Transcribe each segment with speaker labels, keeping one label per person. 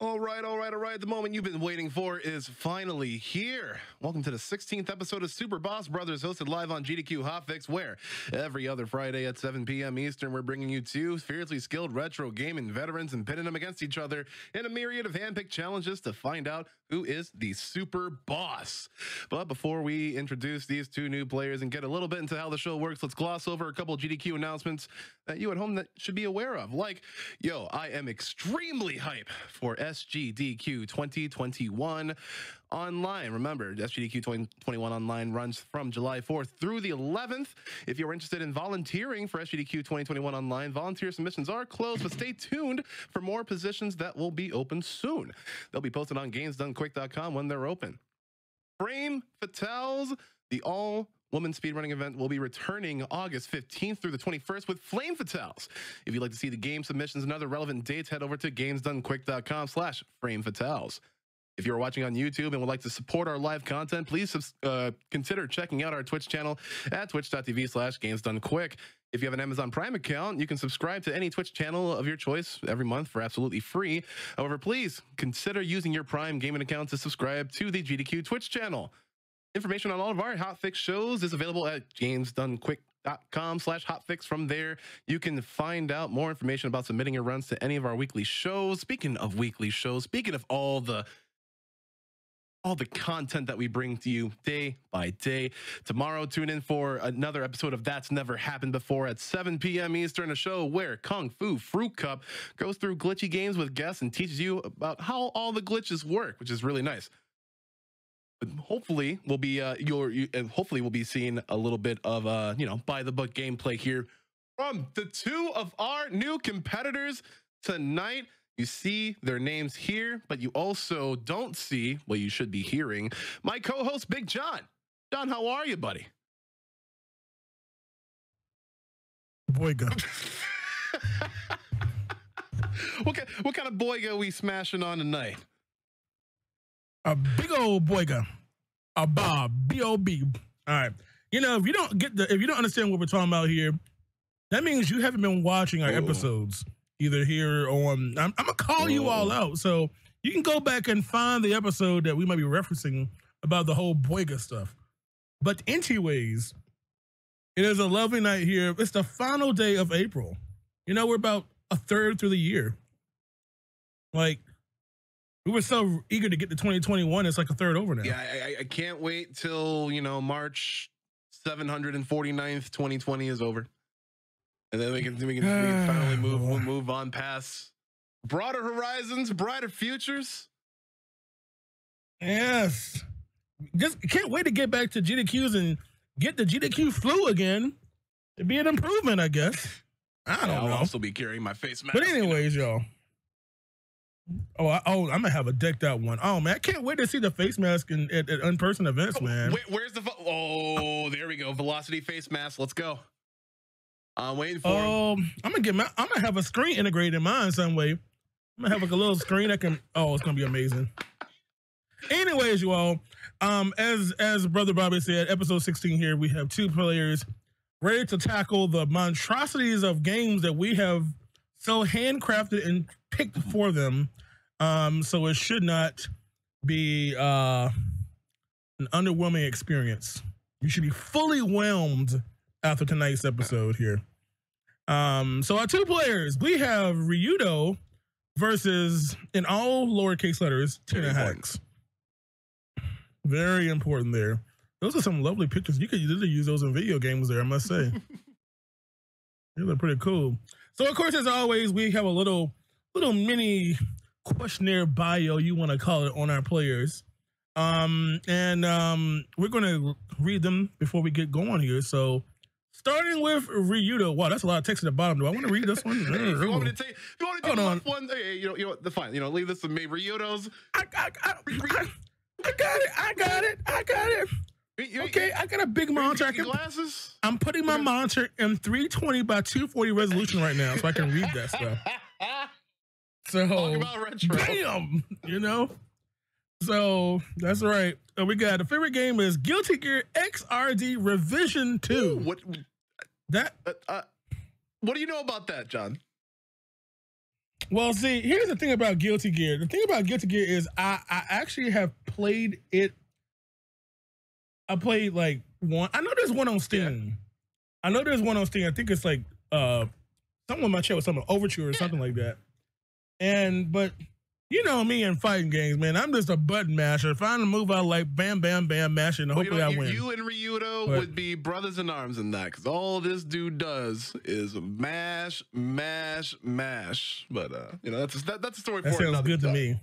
Speaker 1: All right. The moment you've been waiting for is finally here. Welcome to the 16th episode of Super Boss Brothers, hosted live on GDQ Hotfix, where every other Friday at 7 p.m. Eastern, we're bringing you two fiercely skilled retro gaming veterans and pitting them against each other in a myriad of handpicked challenges to find out who is the super boss. But before we introduce these two new players and get a little bit into how the show works, let's gloss over a couple GDQ announcements that you at home that should be aware of. Like, I am extremely hype for SGDQ 2021 online. Remember, SGDQ 2021 online runs from July 4th through the 11th. If you're interested in volunteering for SGDQ 2021 online, volunteer submissions are closed, but stay tuned for more positions that will be open soon. They'll be posted on gamesdonequick.com when they're open. Frame Fatales, the all-woman speedrunning event, will be returning August 15th through the 21st with Flame Fatales. If you'd like to see the game submissions and other relevant dates, head over to gamesdonequick.com/framefatales. If you're watching on YouTube and would like to support our live content, please consider checking out our Twitch channel at twitch.tv/gamesdonequick. If you have an Amazon Prime account, you can subscribe to any Twitch channel of your choice every month for absolutely free. However, please consider using your Prime gaming account to subscribe to the GDQ Twitch channel. Information on all of our Hotfix shows is available at gamesdonequick.com/hotfix. From there, you can find out more information about submitting your runs to any of our weekly shows. Speaking of weekly shows, speaking of all the content that we bring to you day by day. Tomorrow, tune in for another episode of That's Never Happened Before at 7 p.m. Eastern, a show where Kung Fu Fruit Cup goes through glitchy games with guests and teaches you about how all the glitches work, which is really nice. But hopefully we'll be hopefully we'll be seeing a little bit of by the book gameplay here from the two of our new competitors tonight. You see their names here, but you also don't see what you should be hearing. My co-host, Big John. John, how are you, buddy?
Speaker 2: Boyga.
Speaker 1: What kind of boyga are we smashing on tonight?
Speaker 2: A big old boyga. A Bob. B-O-B. All right. If you don't understand what we're talking about here, that means you haven't been watching our episodes. Either here on, I'm gonna call you all out, so you can go back and find the episode that we might be referencing about the whole boyga stuff. But anyways, it is a lovely night here. It's the final day of April. We're about a third through the year. Like, we were so eager to get to 2021. It's like a third over now.
Speaker 1: Yeah, I can't wait till March 749th, 2020 is over. And then we can finally move on past broader horizons, brighter futures.
Speaker 2: Yes. Just can't wait to get back to GDQs and get the GDQ flu again. It'd be an improvement, I guess. I don't know.
Speaker 1: I'll also be carrying my face mask.
Speaker 2: But anyways, y'all. I'm gonna have a decked out one. Oh man, I can't wait to see the face mask at in-person events, man.
Speaker 1: Where's the there we go. Velocity face mask. Let's go. I'm waiting for
Speaker 2: him. I'm gonna have a screen integrated in mine some way. I'm gonna have like a little screen that can. Oh, it's gonna be amazing. Anyways, you all, as Brother Bobby said, episode 16 here, we have two players ready to tackle the monstrosities of games that we have so handcrafted and picked for them. So it should not be an underwhelming experience. You should be fully whelmed after tonight's episode here. So our two players, we have Ryudo versus, in all lowercase letters, Tina Hacks. Very important there. Those are some lovely pictures. You could literally use those in video games there, I must say. They look pretty cool. So of course, as always, we have a little mini questionnaire bio, you want to call it, on our players. We're going to read them before we get going here. So starting with Ryudo. Wow, that's a lot of text at the bottom. Do I want to read this one?
Speaker 1: If you want me to take one, leave this with me. Ryudo's.
Speaker 2: I got it. Okay, I got a big monitor.
Speaker 1: Glasses?
Speaker 2: I'm putting my monitor in 320 by 240 resolution right now, so I can read that stuff. So,
Speaker 1: talk about retro.
Speaker 2: Bam! So that's right. We got the favorite game is Guilty Gear XRD Revision 2.
Speaker 1: Ooh, what do you know about that, John?
Speaker 2: Well, see, here's the thing about Guilty Gear. The thing about Guilty Gear is I actually have played it. I played like one. I know there's one on Steam. Yeah. I know there's one on Steam. I think it's like someone might share with something Overture or something like that. But you know me in fighting games, man. I'm just a button masher. Find a move I like, bam, bam, bam, mash it, and hopefully I win.
Speaker 1: You and Ryuto would be brothers in arms in that, because all this dude does is mash, mash, mash. But you know, that's a story for another.
Speaker 2: That sounds good to me.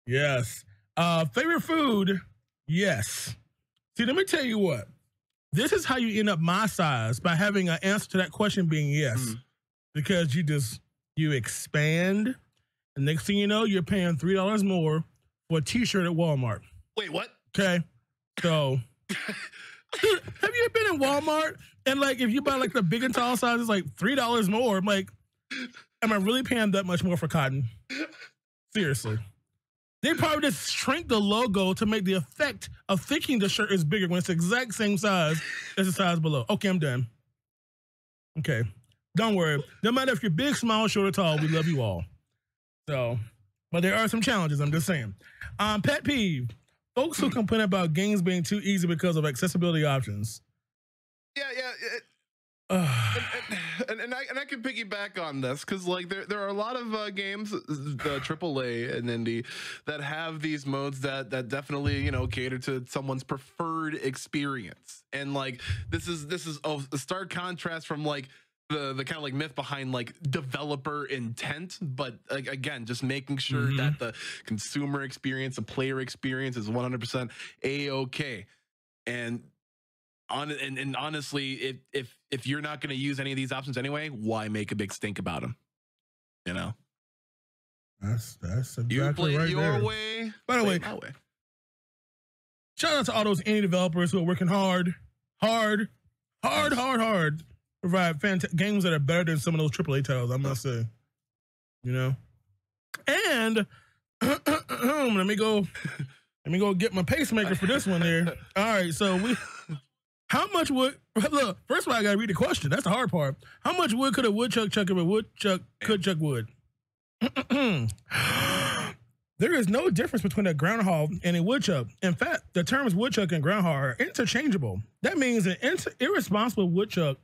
Speaker 2: Yes. Favorite food? Yes. See, let me tell you what. This is how you end up my size, by having an answer to that question being yes, because you expand. And next thing you know, you're paying $3 more for a T-shirt at Walmart.
Speaker 1: Wait, what?
Speaker 2: Okay, so have you been in Walmart and like if you buy like the big and tall size, it's like $3 more? I'm like, am I really paying that much more for cotton? Seriously, they probably just shrink the logo to make the effect of thinking the shirt is bigger when it's the exact same size as the size below. Okay, I'm done. Okay, don't worry. No matter if you're big, small, short, or tall, we love you all. So, but there are some challenges, I'm just saying. Pet peeve. Folks who complain about games being too easy because of accessibility options.
Speaker 1: Yeah. And I can piggyback on this, because like there are a lot of games, the AAA and indie, that have these modes that definitely, you know, cater to someone's preferred experience. And like this is a stark contrast from like the kind of like myth behind like developer intent, but like, again, just making sure that the consumer experience, the player experience is 100% a-okay. And honestly, if you're not going to use any of these options anyway, why make a big stink about them? You know,
Speaker 2: that's exactly
Speaker 1: you play
Speaker 2: right
Speaker 1: your
Speaker 2: there.
Speaker 1: way.
Speaker 2: By the way, shout out to all those indie developers who are working hard, provide games that are better than some of those AAA titles, I must say. You know, and let me go get my pacemaker for this one there. All right, so how much wood? Look, first of all, I gotta read the question. That's the hard part. How much wood could a woodchuck chuck if a woodchuck could chuck wood? There is no difference between a groundhog and a woodchuck. In fact, the terms woodchuck and groundhog are interchangeable. That means an irresponsible woodchuck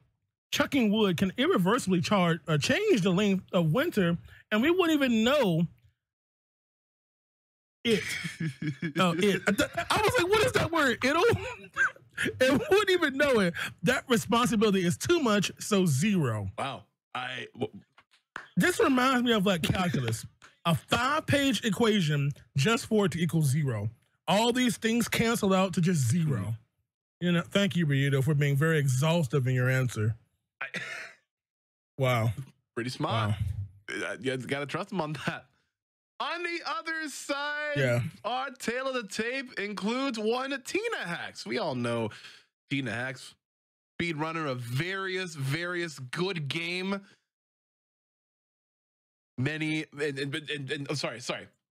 Speaker 2: chucking wood can irreversibly change the length of winter, and we wouldn't even know it. I was like, what is that word? And wouldn't even know it. That responsibility is too much, so zero.
Speaker 1: Wow.
Speaker 2: This reminds me of like calculus. A 5-page equation just for it to equal zero. All these things cancel out to just zero. You know, thank you, Ryuto, for being very exhaustive in your answer. Wow.
Speaker 1: Pretty smart. Wow. You got to trust him on that. On the other side, our tale of the tape includes one Tina Hacks. We all know Tina Hacks, speedrunner of various good game. Sorry.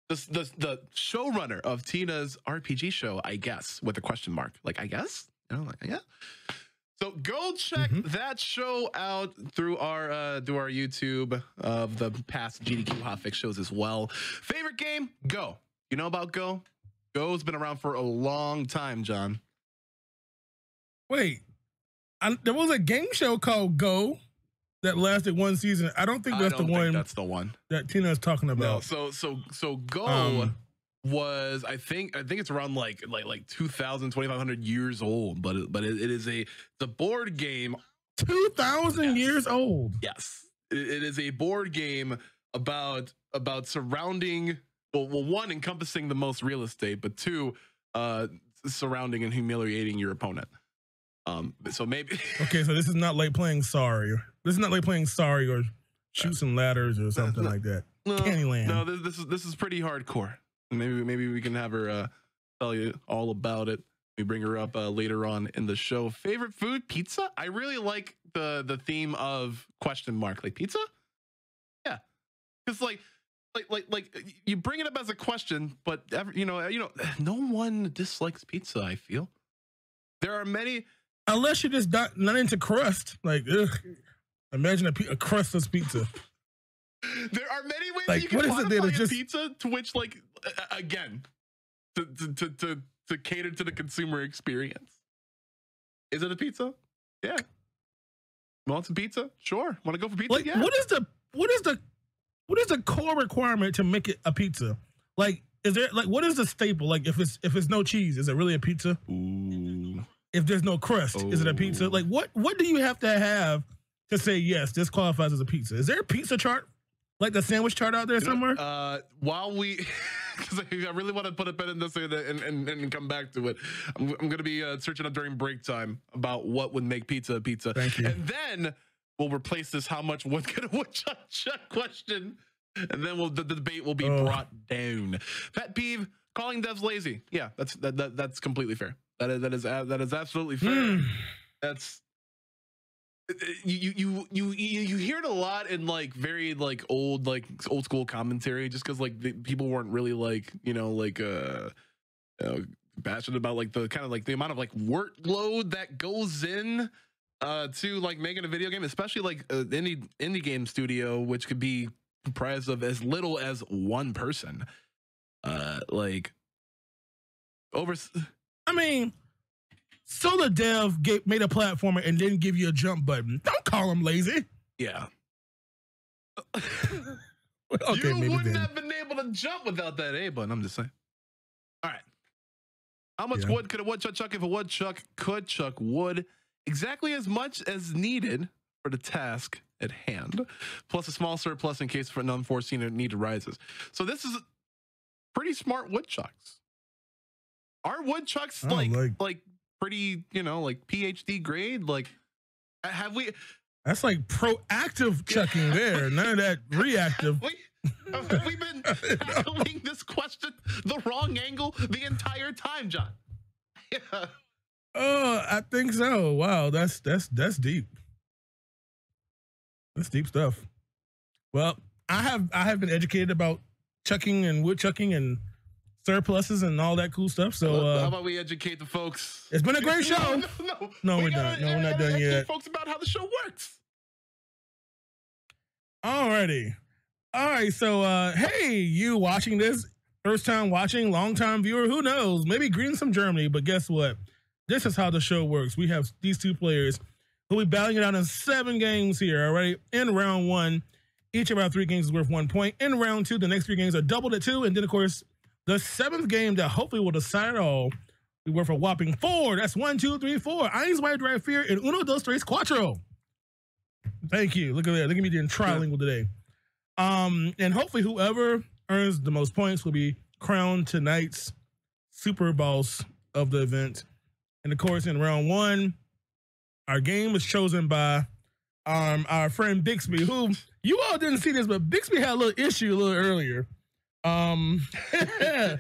Speaker 1: The showrunner of Tina's RPG show, I guess, with a question mark. Like, I guess? You know, like, yeah. So go check that show out through our YouTube of the past GDQ Hotfix shows as well. Favorite game? Go. You know about Go? Go's been around for a long time, John.
Speaker 2: Wait, there was a game show called Go that lasted one season. I don't think that's the one that Tina is talking about.
Speaker 1: No, so Go was I think it's around like 2,500 years old, but it is the board game.
Speaker 2: 2,000 years old.
Speaker 1: Yes, it is a board game about surrounding, well, one, encompassing the most real estate, but two, surrounding and humiliating your opponent. So maybe
Speaker 2: okay, so this is not like playing Sorry. This is not like playing Sorry or Shoot Some Ladders or something like that. Candyland.
Speaker 1: No, this is pretty hardcore. Maybe we can have her tell you all about it. We bring her up later on in the show. Favorite food? Pizza. I really like the theme of question mark, like pizza. Yeah, because like you bring it up as a question, but you know, no one dislikes pizza. I feel there are many.
Speaker 2: Unless you're just not into crust. Like, ugh. Imagine a crustless pizza.
Speaker 1: There are many ways
Speaker 2: Like,
Speaker 1: you can
Speaker 2: what is it there
Speaker 1: modify
Speaker 2: to
Speaker 1: a
Speaker 2: just-
Speaker 1: pizza to which, like, again, to cater to the consumer experience. Is it a pizza? Yeah. Want some pizza? Sure. Want to go for pizza?
Speaker 2: Like,
Speaker 1: Yeah.
Speaker 2: what is the core requirement to make it a pizza? Like, is there like what is the staple? Like, if it's no cheese, is it really a pizza?
Speaker 1: Ooh.
Speaker 2: If there's no crust, is it a pizza? Like, what do you have to say yes, this qualifies as a pizza? Is there a pizza chart? Like the sandwich chart out there somewhere?
Speaker 1: While we, because I really want to put a pin in this and come back to it. I'm going to be searching up during break time about what would make pizza a pizza.
Speaker 2: Thank you.
Speaker 1: And then we'll replace this how much wood could a woodchuck question, and then the debate will be brought down. Pet peeve: calling devs lazy. Yeah, that's completely fair. That is absolutely fair. That's. You hear it a lot in like very like old school commentary, just because like people weren't really like passionate about like the kind of like the amount of like workload that goes in to like making a video game, especially like indie game studio, which could be comprised of as little as one person. Like over.
Speaker 2: I mean, so the dev made a platformer and didn't give you a jump button. Don't call them lazy.
Speaker 1: Yeah.
Speaker 2: Okay,
Speaker 1: you
Speaker 2: maybe
Speaker 1: wouldn't
Speaker 2: then.
Speaker 1: have been able to jump without that A button. I'm just saying. All right. How much
Speaker 2: Yeah.
Speaker 1: wood could a woodchuck chuck if a woodchuck could chuck wood? Exactly as much as needed for the task at hand, plus a small surplus in case for an unforeseen need arises. So this is pretty smart woodchucks. Are woodchucks like pretty, like PhD grade? Like, have we?
Speaker 2: That's like proactive chucking there. None of that reactive.
Speaker 1: Have we been tackling this question the wrong angle the entire time, John? Yeah.
Speaker 2: I think so. Wow, that's deep. That's deep stuff. Well, I have been educated about chucking and woodchucking and surpluses and all that cool stuff. So
Speaker 1: how about we educate the folks?
Speaker 2: It's been a great show. No, we're done. No, we're not done yet.
Speaker 1: Folks about how the show works.
Speaker 2: Alrighty. All right. So, hey, you watching this, first time watching, long time viewer, who knows? Maybe greetings from Germany, but guess what? This is how the show works. We have these two players who will be battling it out in 7 games here. All right. In round 1, each of our 3 games is worth 1 point. In round 2, the next 3 games are doubled at 2. And then, of course, the 7th game that hopefully will decide it all, we worth a whopping 4. That's 1, 2, 3, 4. Eins, zwei, drei, vier, and uno, dos, tres, cuatro. Thank you. Look at that. Look at me doing trilingual today. And hopefully whoever earns the most points will be crowned tonight's super boss of the event. And of course, in round 1, our game was chosen by our friend Bixby, who you all didn't see this, but Bixby had a little issue a little earlier. But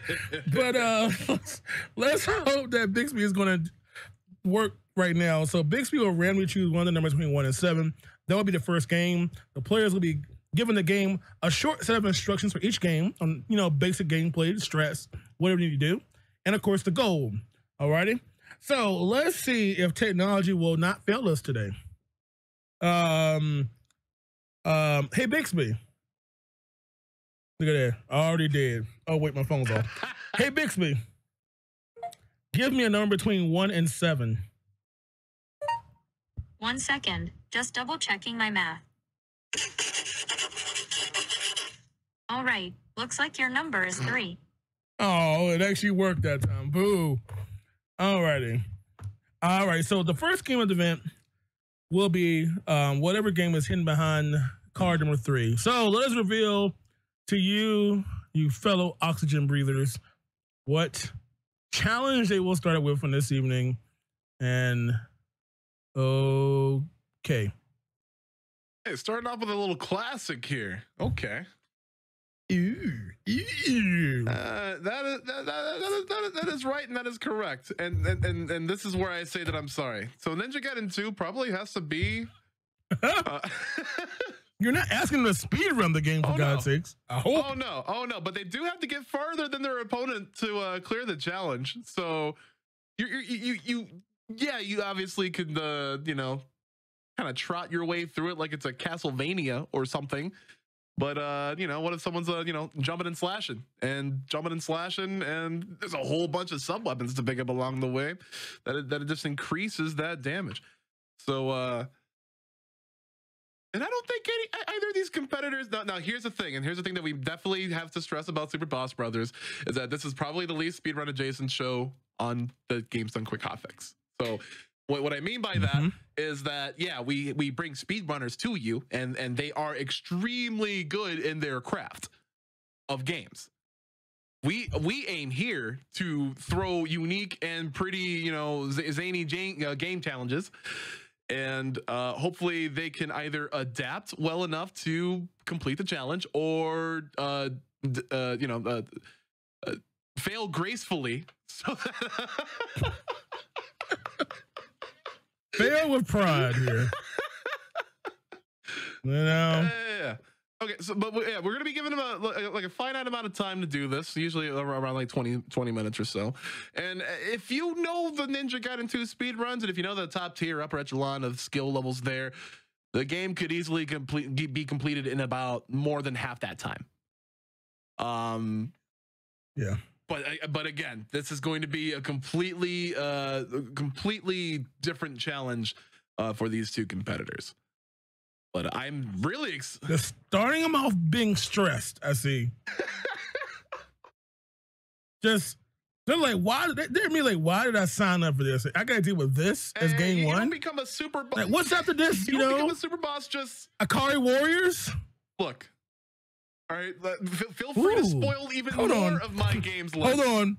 Speaker 2: let's hope that Bixby is going to work right now. So Bixby will randomly choose one of the numbers between 1 and 7. That will be the first game. The players will be given the game a short set of instructions for each game on, basic gameplay, stress, whatever you need to do. And of course, the goal. Alrighty. So let's see if technology will not fail us today. Hey Bixby. Look at that. I already did. Oh, wait, my phone's off. Hey Bixby. Give me a number between 1 and 7.
Speaker 3: 1 second. Just double checking my math. All right. Looks like your number is 3.
Speaker 2: Oh, it actually worked that time. Boo. Alrighty. All right. So the first game of the event will be whatever game is hidden behind card number 3. So let us reveal to you fellow oxygen breathers, what challenge they will start with from this evening. And okay.
Speaker 1: Hey, starting off with a little classic here. Okay.
Speaker 2: Ew.
Speaker 1: That is right and that is correct. And this is where I say that I'm sorry. So Ninja Gaiden 2 probably has to be.
Speaker 2: You're not asking them to speed run the game for God's sakes. I hope.
Speaker 1: Oh no! But they do have to get farther than their opponent to clear the challenge. So you obviously could kind of trot your way through it like it's a Castlevania or something. But you know, what if someone's you know, jumping and slashing, and there's a whole bunch of sub weapons to pick up along the way, that it just increases that damage. So and I don't think either of these competitors. Now here's the thing, and here's the thing that we definitely have to stress about Super Boss Brothers, is that this is probably the least speedrun adjacent show on the Games Done Quick hotfix. So what I mean by that is that, yeah, we bring speedrunners to you, and they are extremely good in their craft of games. We aim here to throw unique and pretty, you know, zany game challenges, and hopefully they can either adapt well enough to complete the challenge, or you know, fail gracefully. So
Speaker 2: fail with pride here. You know.
Speaker 1: Yeah. Okay, so but yeah, we're gonna be giving them a finite amount of time to do this, usually around like 20 minutes or so. And if you know the Ninja Gaiden 2 speed runs, and if you know the top tier upper echelon of skill levels there, the game could easily be completed in about more than half that time.
Speaker 2: Yeah.
Speaker 1: But again, this is going to be a completely different challenge for these two competitors. But I'm really
Speaker 2: they're starting them off being stressed, I see. Just, they're like, why? They're me like, why did I sign up for this? I got to deal with this as game one.
Speaker 1: You don't become a super boss.
Speaker 2: Like, what's after this? You know,
Speaker 1: become a super boss. Just
Speaker 2: Akari Warriors.
Speaker 1: Look, all right. Feel free to spoil even more of my games.
Speaker 2: Hold on.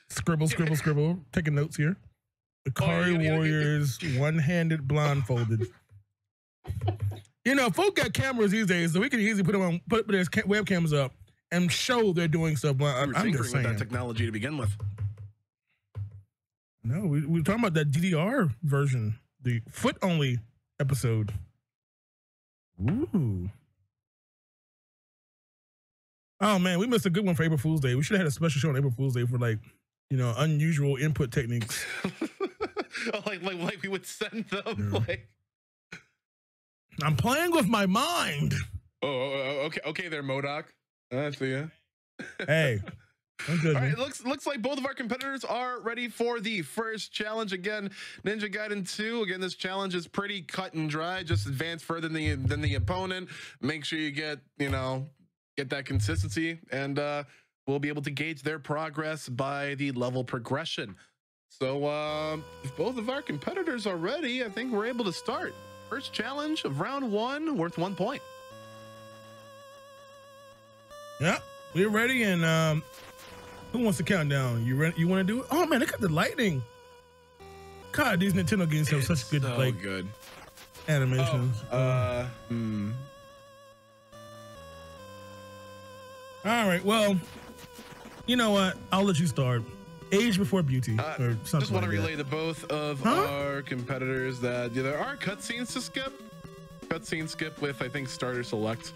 Speaker 2: Scribble. Taking notes here. Akari Warriors, one-handed blindfolded. You know, folk got cameras these days, so we can easily put their webcams up and show they're doing stuff. I'm just saying,
Speaker 1: with that technology to begin with.
Speaker 2: No, we're talking about that DDR version, the foot-only episode. Ooh. Oh man, we missed a good one for April Fool's Day. We should have had a special show on April Fool's Day for, like, you know, unusual input techniques.
Speaker 1: like we would send them like.
Speaker 2: I'm playing with my mind.
Speaker 1: Okay there, MODOK. I see ya.
Speaker 2: Hey.
Speaker 1: All right, looks like both of our competitors are ready for the first challenge. Again, Ninja Gaiden 2. Again, this challenge is pretty cut and dry. Just advance further than the opponent. Make sure you get that consistency, and we'll be able to gauge their progress by the level progression. So if both of our competitors are ready, I think we're able to start. First challenge of round 1, worth 1 point.
Speaker 2: Yeah, we're ready, and who wants to count down? You ready? You want to do it? Oh man, look at the lightning. God, these Nintendo games have such good good animations. All right, well, you know what? I'll let you start. Age before beauty, or something.
Speaker 1: Just want to
Speaker 2: like
Speaker 1: relay to both of our competitors that there are cutscenes to skip. Cutscene skip with, I think, starter select.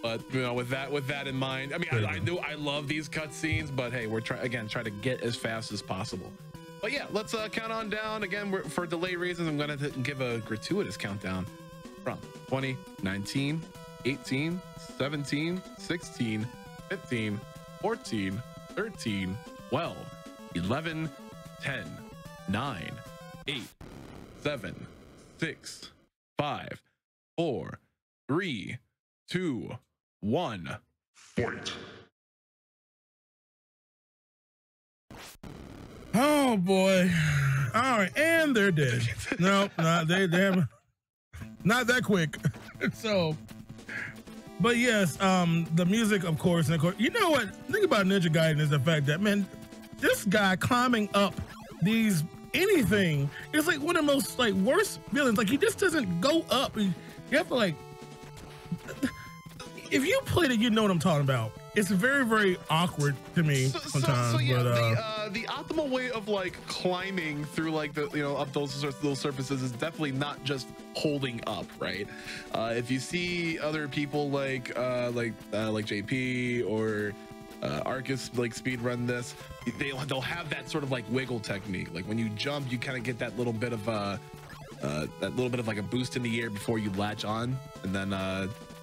Speaker 1: But you know, with that in mind, I mean, I love these cutscenes, but hey, we're try to get as fast as possible. But yeah, let's count on down again. For delay reasons, I'm gonna give a gratuitous countdown from 20, 19, 18, 17, 16, 15, 14, 13, 12, 11, 10, 9, 8, 7, 6, 5, 4, 3, 2, 1. Fight.
Speaker 2: Oh boy. All right, and they're dead. No, they haven't. Not that quick. So, but yes, the music, of course, you know what? The thing about Ninja Gaiden is the fact that, man, this guy climbing up anything is like one of the most worst villains. Like, he just doesn't go up. You have to if you played it, you know what I'm talking about. It's very, very awkward to me sometimes.
Speaker 1: So yeah, but, the optimal way of climbing through up those surfaces is definitely not just holding up, right? If you see other people like JP or Arcus speed run this, they'll have that sort of wiggle technique. Like when you jump, you kind of get that little bit of a boost in the air before you latch on, and then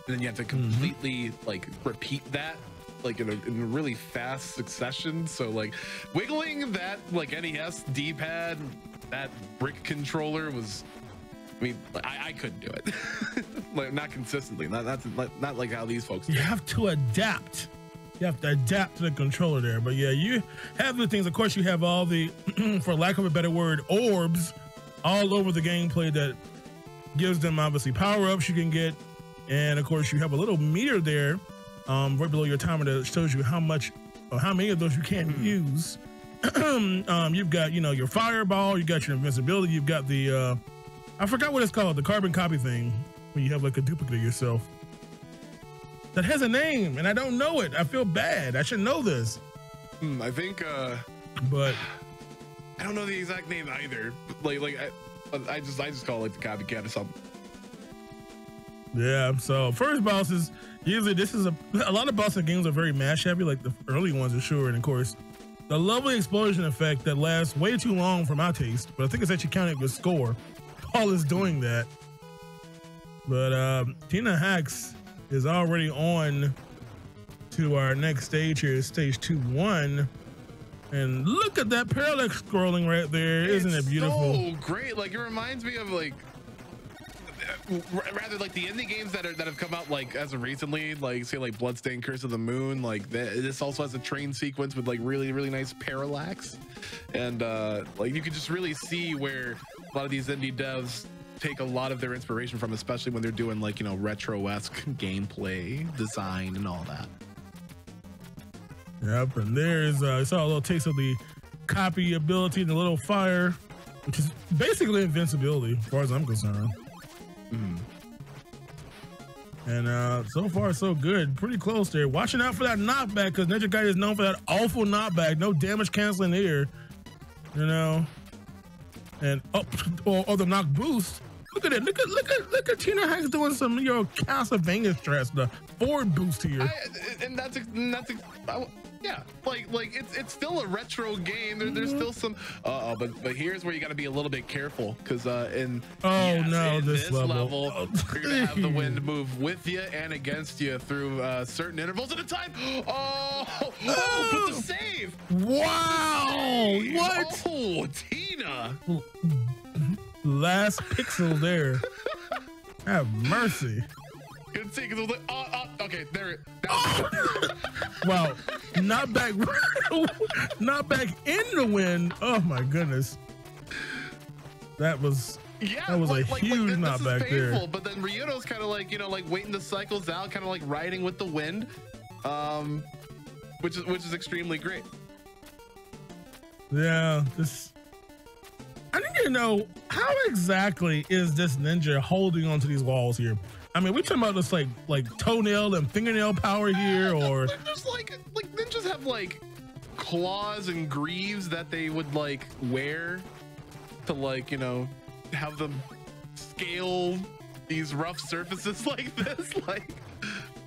Speaker 1: and then you have to completely like repeat that like in a really fast succession. So like wiggling that like NES D-pad, that brick controller was, I mean, I couldn't do it. Like not consistently, not like how these folks do.
Speaker 2: You have to adapt. You have to adapt to the controller there. But yeah, you have the things. Of course, you have all the, for lack of a better word, orbs all over the gameplay that gives them obviously power-ups you can get. And of course, you have a little meter there right below your timer that shows you how much or how many of those you can use. You've got, you know, your fireball, you got your invincibility, you've got the, I forgot what it's called, the carbon copy thing, when you have like a duplicate of yourself. That has a name, and I don't know it. I feel bad. I should know this.
Speaker 1: I think,
Speaker 2: but
Speaker 1: I don't know the exact name either. I just call it like the copycat or something.
Speaker 2: Yeah. So first bosses, usually this is a lot of boss games are very mash heavy, like the early ones are sure, and of course, the lovely explosion effect that lasts way too long for my taste. But I think it's actually counted with score. Paul is doing that. But Tina Hacks is already on to our next stage here, stage 2-1. And look at that parallax scrolling right there. Isn't it beautiful?
Speaker 1: So great. Like it reminds me of like rather like the indie games that have come out like as of recently, like say like Bloodstained Curse of the Moon. Like this also has a train sequence with like really nice parallax, and like you can just really see where a lot of these indie devs take a lot of their inspiration from, especially when they're doing like, you know, retro-esque gameplay design and all that.
Speaker 2: Yep, and there's I saw a little taste of the copy ability, the little fire, which is basically invincibility as far as I'm concerned. And so far so good, pretty close there. Watching out for that knockback, because Ninja Gaiden is known for that awful knockback. No damage canceling here, you know. And up or the knock boost. Look at it. Look at Tina Hacks doing some Castlevania stress, the forward boost here.
Speaker 1: Yeah, like it's still a retro game. There's still some but here's where you got to be a little bit careful, because in this level you're gonna have the wind move with you and against you through certain intervals at a time. But the save!
Speaker 2: Wow! What?
Speaker 1: Oh, Tina!
Speaker 2: Last pixel there. Have mercy.
Speaker 1: Couldn't see because it was like, okay, there.
Speaker 2: Wow, not back in the wind. Oh my goodness, that was a huge knockback there.
Speaker 1: But then Ryudo's kind of like, you know, like waiting the cycles out, kind of like riding with the wind, which is extremely great.
Speaker 2: Yeah, I need to know how exactly is this ninja holding onto these walls here. I mean, we talking about this like toenail and fingernail power here, or
Speaker 1: just like ninjas have like claws and greaves that they would like wear to, like, you know, have them scale these rough surfaces like this. Like,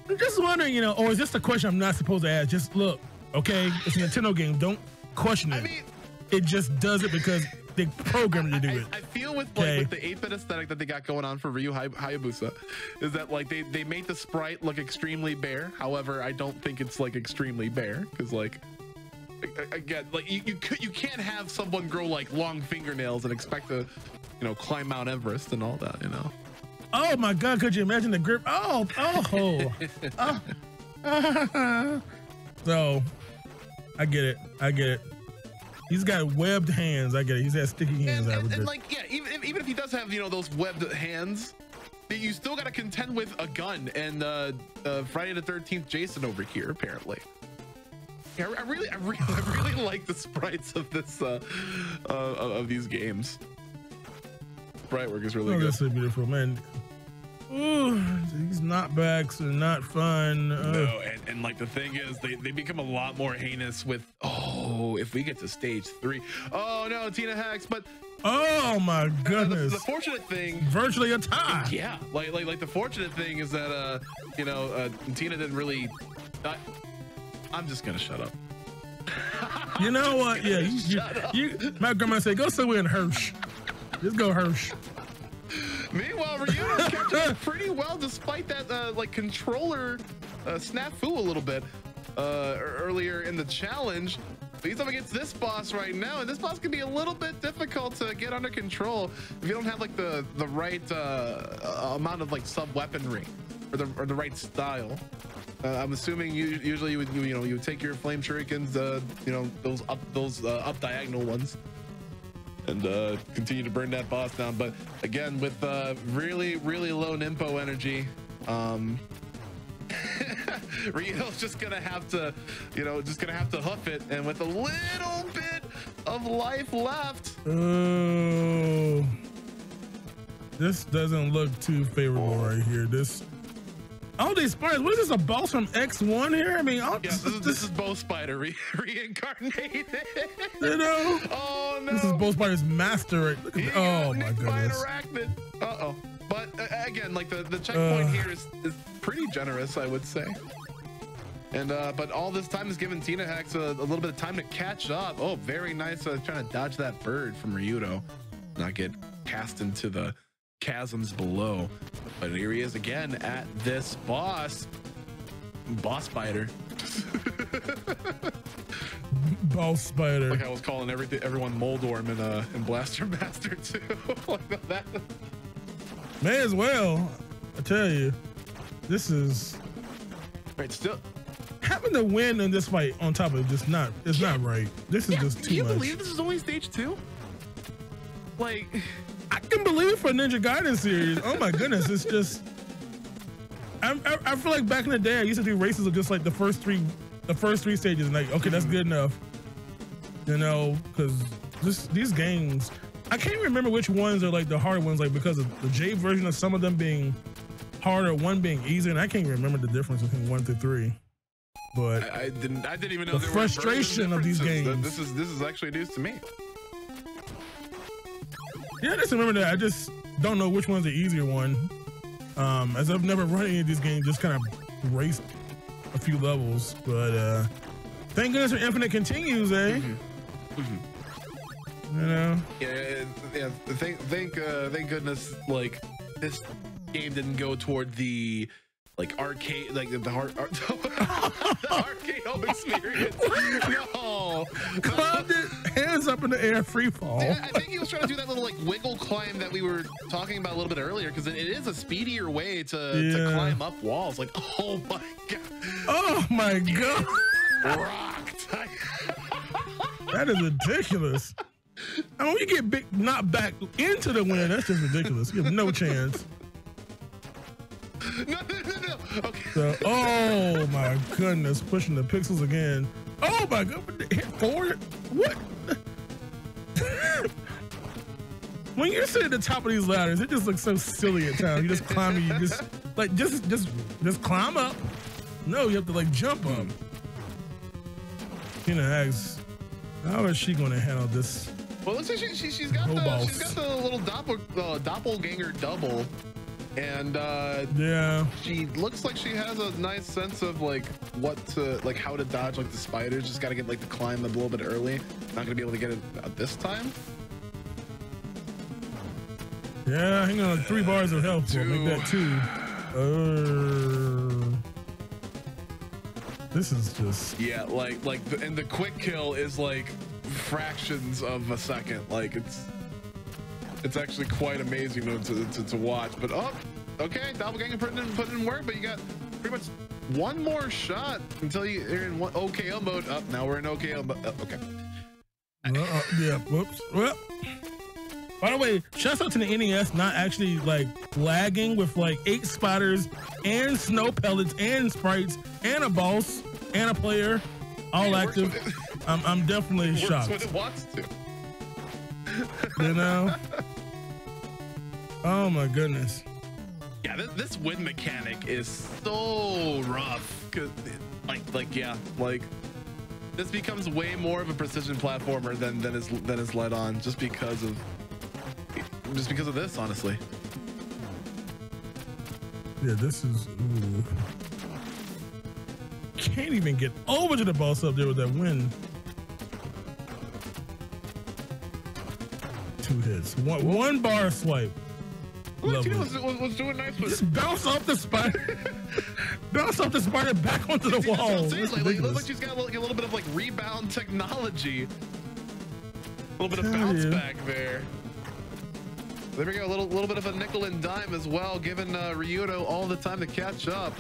Speaker 2: I'm just wondering, you know, or is this the question I'm not supposed to ask? Just look, okay, it's a Nintendo game. Don't question it. I mean, it just does it because they programmed to do it.
Speaker 1: I feel with like with the 8-bit aesthetic that they got going on for Ryu Hayabusa is that like they made the sprite look extremely bare. However, I don't think it's like extremely bare, because like again, like you can't have someone grow like long fingernails and expect to, you know, climb Mount Everest and all that, you know.
Speaker 2: Oh my God, could you imagine the grip? So I get it. He's got webbed hands. I get it. He's got sticky hands.
Speaker 1: And like, yeah, even if he does have, you know, those webbed hands, you still got to contend with a gun and Friday the 13th Jason over here, apparently. Yeah, I really like the sprites of this of these games. Sprite work is really good.
Speaker 2: That's so beautiful, man. Ooh, these knockbacks are not fun.
Speaker 1: No, and like the thing is, they become a lot more heinous with, if we get to stage 3. Oh no, Tina Hacks, but
Speaker 2: oh my goodness.
Speaker 1: The fortunate thing,
Speaker 2: virtually a tie.
Speaker 1: Yeah, like the fortunate thing is that you know, Tina didn't really. I'm just gonna shut up.
Speaker 2: You know what? Yeah, you my grandma said, go somewhere in Hirsch. Just go Hirsch.
Speaker 1: Meanwhile, Ryuno's kept it pretty well despite that like controller snafu a little bit earlier in the challenge. But he's up against this boss right now, and this boss can be a little bit difficult to get under control if you don't have like the right amount of like sub weaponry or the right style. I'm assuming usually you would take your flame shurikens, those up diagonal ones, and continue to burn that boss down. But again, with really low Nimpo energy, Rio's just gonna have to hoof it, and with a little bit of life left.
Speaker 2: Oh, this doesn't look too favorable right here. All these spiders. What is this? A boss from X1 here? I mean,
Speaker 1: this is Bow Spider reincarnated.
Speaker 2: You know?
Speaker 1: Oh no!
Speaker 2: This is Bow Spider's master. Look at oh my goodness!
Speaker 1: Uh-oh. But again, like the checkpoint here is pretty generous, I would say. And but all this time is giving Tina Hex a little bit of time to catch up. Oh, very nice. Trying to dodge that bird from Ryudo, not get cast into the chasms below. But here he is again at this boss spider.
Speaker 2: Boss spider.
Speaker 1: Like I was calling everyone Moldorm in Blaster Master 2. Like that.
Speaker 2: May as well. I tell you, this is
Speaker 1: right. Still
Speaker 2: having to win in this fight on top of it, just not. It's not right. This is just too much.
Speaker 1: Can you believe this is only stage 2? Like,
Speaker 2: I can believe for Ninja Gaiden series. Oh my goodness, it's just. I feel like back in the day, I used to do races of just like the first three stages, and like, okay, that's good enough. You know, because these games, I can't remember which ones are like the hard ones, like because of the J version of some of them being harder, one being easier, and I can't remember the difference between 1 through 3. But
Speaker 1: I didn't even know
Speaker 2: the
Speaker 1: there
Speaker 2: frustration
Speaker 1: were
Speaker 2: of these games.
Speaker 1: This is actually news to me.
Speaker 2: Yeah, I just remember that. I just don't know which one's the easier one. As I've never run any of these games, just kind of raced a few levels. But thank goodness for Infinite continues, eh? You know?
Speaker 1: Yeah. Thank goodness, like this game didn't go toward the like arcade, like the arcade home experience. No.
Speaker 2: Hands up in the air, free fall.
Speaker 1: Yeah, I think he was trying to do that little like wiggle climb that we were talking about a little bit earlier, because it is a speedier way to climb up walls. Like, oh my god.
Speaker 2: Oh my god.
Speaker 1: Rocked.
Speaker 2: That is ridiculous. I mean, when you get knocked back into the win, that's just ridiculous. You have no chance.
Speaker 1: No. Okay.
Speaker 2: So, oh my goodness, pushing the pixels again. Oh my god, hit forward. What? When you sit at the top of these ladders, it just looks so silly at times. You just climb, you just climb up. No, you have to like jump up. Tina Hex, how is she going to handle this?
Speaker 1: Well, it looks like she's got the little doppelganger double. And
Speaker 2: yeah,
Speaker 1: she looks like she has a nice sense of like how to dodge like the spiders. Just got to get like the climb a little bit early. Not gonna be able to get it this time.
Speaker 2: Yeah, hang on, 3 bars of health. We'll make that 2. This is just
Speaker 1: and the quick kill is like fractions of a second. Like it's actually quite amazing to watch. But okay, doppelganger put in work, but you got pretty much one more shot until you're in OKO mode. Up now we're in OKO mode. Okay.
Speaker 2: Yeah. Whoops. Well. By the way, shouts out to the NES not actually like lagging with like 8 spiders and snow pellets and sprites and a boss and a player all active. I'm definitely shocked.
Speaker 1: Works when it wants to.
Speaker 2: You know? Oh my goodness.
Speaker 1: Yeah, this win mechanic is so rough. Cause this becomes way more of a precision platformer than is led on just because of this, honestly.
Speaker 2: Yeah, this is. Ooh. Can't even get over to the boss up there with that win. 2 hits. One bar swipe.
Speaker 1: Look, Tina was doing nice with
Speaker 2: just bounce off the spider. Bounce off the spider back onto the wall.
Speaker 1: Like, looks like she's got a little bit of like rebound technology. A little bit of bounce back there. There we go, a little bit of a nickel and dime as well, giving Ryudo all the time to catch up.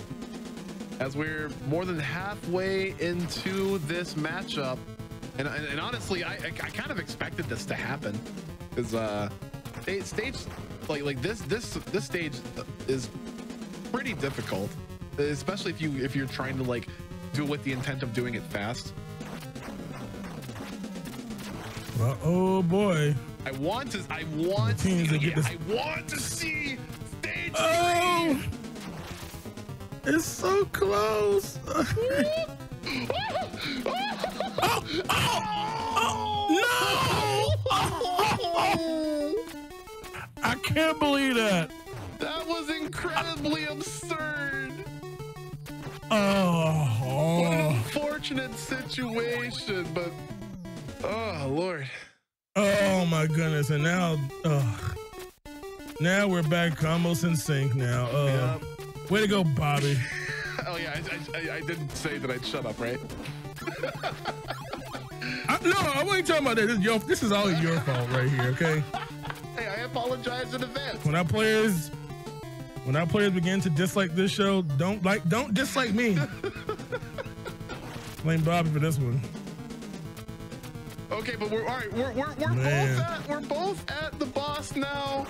Speaker 1: As we're more than halfway into this matchup, and honestly, I kind of expected this to happen, because stage like this stage is pretty difficult, especially if you're trying to like do it with the intent of doing it fast.
Speaker 2: Oh boy.
Speaker 1: I want to see stage 3.
Speaker 2: It's so close. No! I can't believe that.
Speaker 1: That was incredibly absurd.
Speaker 2: Oh.
Speaker 1: What an unfortunate situation, but oh Lord.
Speaker 2: Oh my goodness, and now we're back almost in sync now.
Speaker 1: Yep.
Speaker 2: Way to go, Bobby.
Speaker 1: Oh yeah, I didn't say that I'd shut up, right?
Speaker 2: No, I wasn't talking about that. This is all your fault right here, okay?
Speaker 1: Hey, I apologize in advance.
Speaker 2: When our players begin to dislike this show, don't dislike me. Blame Bobby for this one.
Speaker 1: Okay, but we're all right. We're both at the boss now.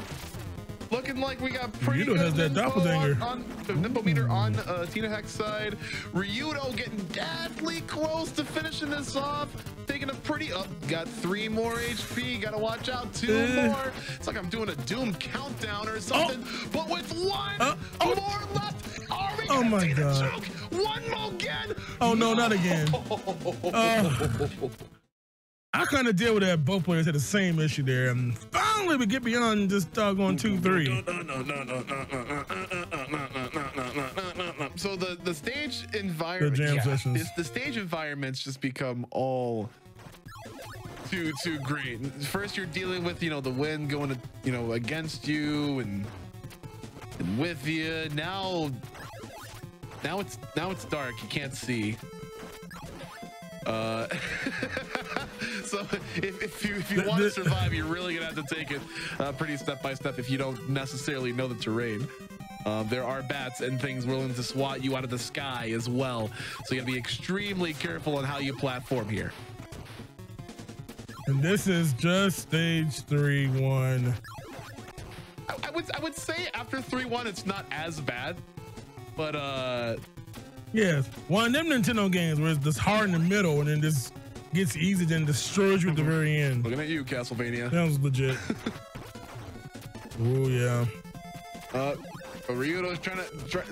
Speaker 1: Looking like we got pretty good
Speaker 2: has that doppelganger
Speaker 1: on nimble meter on Tina Heck's side. Ryudo getting deathly close to finishing this off. Taking a pretty up. Got 3 more HP. Gotta watch out. 2 more. It's like I'm doing a Doom countdown or something. But with 1 more left, are we gonna see the choke? 1 more again.
Speaker 2: Oh no, not again. I kind of deal with that. Both players had the same issue there, and finally we get beyond this doggone 2-3.
Speaker 1: So the stage environment, the stage environments just become all too great. First, you're dealing with the wind going against you and with you. Now it's dark. You can't see. So if you want to survive, you're really gonna have to take it pretty step by step if you don't necessarily know the terrain. There are bats and things willing to swat you out of the sky as well, so you gotta be extremely careful on how you platform here.
Speaker 2: And this is just stage 3-1.
Speaker 1: I would say after 3-1 it's not as bad, but
Speaker 2: yes, one of them Nintendo games where it's just hard in the middle and then just gets easy, then destroys you at the very end.
Speaker 1: Looking at you, Castlevania.
Speaker 2: That was legit. Oh yeah.
Speaker 1: Ryudo's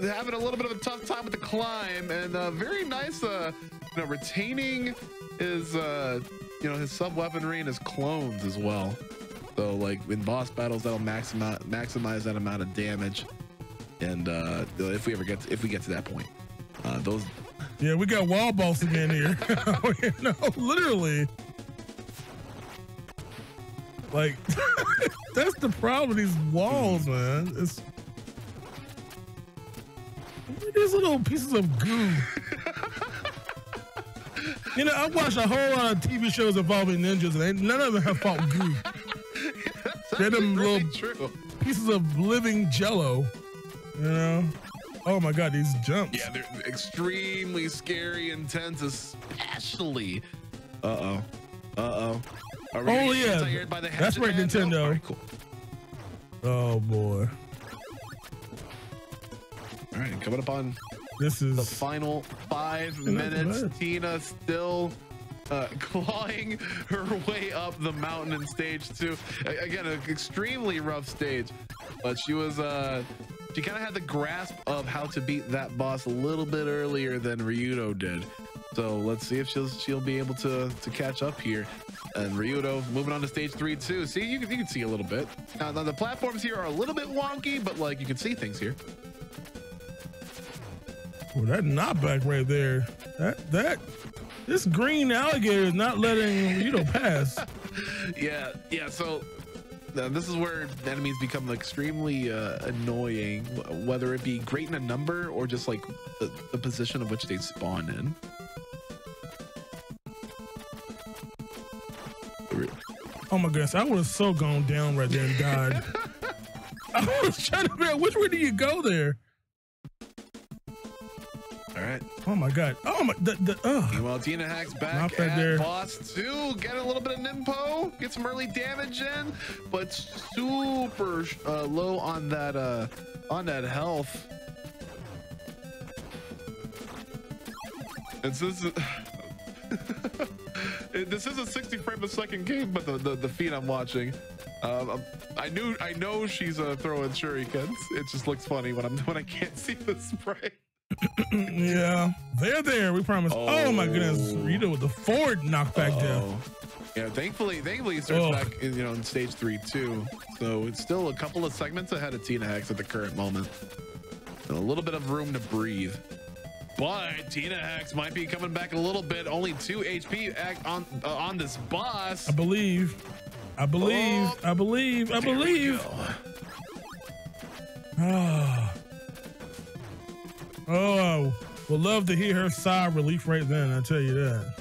Speaker 1: having a little bit of a tough time with the climb, and very nice, retaining his his sub weaponry and his clones as well. So like in boss battles, that'll maximize that amount of damage, and if we get to that point.
Speaker 2: Yeah, we got wall balls again here. No, literally. Like, that's the problem with these walls, man. It's these little pieces of goo. I watch a whole lot of TV shows involving ninjas, and none of them have fought goo. They're them
Speaker 1: really
Speaker 2: little pieces of living jello, Oh my God, these jumps.
Speaker 1: Yeah, they're extremely scary, intense, especially. Oh
Speaker 2: yeah,
Speaker 1: by the
Speaker 2: that's right, Nintendo.
Speaker 1: All right, cool.
Speaker 2: Oh boy.
Speaker 1: All right, coming up on
Speaker 2: this is
Speaker 1: the final 5 minutes. Tina still clawing her way up the mountain in stage 2. Again, an extremely rough stage, but she was she kind of had the grasp of how to beat that boss a little bit earlier than Ryudo did. So let's see if she'll be able to catch up here. And Ryudo moving on to stage 3 too. See, you can see a little bit. Now the platforms here are a little bit wonky, but like you can see things here.
Speaker 2: Well, that knockback right there. This green alligator is not letting Ryudo pass.
Speaker 1: Yeah. So this is where enemies become extremely annoying, whether it be great in a number or just like the position of which they spawn in.
Speaker 2: Oh my goodness, I would have so gone down right there and died. I was trying to figure out which way do you go there?
Speaker 1: All right.
Speaker 2: Oh my god. Oh my.
Speaker 1: Meanwhile, Tina Hack's back
Speaker 2: right
Speaker 1: at
Speaker 2: there.
Speaker 1: boss 2, getting a little bit of nimpo, get some early damage in, but super low on that health. And so this is a 60 frame a second game, but the feed I'm watching, I know she's throwing shurikens. It just looks funny when I can't see the spray.
Speaker 2: Yeah, they're there. We promise. Oh my goodness, Rita with the forward knockback down.
Speaker 1: Yeah, thankfully he starts back in stage 3 too. So it's still a couple of segments ahead of Tina Hex at the current moment. And a little bit of room to breathe. But Tina Hex might be coming back a little bit. Only 2 HP on this boss.
Speaker 2: I believe.
Speaker 1: Oh,
Speaker 2: Oh, we'll love to hear her sigh of relief right then. I tell you that.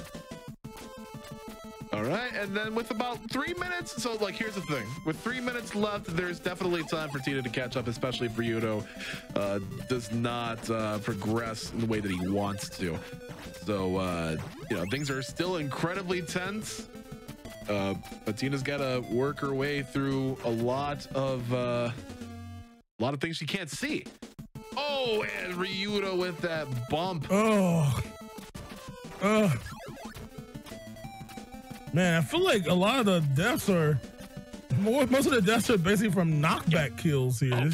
Speaker 1: All right, and then with about 3 minutes, so like here's the thing: with 3 minutes left, there's definitely time for Tina to catch up, especially if Ryudo does not progress in the way that he wants to. So things are still incredibly tense, but Tina's got to work her way through a lot of things she can't see. Oh, and Ryudo with that bump.
Speaker 2: Man, I feel like a lot of the deaths are most of the deaths are basically from knockback kills here.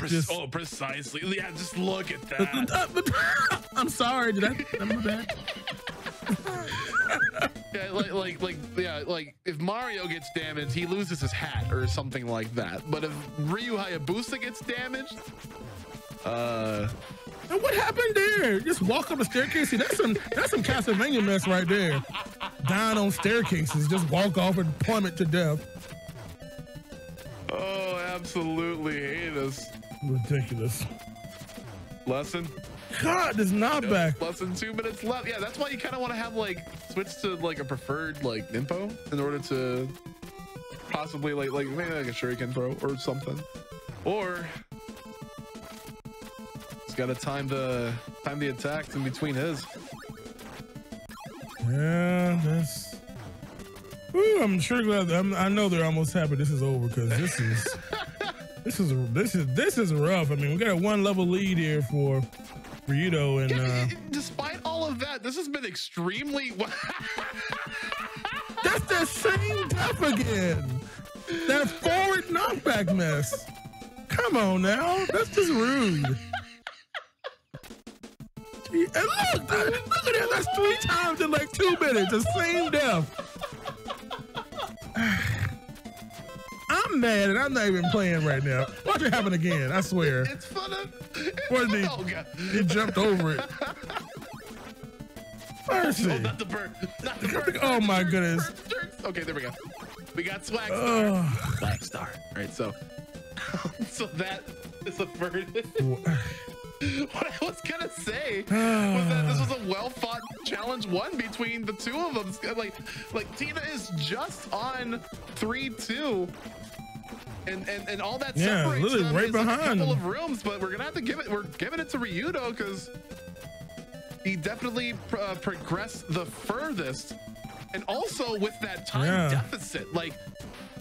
Speaker 1: Precisely. Yeah, just look at that.
Speaker 2: I'm sorry. Did I remember that?
Speaker 1: Yeah, like if Mario gets damaged, he loses his hat or something like that. But if Ryu Hayabusa gets damaged,
Speaker 2: and what happened there? Just walk up a staircase. See, that's some Castlevania mess right there. Down on staircases, just walk off and plummet to death.
Speaker 1: Oh, absolutely heinous.
Speaker 2: Ridiculous.
Speaker 1: Lesson.
Speaker 2: God, this knockback.
Speaker 1: Less than 2 minutes left. Yeah, that's why you kind of want to have switch to a preferred nimpo in order to possibly maybe a shuriken throw or something, or he's got to time the attacks in between his.
Speaker 2: Yeah, that's. Ooh, I'm sure glad. I know they're almost happy this is over because this is rough. I mean, we got a 1 level lead here for Ryudo, and
Speaker 1: despite all of that, this has been extremely.
Speaker 2: That's the same death again. That forward knockback mess. Come on now, that's just rude. And look at that. That's 3 times in 2 minutes. The same death. I'm mad and I'm not even playing right now. Watch it happen again. I swear.
Speaker 1: It's funny.
Speaker 2: He jumped over it. Mercy.
Speaker 1: Oh, not the bird. Not the bird.
Speaker 2: Oh my goodness.
Speaker 1: Okay, there we go. We got Swag Star. Swag Star. All right, so that is a bird. What I was gonna say was that this was a well-fought challenge 1 between the 2 of them. Like Tina is just on 3-2, and all that separates them
Speaker 2: right
Speaker 1: is
Speaker 2: behind.
Speaker 1: a couple of rooms. But we're gonna have to we're giving it to Ryudo because he definitely progressed the furthest, and also with that time deficit,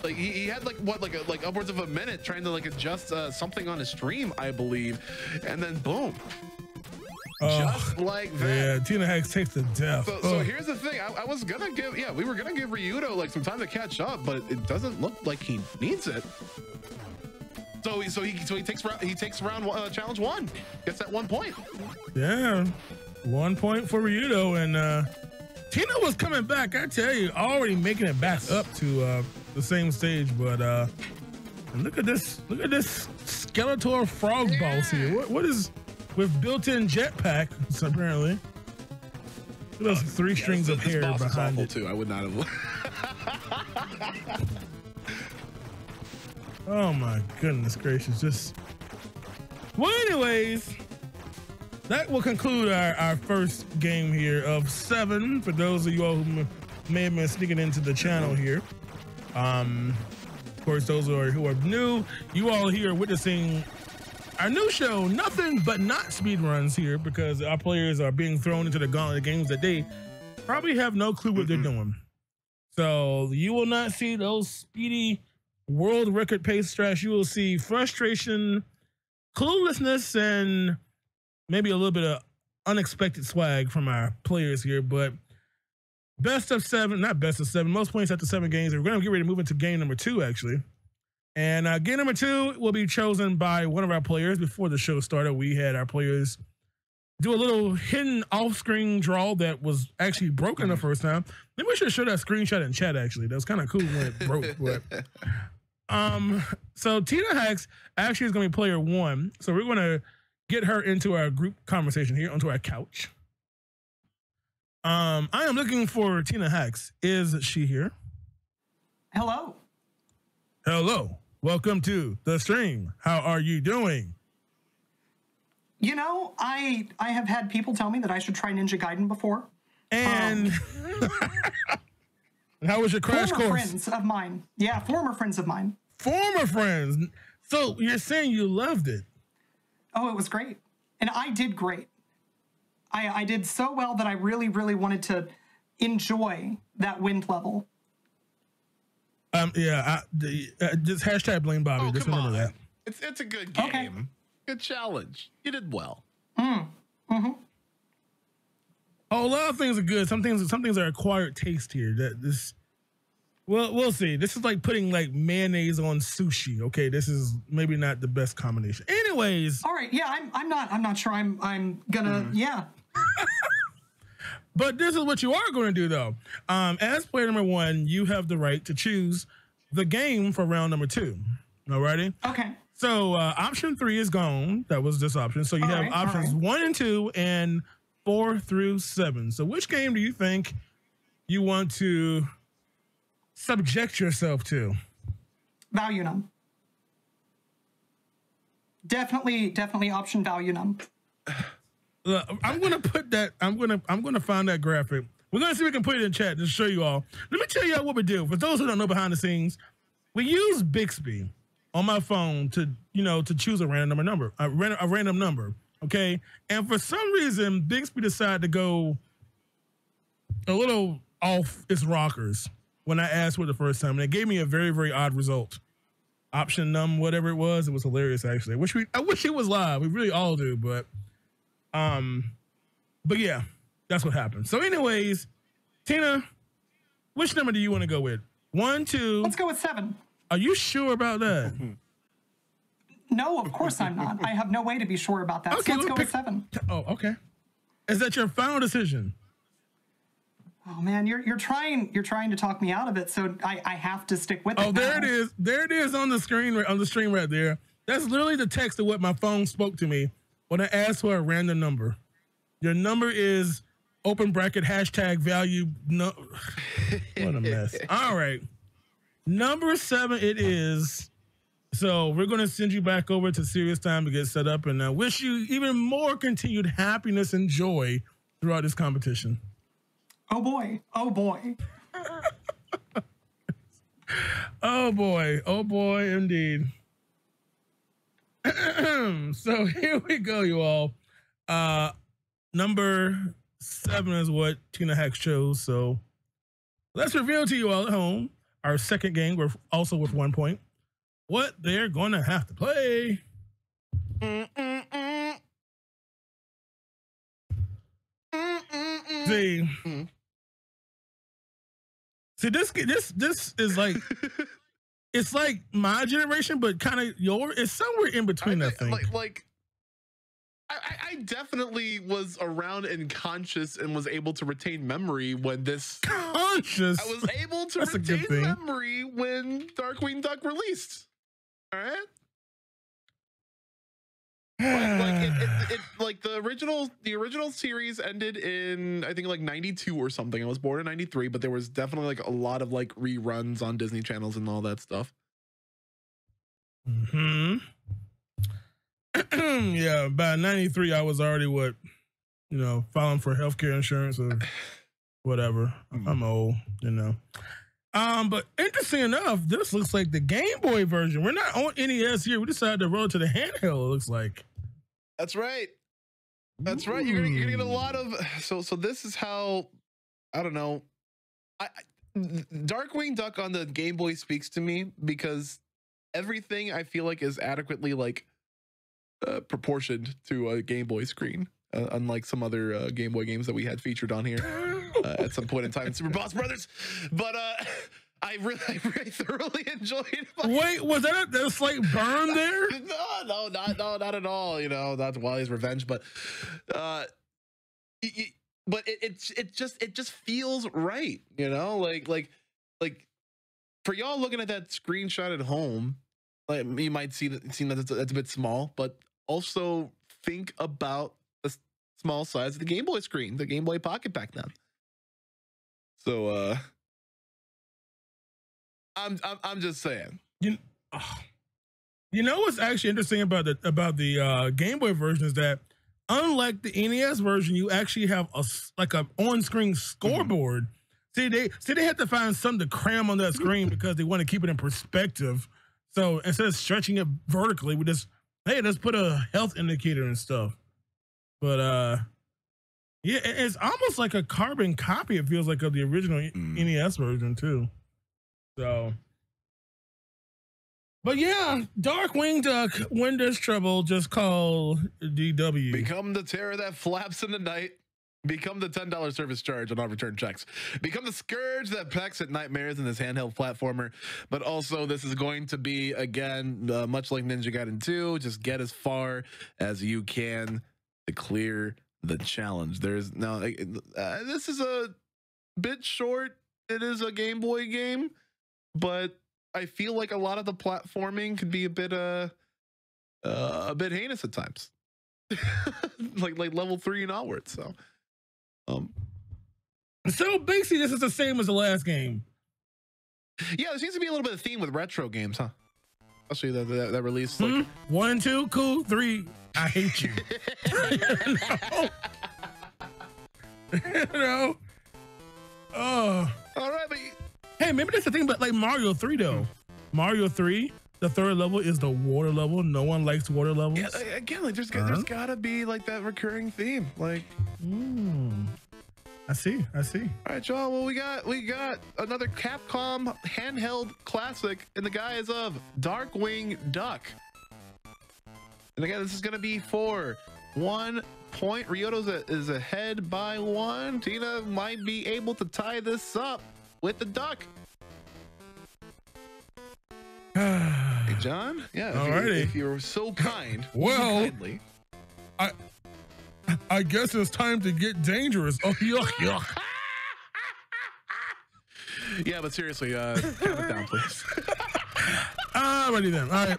Speaker 1: he had upwards of a minute trying to adjust something on his stream, I believe, and then boom, just like that.
Speaker 2: Yeah, Tina Hex takes the death.
Speaker 1: So here's the thing: we were gonna give Ryudo some time to catch up, but it doesn't look like he needs it. So he takes round challenge 1, gets that 1 point.
Speaker 2: Yeah, 1 point for Ryudo, and Tina was coming back. I tell you, already making it back up to the same stage, but look at this Skeletor frog boss here. What is with built-in jetpack apparently? Look at those 3 strings of hair behind it
Speaker 1: too. I would not have.
Speaker 2: Oh my goodness gracious. Just well, anyways, that will conclude our first game here of 7 for those of you all who may have been sneaking into the channel here. Of course, those who are new, you all here are witnessing our new show, Nothing But Not Speedruns here, because our players are being thrown into the gauntlet of games that they probably have no clue what they're doing. So you will not see those speedy world record pace strats. You will see frustration, cluelessness, and maybe a little bit of unexpected swag from our players here. But best of 7, not best of 7, most points after 7 games. We're going to get ready to move into game number 2, actually. And game number 2 will be chosen by one of our players. Before the show started, we had our players do a little hidden off-screen draw that was actually broken the first time. Maybe we should show that screenshot in chat, actually. That was kind of cool when it broke. But so Tina Hacks actually is going to be player 1. So we're going to get her into our group conversation here, onto our couch. I am looking for Tina Hacks. Is she here?
Speaker 4: Hello.
Speaker 2: Hello. Welcome to the stream. How are you doing?
Speaker 4: You know, I have had people tell me that I should try Ninja Gaiden before.
Speaker 2: And how was your crash
Speaker 4: former
Speaker 2: course?
Speaker 4: Friends of mine. Yeah, former friends of mine.
Speaker 2: Former friends. So you're saying you loved it?
Speaker 4: Oh, it was great. And I did great. I did so well that I really, really wanted to enjoy that wind level.
Speaker 2: Yeah, just hashtag blame Bobby.
Speaker 1: Oh,
Speaker 2: just
Speaker 1: come
Speaker 2: remember
Speaker 1: on.
Speaker 2: that.
Speaker 1: It's a good game.
Speaker 4: Okay.
Speaker 1: Good challenge. You did well.
Speaker 2: Oh, a lot of things are good. Some things are acquired taste here. That this, well, we'll see. This is like putting like mayonnaise on sushi. Okay, this is maybe not the best combination. Anyways,
Speaker 4: All right. Yeah, I'm not sure I'm gonna. Yeah.
Speaker 2: but this is what you are going to do though. As player number 1, you have the right to choose the game for round number 2. Alrighty.
Speaker 4: Okay.
Speaker 2: So option 3 is gone. That was this option. So you have options 1 and 2 and 4 through 7. So which game do you think you want to subject yourself to?
Speaker 4: Value num. Definitely option value num.
Speaker 2: I'm gonna put that. I'm gonna find that graphic. We're gonna see if we can put it in chat to show you all. Let me tell you all what we do. For those who don't know behind the scenes, we use Bixby on my phone to choose a random number, a random number. Okay, and for some reason, Bixby decided to go a little off its rockers when I asked for it the first time, and it gave me a very, very odd result. Option num, whatever it was hilarious actually. I wish it was live. We really all do, but yeah, that's what happened. So, anyways, Tina, which number do you want to go with? 1, 2.
Speaker 4: Let's go with 7.
Speaker 2: Are you sure about that?
Speaker 4: No, of course I'm not. I have no way to be sure about that.
Speaker 2: Okay,
Speaker 4: So let's go
Speaker 2: pick-
Speaker 4: with 7.
Speaker 2: Oh, okay. Is that your final decision?
Speaker 4: Oh man, you're trying to talk me out of it, so I have to stick with it.
Speaker 2: Oh, there
Speaker 4: now.
Speaker 2: it is. There it is on the screen, on the stream right there. That's literally the text of what my phone spoke to me when I asked for a random number. Your number is open bracket hashtag value. No, what a mess. All right, number 7 it is. So we're going to send you back over to Serious Time to get set up, and I wish you even more continued happiness and joy throughout this competition.
Speaker 4: Oh boy. Oh boy.
Speaker 2: Oh boy. Oh boy, indeed. So here we go, you all. Number 7 is what Tina Hacks chose. So let's reveal to you all at home our second game. We're also with 1 point. What they're going to have to play. See, this is like it's like my generation, but kind of it's somewhere in between. I think.
Speaker 1: I definitely was around and conscious and was able to retain memory when this.
Speaker 2: Conscious.
Speaker 1: I was able to
Speaker 2: That's a good
Speaker 1: retain
Speaker 2: thing.
Speaker 1: memory when Darkwing Duck released. All right. Like the original series ended in I think like 92 or something. I was born in 93, but there was definitely like a lot of like reruns on Disney channels and all that stuff.
Speaker 2: Hmm. Yeah, by 93, I was already filing for healthcare insurance or whatever. I'm old, But interesting enough, this looks like the Game Boy version. We're not on NES here. We decided to roll to the handheld. It looks like.
Speaker 1: That's right. That's right. You're gonna get a lot of. So this is how. I don't know. Darkwing Duck on the Game Boy speaks to me because everything I feel like is adequately proportioned to a Game Boy screen, unlike some other Game Boy games that we had featured on here at some point in time in Super Boss Brothers. But I really thoroughly enjoyed it.
Speaker 2: Wait, was that a slight burn there?
Speaker 1: No, not at all. That's Wally's revenge, but it just feels right. Like for y'all looking at that screenshot at home, like you might see that that's a bit small, but also think about the small size of the Game Boy screen, the Game Boy Pocket back then. So I'm just saying.
Speaker 2: You know what's actually interesting about the Game Boy version is that unlike the NES version, you actually have a on-screen scoreboard. Mm-hmm. See, they had to find something to cram on that screen because they want to keep it in perspective. So instead of stretching it vertically, let's put a health indicator and stuff. But yeah, it's almost like a carbon copy. It feels like of the original NES version too. So, but yeah, Darkwing Duck, when there's trouble, just call DW.
Speaker 1: Become the terror that flaps in the night. Become the $10 service charge on all return checks. Become the scourge that pecks at nightmares in this handheld platformer. But also, this is going to be, again, much like Ninja Gaiden 2, just get as far as you can to clear the challenge. This is a bit short. It is a Game Boy game, but I feel like a lot of the platforming could be a bit heinous at times, like level 3 and onwards.
Speaker 2: So basically, this is the same as the last game.
Speaker 1: Yeah, there seems to be a little bit of theme with retro games, huh? Especially that release. Like
Speaker 2: 1, 2, cool. 3, I hate you. Oh.
Speaker 1: All right, but
Speaker 2: hey, maybe that's the thing. But like Mario 3, though, Mario 3. The third level is the water level. No one likes water levels.
Speaker 1: Yeah, again, like there's gotta be like that recurring theme. Like,
Speaker 2: I see.
Speaker 1: All right, y'all. Well, we got another Capcom handheld classic in the guise of Darkwing Duck. And again, this is gonna be for 1 point. Ryoto is ahead by 1. Tina might be able to tie this up with the duck. Hey, John. Yeah. If you're so kind.
Speaker 2: Well,
Speaker 1: kindly.
Speaker 2: I guess it's time to get dangerous. Oh, yuck.
Speaker 1: Yeah, but seriously, count it down, please.
Speaker 2: Alrighty then. All right.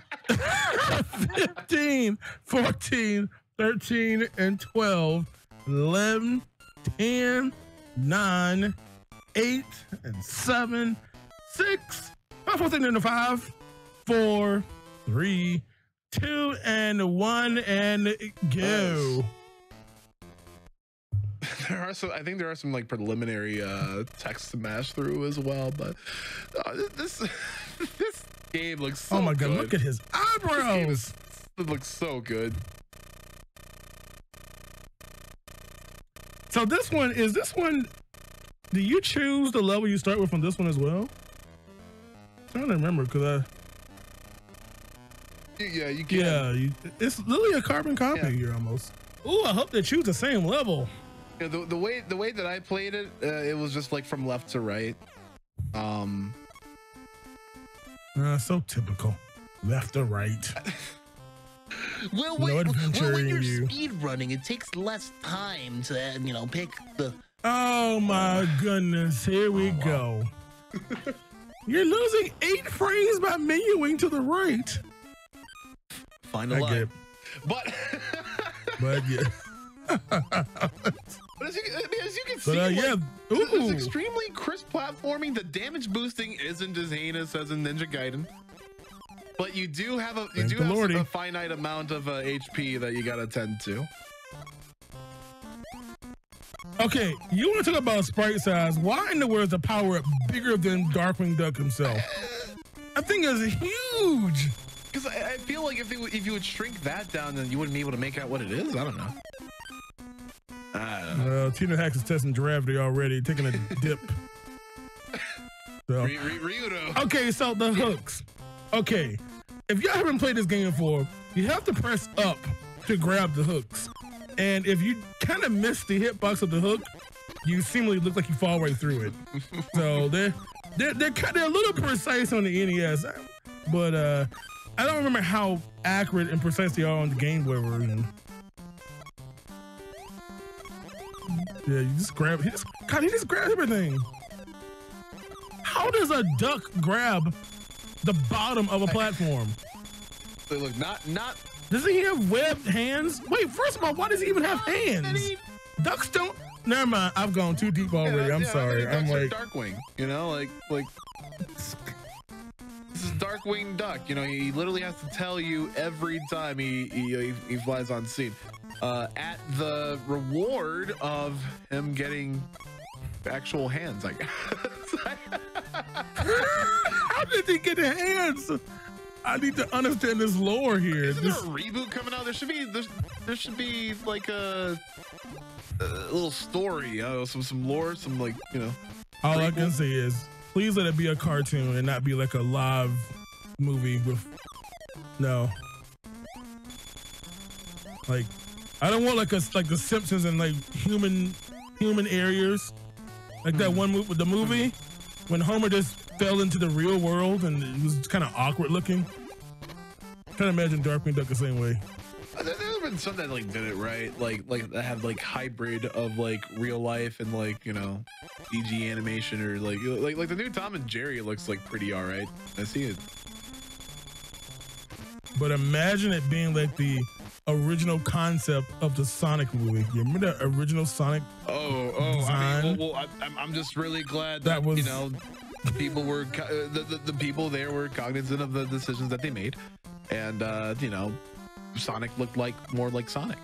Speaker 2: 15, 14, 13, and 12, 11, 10, 9, 8, and 7, 6, 5, 4, 3, 5, 4, 3, 2, and 1, and go.
Speaker 1: I think there are some like preliminary text to mash through as well, but this game looks so good.
Speaker 2: Oh my god, look at his eyebrows.
Speaker 1: It looks so good.
Speaker 2: So this one, do you choose the level you start with on this one as well? I'm trying to remember because
Speaker 1: yeah, you can.
Speaker 2: Yeah, it's literally a carbon copy here almost. Ooh, I hope they choose the same level.
Speaker 1: Yeah, the way that I played it, it was just like from left to right.
Speaker 2: So typical, left to right.
Speaker 5: Well, when you're speed running, it takes less time to pick the.
Speaker 2: Oh my goodness! Here we go. You're losing 8 frames by menuing to the right.
Speaker 1: Find a line. But
Speaker 2: yeah.
Speaker 1: But as you can see, this is extremely crisp platforming. The damage boosting isn't as heinous as in Ninja Gaiden. But you do have a finite amount of HP that you gotta tend to.
Speaker 2: Okay, you want to talk about sprite size? Why in the world is the power up bigger than Darkwing Duck himself? I think it's huge.
Speaker 1: Because I feel like if you would shrink that down, then you wouldn't be able to make out what it is. I don't know.
Speaker 2: Tina Hacks is testing gravity already, taking a dip. So.
Speaker 1: Ryudo.
Speaker 2: Okay, so the hooks. Okay, if y'all haven't played this game before, you have to press up to grab the hooks. And if you kind of miss the hitbox of the hook, you seemingly look like you fall right through it. So they're a little precise on the NES, but I don't remember how accurate and precise they are on the Game Boy version. Yeah, you just grab. He just grabs everything. How does a duck grab the bottom of a platform?
Speaker 1: They look not.
Speaker 2: Does he have webbed hands? Wait, first of all, why does he even have hands? Ducks don't. Never mind. I've gone too deep already. I'm sorry. I'm like
Speaker 1: Darkwing. You know, like this is Darkwing Duck. You know, he literally has to tell you every time he flies on scene. At the reward of him getting actual hands, I guess.
Speaker 2: How did he get hands? I need to understand this lore here.
Speaker 1: Isn't there a reboot coming out? There should be like a little story, some lore, some like, you know.
Speaker 2: All I can say is, please let it be a cartoon and not be like a live movie with no. Like, I don't want like the Simpsons and like human areas, like that one movie, the movie when Homer just fell into the real world and it was kind of awkward looking. I'm trying to imagine Darkwing Duck the same way.
Speaker 1: There's been some that like did it right, like that have like hybrid of like real life and like, you know, CG animation, or like the new Tom and Jerry looks like pretty all right. I see it.
Speaker 2: But imagine it being like the original concept of the Sonic movie. You remember the original Sonic?
Speaker 1: I mean, I'm just really glad that was, you know, people were the people there were cognizant of the decisions that they made, and you know, Sonic looked more like Sonic.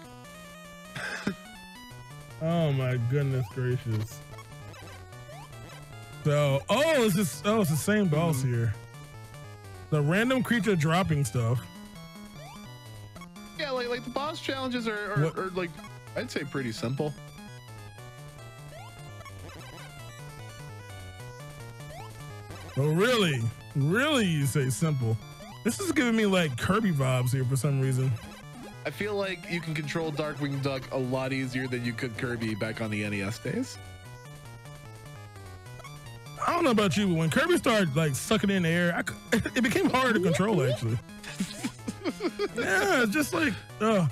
Speaker 2: Oh my goodness gracious! So it's the same boss here. The random creature dropping stuff.
Speaker 1: Yeah, like the boss challenges are like, I'd say pretty simple.
Speaker 2: Oh really you say simple? This is giving me like Kirby vibes here for some reason.
Speaker 1: I feel like you can control Darkwing Duck a lot easier than you could Kirby back on the NES days.
Speaker 2: I don't know about you, but when Kirby started like sucking in the air, it became harder to control actually. Yeah, it's just like, oh,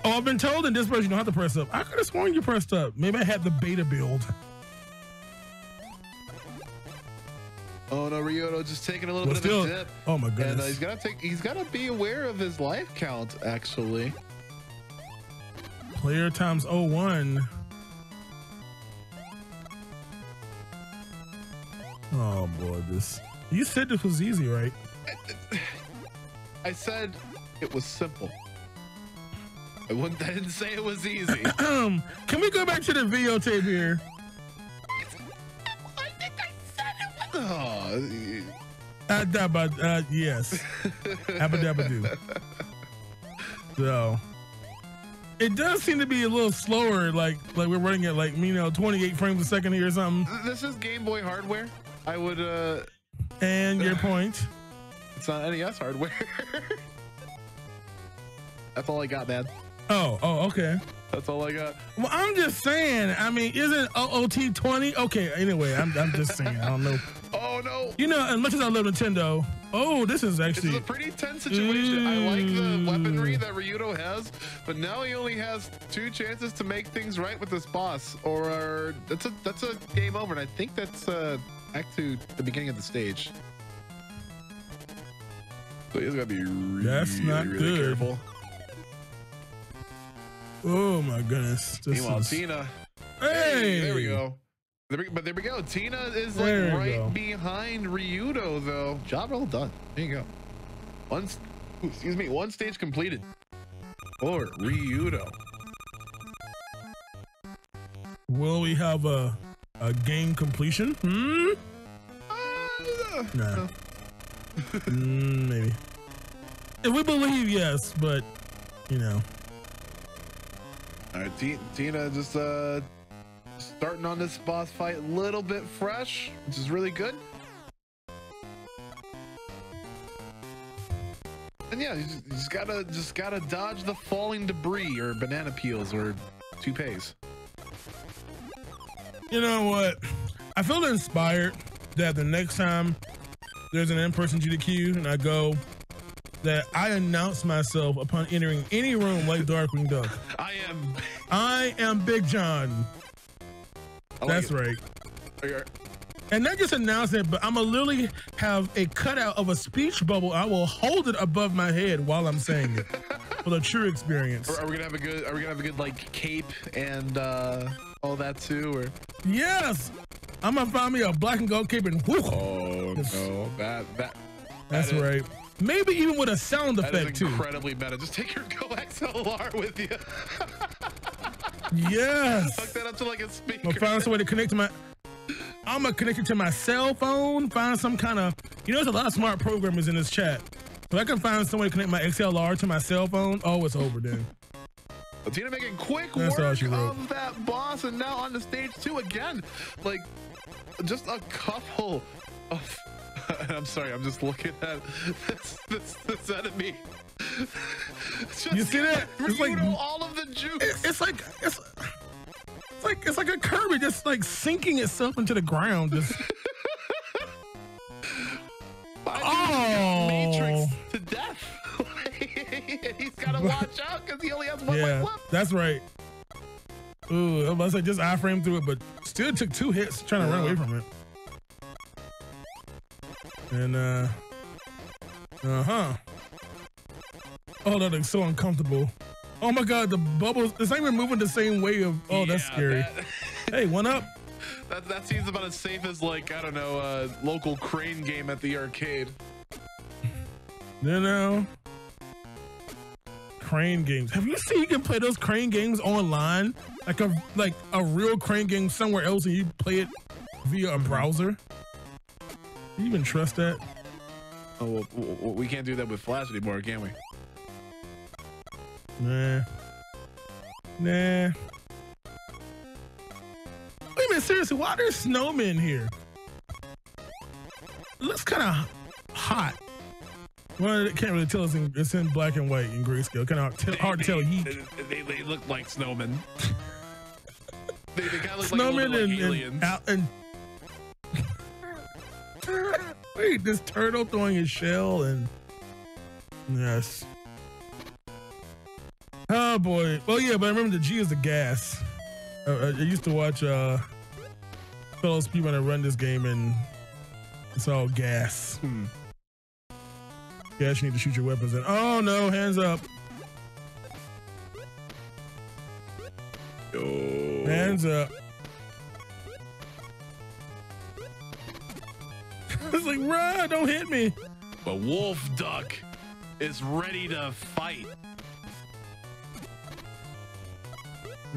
Speaker 2: I've been told in this version you don't have to press up. I could have sworn you pressed up. Maybe I had the beta build.
Speaker 1: Oh no, Ryudo just taking a little bit of a dip.
Speaker 2: Oh my goodness.
Speaker 1: And he's gotta be aware of his life count actually.
Speaker 2: Player times 01. Oh boy, you said this was easy, right?
Speaker 1: I said it was simple. I didn't say it was easy.
Speaker 2: Can we go back to the videotape here?
Speaker 1: I think I said it was.
Speaker 2: Yes. Abba dabba do. So it does seem to be a little slower, like we're running at like 28 frames a second here or something.
Speaker 1: This is Game Boy hardware. I would
Speaker 2: and your point.
Speaker 1: It's not NES hardware. That's all I got, man.
Speaker 2: Oh, okay.
Speaker 1: That's all I got.
Speaker 2: Well, I'm just saying. I mean, isn't OOT 20? Okay. Anyway, I'm just saying. I don't know.
Speaker 1: Oh no.
Speaker 2: You know, as much as I love Nintendo, this is actually
Speaker 1: a pretty tense situation. I like the weaponry that Ryudo has, but now he only has 2 chances to make things right with this boss, or that's a game over. And I think that's back to the beginning of the stage. So he's gotta be really
Speaker 2: good.
Speaker 1: Careful.
Speaker 2: Oh my goodness.
Speaker 1: Meanwhile, Tina.
Speaker 2: Hey,
Speaker 1: there we go. But there we go. Tina is
Speaker 2: There
Speaker 1: like
Speaker 2: you
Speaker 1: right
Speaker 2: go.
Speaker 1: behind Ryudo, though. Job well done. There you go. One stage completed for Ryudo.
Speaker 2: Will we have a game completion? Nah. Maybe. If we believe, yes, but you know.
Speaker 1: All right, Tina just starting on this boss fight a little bit fresh, which is really good. And yeah, you just gotta dodge the falling debris or banana peels or toupees.
Speaker 2: You know what? I feel inspired that the next time there's an in-person GDQ and I go, that I announce myself upon entering any room like Darkwing Duck. I am Big John. That's right. And not just announce it, but I'm gonna literally have a cutout of a speech bubble. I will hold it above my head while I'm saying it for the true experience.
Speaker 1: Are we gonna have a good like cape and all that too? Or
Speaker 2: yes, I'm gonna find me a black and gold cape and whoop.
Speaker 1: Oh no,
Speaker 2: that's right. Maybe even with a sound effect too.
Speaker 1: Incredibly meta. Just take your Go XLR with you.
Speaker 2: Yes.
Speaker 1: Hook that up to like a speaker.
Speaker 2: I'm gonna find some way to connect to my. I'm gonna connect it to my cell phone. Find some kind of. You know, there's a lot of smart programmers in this chat. If I can find some way to connect my XLR to my cell phone, oh, it's over then.
Speaker 1: Tina making quick work of that boss, and now on the stage 2 again. Like, just a couple of. I'm sorry, I'm just looking at this enemy.
Speaker 2: You see that?
Speaker 1: It's like all of the juice.
Speaker 2: It's like a Kirby just like sinking itself into the ground. Just
Speaker 1: Matrix to death. He's gotta watch out because he only has one life left.
Speaker 2: That's right. Ooh, I was like just iframe through it, but still took 2 hits trying to run away from it. And oh, that looks so uncomfortable. Oh my god, the bubbles, it's not even moving the same way of, oh, that's scary. Hey, one up.
Speaker 1: That seems about as safe as like, I don't know, local crane game at the arcade.
Speaker 2: You know, crane games. Have you seen you can play those crane games online? Like a real crane game somewhere else and you play it via a browser? Do you even trust that?
Speaker 1: Oh, well, we can't do that with Flash anymore, can we?
Speaker 2: Nah. Wait a minute, seriously, why are there snowmen here? It looks kind of hot. Well, it can't really tell. It's in black and white in grayscale. Kind of hard to tell heat.
Speaker 1: They look like snowmen. they kind of look
Speaker 2: snowmen
Speaker 1: like aliens.
Speaker 2: And wait, this turtle throwing his shell and yes. Oh boy. Well, yeah, but I remember the G is the gas. I used to watch fellow speedrunner run this game and it's all gas. Gas, you need to shoot your weapons in. Oh no, hands up.
Speaker 1: Yo.
Speaker 2: Hands up. It's like, run, don't hit me.
Speaker 1: But Wolf Duck is ready to fight.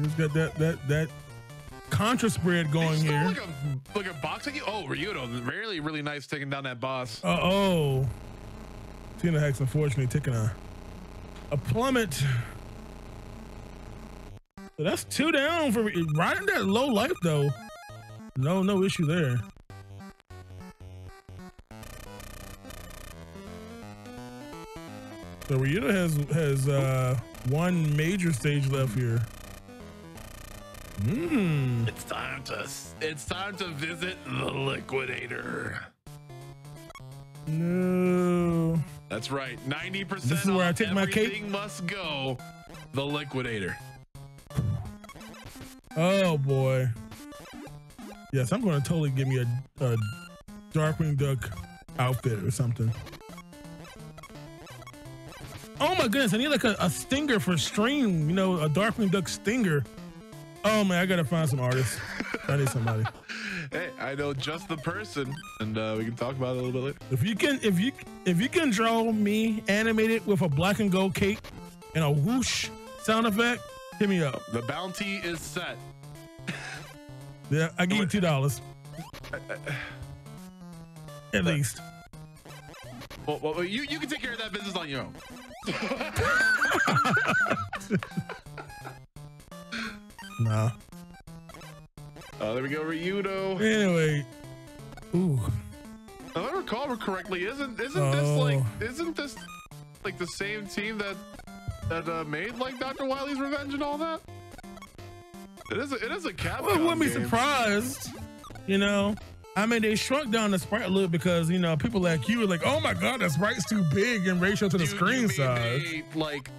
Speaker 2: He's got that contra spread going here.
Speaker 1: Like a boxing. Oh, Ryudo, really nice taking down that boss.
Speaker 2: Oh, Tina Hex unfortunately taking a plummet. So that's 2 down for riding that low life though. No issue there. So Ryudo has 1 major stage left here.
Speaker 1: It's time to visit the Liquidator.
Speaker 2: No.
Speaker 1: That's right. 90%.
Speaker 2: This is where I take my cape.
Speaker 1: Everything must go. The Liquidator.
Speaker 2: Oh boy. Yes, I'm going to totally give me a Darkwing Duck outfit or something. Oh my goodness, I need like a stinger for stream, you know, a Darkwing Duck stinger. Oh man, I gotta find some artists. I need somebody.
Speaker 1: Hey, I know just the person, and we can talk about it a little bit later.
Speaker 2: If you can draw me animated with a black and gold cape and a whoosh sound effect, hit me up.
Speaker 1: The bounty is set.
Speaker 2: Yeah, I give you $2. At least.
Speaker 1: Well, you can take care of that business on your own.
Speaker 2: Nah.
Speaker 1: Oh, there we go, Ryudo.
Speaker 2: Anyway, ooh.
Speaker 1: If I recall correctly, isn't this like the same team that made like Dr. Wily's Revenge and all that? It is a Capcom.
Speaker 2: Well, I wouldn't be
Speaker 1: game.
Speaker 2: surprised. You know, I mean, they shrunk down the sprite a little because you know people like you were like, oh my god, that sprite's too big in ratio to the screen size.
Speaker 1: They like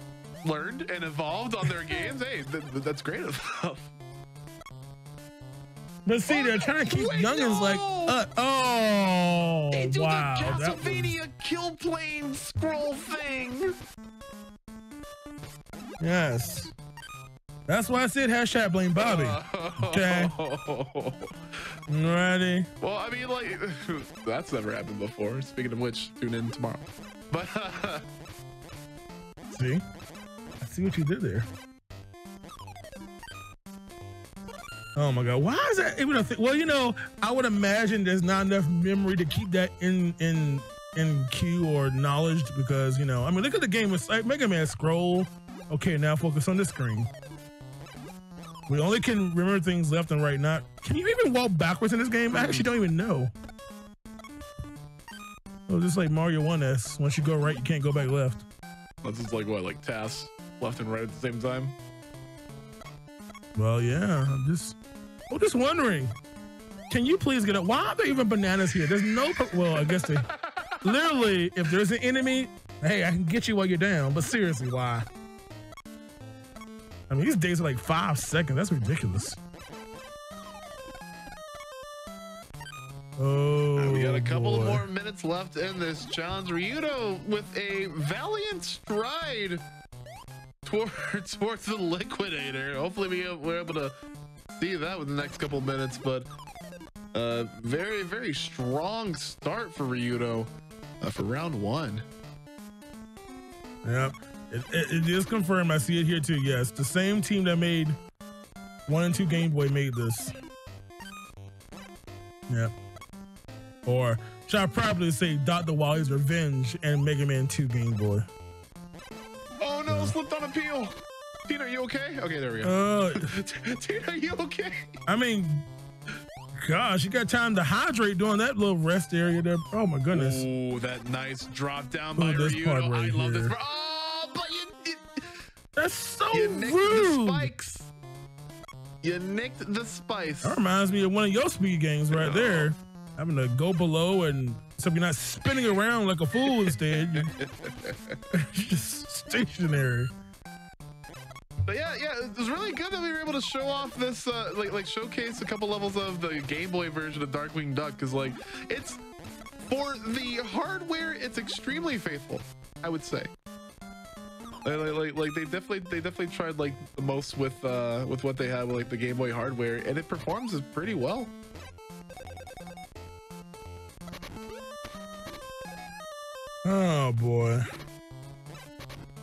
Speaker 1: learned and evolved on their games. Hey, that's great enough.
Speaker 2: But see, they're trying to keep youngins like, oh,
Speaker 1: they do
Speaker 2: wow,
Speaker 1: the Castlevania kill plane scroll thing.
Speaker 2: Yes. That's why I said hashtag blame Bobby. Okay. Ready?
Speaker 1: Well, I mean, like, that's never happened before. Speaking of which, tune in tomorrow. But
Speaker 2: see? I see what you did there. Oh my god, why is that even a thing? Well, you know, I would imagine there's not enough memory to keep that in queue or knowledge because, you know, I mean, look at the game. It's like Mega Man scroll. Okay, now focus on the screen. We only can remember things left and right, not... Can you even walk backwards in this game? I actually don't even know. Oh, just like Mario 1S. Once you go right, you can't go back left.
Speaker 1: That's just like what, like tasks left and right at the same time?
Speaker 2: Well, yeah, I'm just wondering. Can you please get up? Why are there even bananas here? There's no... Well, I guess they... Literally, if there's an enemy, hey, I can get you while you're down. But seriously, why? I mean, these days are like 5 seconds. That's ridiculous. Oh,
Speaker 1: we got a couple
Speaker 2: boy.
Speaker 1: more minutes left in this challenge. Ryudo with a valiant stride towards the liquidator. Hopefully we're able to see that with the next couple minutes, but very, very strong start for Ryudo for round one.
Speaker 2: Yep. It is confirmed. I see it here too. Yes, the same team that made 1 and 2 Game Boy made this. Yep. Or should I probably say Dr. Wily's Revenge and Mega Man 2 Game Boy?
Speaker 1: Oh no, slipped on a peel. Tina, are you okay? Okay, there we go. Tina, are you okay?
Speaker 2: I mean, gosh, you got time to hydrate during that little rest area there. Oh my goodness.
Speaker 1: Oh, that nice drop down by
Speaker 2: this part
Speaker 1: Ryudo.
Speaker 2: right
Speaker 1: I love
Speaker 2: here.
Speaker 1: this. Oh, but
Speaker 2: That's so
Speaker 1: you nicked
Speaker 2: rude.
Speaker 1: the spikes. You nicked the spice.
Speaker 2: That reminds me of one of your speed games right there. Having to go below and so you're not spinning around like a fool instead. You're just stationary.
Speaker 1: But yeah, it was really good that we were able to show off this, like showcase a couple levels of the Game Boy version of Darkwing Duck, because like it's for the hardware, it's extremely faithful, I would say. Like they definitely tried like the most with what they have with like the Game Boy hardware, and it performs pretty well.
Speaker 2: Oh boy.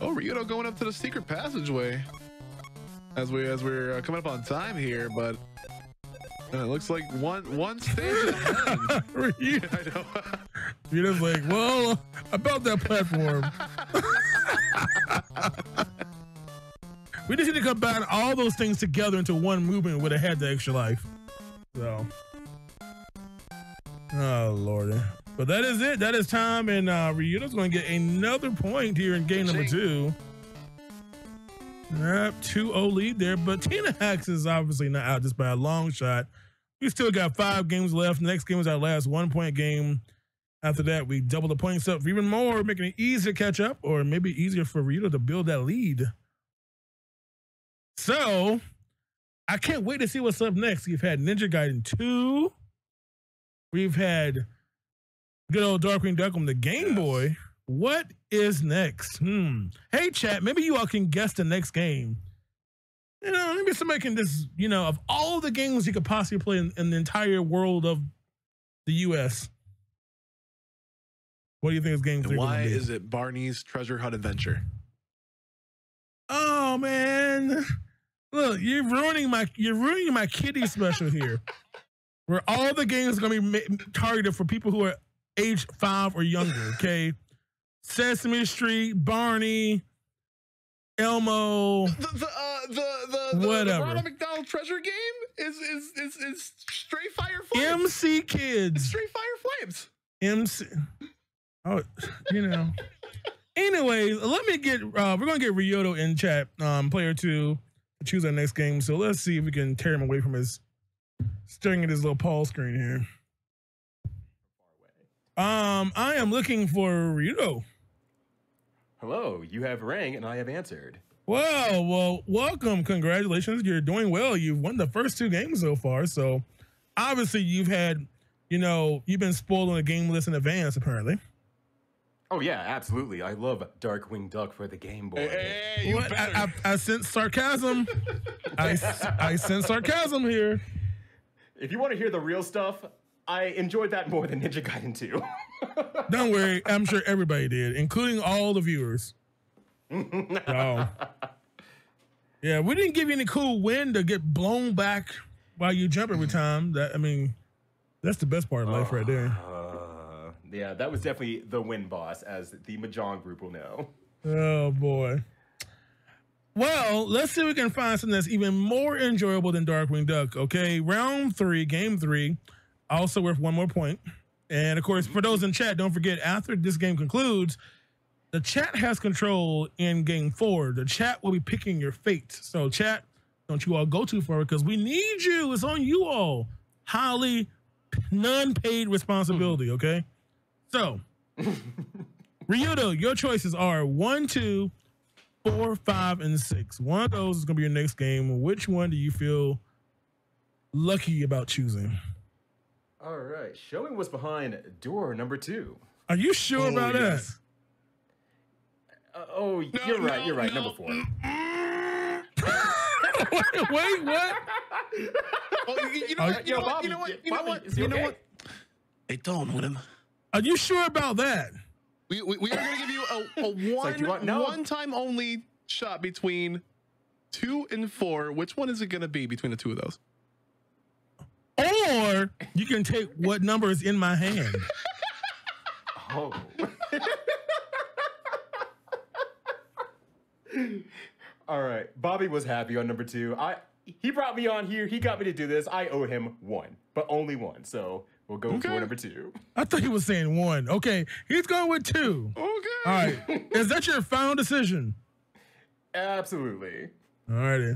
Speaker 1: Oh, Ryudo going up to the secret passageway as we're coming up on time here, but it looks like one stage ahead. I know.
Speaker 2: Ryudo's like, well, about that platform. We just need to combine all those things together into one movement would have had the extra life. So, oh lordy. But that is it. That is time, and Ryudo's going to get another point here in game number 2. Yep, 2-0 lead there, but Tina Hacks is obviously not out just by a long shot. We still got 5 games left. The next game is our last 1-point game. After that, we double the points up even more, making it easier to catch up, or maybe easier for Ryudo to build that lead. So, I can't wait to see what's up next. We've had Ninja Gaiden 2. We've had good old Darkwing Duck on the Game Boy. What is next? Hey, chat, maybe you all can guess the next game. maybe somebody can just, of all the games you could possibly play in the entire world of the U.S., what do you think is game 3?
Speaker 1: Why is it Barney's Treasure Hunt Adventure?
Speaker 2: Oh man, look, you're ruining my kiddie special here, where all the games are gonna be targeted for people who are age 5 or younger. Okay, Sesame Street, Barney, Elmo,
Speaker 1: the Ronald McDonald Treasure game is Straight Fire Flames.
Speaker 2: MC Kids,
Speaker 1: it's Straight Fire Flames.
Speaker 2: MC. Oh, Anyways, let me get. We're gonna get Ryoto in chat. Player 2 to choose our next game. So let's see if we can tear him away from his staring at his little Paul screen here. I am looking for Ryoto.
Speaker 6: Hello, you have rang and I have answered.
Speaker 2: Well, welcome. Congratulations. You're doing well. You've won the first 2 games so far. So obviously you've had, you've been spoiled on a game list in advance, apparently.
Speaker 6: Oh yeah, absolutely. I love Darkwing Duck for the Game Boy.
Speaker 1: Hey, you
Speaker 2: I sense sarcasm. I sense sarcasm here.
Speaker 6: If you want to hear the real stuff, I enjoyed that more than Ninja Gaiden 2.
Speaker 2: Don't worry, I'm sure everybody did, including all the viewers. So, yeah, we didn't give you any cool wind to get blown back while you jump every time. That's the best part of life right there.
Speaker 6: Yeah, that was definitely the win boss, as the Mahjong group will know.
Speaker 2: Oh boy. Well, let's see if we can find something that's even more enjoyable than Darkwing Duck. Okay, round 3, game 3, also worth 1 more point. And of course, for those in chat, don't forget, after this game concludes, the chat has control in game 4. The chat will be picking your fate. So chat, don't you all go too far, because we need you. It's on you all. Highly non-paid responsibility, okay? So, Ryoto, your choices are 1, 2, 4, 5, and 6. One of those is going to be your next game. Which one do you feel lucky about choosing?
Speaker 6: All right. Showing what's behind door number 2.
Speaker 2: Are you sure about that?
Speaker 6: You're right. You're right. Number 4.
Speaker 2: Wait, what?
Speaker 1: You know what? Hey, don't with him.
Speaker 2: Are you sure about that?
Speaker 1: We are going to give you a one-time only shot between 2 and 4. Which one is it going to be between the 2 of those?
Speaker 2: Or you can take what number is in my hand.
Speaker 6: Oh. All right. Bobby was happy on number 2. He brought me on here. He got me to do this. I owe him 1, but only 1. So we'll go for number 2.
Speaker 2: I thought he was saying 1. Okay, he's going with 2.
Speaker 1: Okay.
Speaker 2: All right. Is that your final decision?
Speaker 6: Absolutely.
Speaker 2: All righty.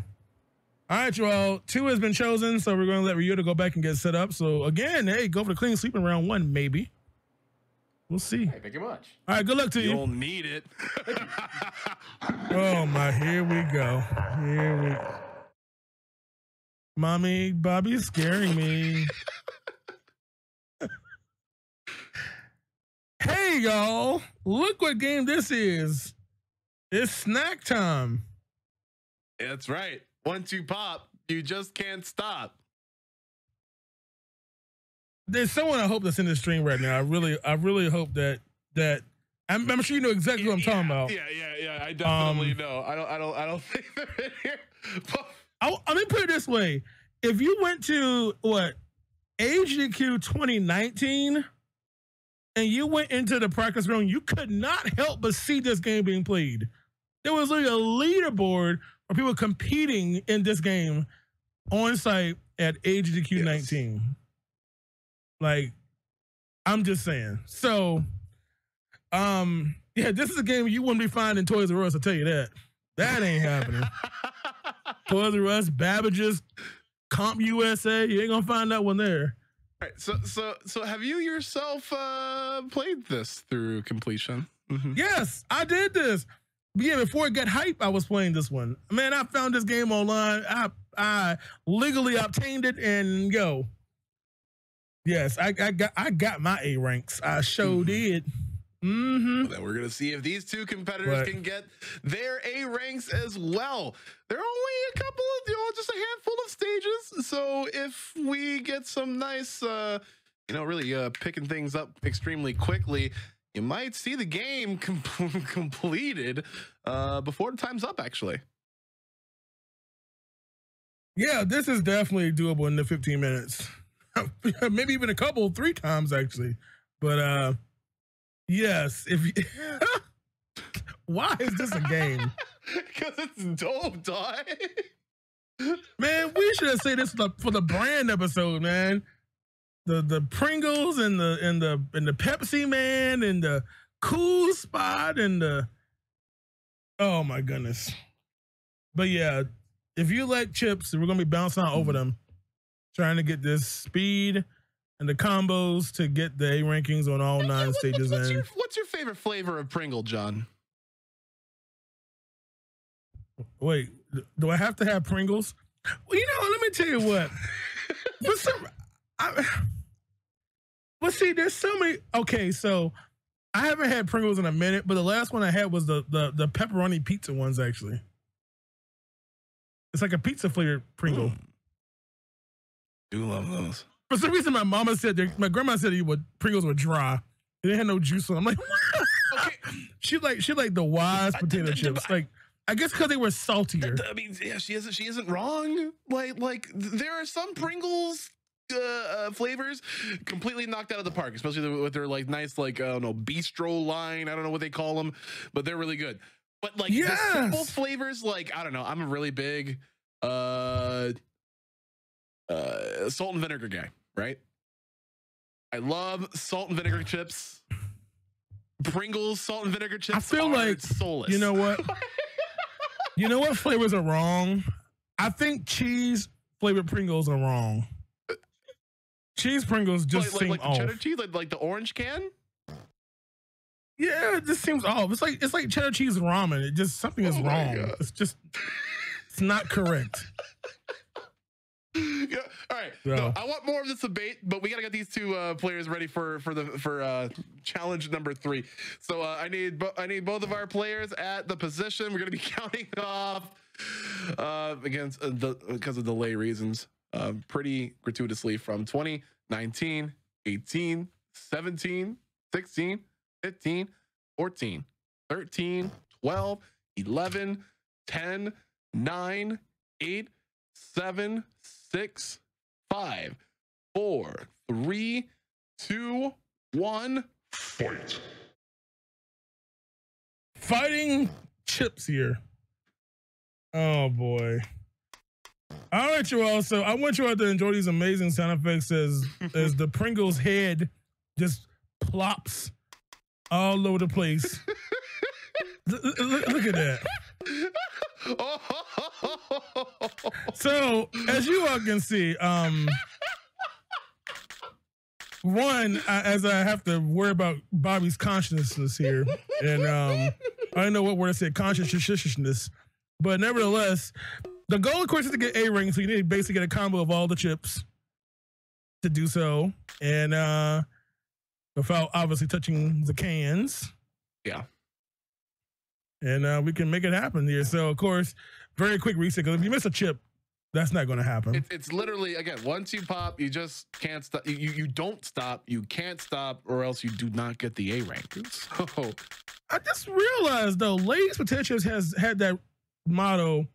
Speaker 2: All right, y'all. 2 has been chosen, so we're going to let Ryoto go back and get set up. So again, hey, go for the clean sweep in round 1, maybe. We'll see.
Speaker 6: Hey, thank you much.
Speaker 2: All right, good luck to you.
Speaker 1: You'll need it.
Speaker 2: Oh my, here we go. Mommy, Bobby's scaring me. Hey, y'all. Look what game this is. It's snack time.
Speaker 1: That's right. Once you pop, you just can't stop.
Speaker 2: There's someone I hope that's in the stream right now. I really hope that I'm sure you know exactly what I'm talking about.
Speaker 1: Yeah. I definitely know. I don't think they're in here.
Speaker 2: Let me put it this way. If you went to AGDQ 2019 and you went into the practice room, you could not help but see this game being played. There was like a leaderboard for people competing in this game on site at AGDQ 19. Like, I'm just saying. So, this is a game you wouldn't be finding in Toys R Us, I'll tell you that. That ain't happening. Toys R Us, Babbage's, Comp USA, you ain't gonna find that one there.
Speaker 1: All right, so have you yourself played this through completion? Mm-hmm.
Speaker 2: Yes, I did this. Yeah, before it got hype, I was playing this one. Man, I found this game online. I legally obtained it, and yes, I got my A ranks. I sure did. Mm-hmm.
Speaker 1: Then we're gonna see if these two competitors can get their A ranks as well. There are only a couple of, just a handful of stages. So if we get some nice, really picking things up extremely quickly, you might see the game completed before the time's up. Actually,
Speaker 2: yeah, this is definitely doable in the 15 minutes. Maybe even 3 times actually, but yes. If you why is this a game?
Speaker 1: Because it's dope, dog.
Speaker 2: Man, we should have said this for the brand episode, man. The Pringles and the Pepsi Man and the Cool Spot and the, oh my goodness. But yeah, if you like chips, we're gonna be bouncing all over them, trying to get this speed and the combos to get the A rankings on all 9 stages.
Speaker 1: What's your favorite flavor of Pringle, John?
Speaker 2: Wait, do I have to have Pringles? Well, let me tell you what. But see, there's so many. Okay, so I haven't had Pringles in a minute, but the last one I had was the pepperoni pizza ones. Actually, it's like a pizza flavored Pringle.
Speaker 1: Do love those.
Speaker 2: For some reason, my grandma said Pringles were dry. They had no juice on them. I'm like, okay. She like the wise potato chips. Like, I guess because they were saltier.
Speaker 1: I mean, yeah, she isn't wrong. Like there are some Pringles flavors completely knocked out of the park, especially with their like nice bistro line. I don't know what they call them, but they're really good. But like the simple flavors, like I don't know. I'm a really big salt and vinegar guy, right? I love salt and vinegar chips. Pringles salt and vinegar chips.
Speaker 2: I feel like
Speaker 1: soulless.
Speaker 2: You know what? You know what flavors are wrong? I think cheese flavored Pringles are wrong. Cheese Pringles just seem
Speaker 1: like
Speaker 2: off.
Speaker 1: The cheddar cheese, like the orange can.
Speaker 2: Yeah, it just seems off. It's like cheddar cheese ramen. It just something is wrong. God. It's not correct.
Speaker 1: Yeah. All right. So. No, I want more of this debate, but we gotta get these two players ready for challenge number 3. So I need both of our players at the position. We're gonna be counting off because of delay reasons, pretty gratuitously from 20, 19, 18, 17, 16, 15, 14, 13, 12, 11, 10, 9, 8, 7, 6, 5, 4, 3, 2, 1, fight.
Speaker 2: Fighting chips here. Oh boy. All right, you all. So I want you all to enjoy these amazing sound effects as the Pringles head just plops all over the place. Look at that. So as you all can see, as I have to worry about Bobby's consciousness here, and I don't know what word I said, consciousness, but nevertheless, the goal, of course, is to get A ring, so you need to basically get a combo of all the chips to do so, and without obviously touching the cans.
Speaker 1: Yeah.
Speaker 2: And we can make it happen here. So, of course, very quick reset, because if you miss a chip, that's not going to happen.
Speaker 1: It's literally, again, once you pop, you just can't stop. You don't stop. You can't stop, or else you do not get the A rank. So
Speaker 2: I just realized, though, Lay's Potato Chips has had that motto,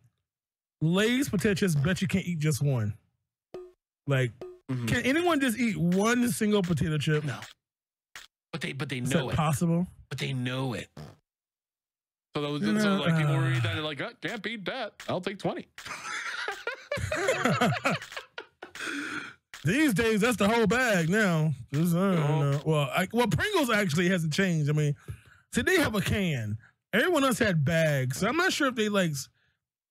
Speaker 2: Lay's Potato Chips bet you can't eat just one. Like, can anyone just eat one single potato chip?
Speaker 1: No. But they
Speaker 2: Is
Speaker 1: know
Speaker 2: that
Speaker 1: it.
Speaker 2: possible?
Speaker 1: But they know it. So like people were that like, oh, can't beat that. I'll take 20.
Speaker 2: These days, that's the whole bag now. Well, Pringles actually hasn't changed. I mean, see, they have a can. Everyone else had bags. So I'm not sure if they like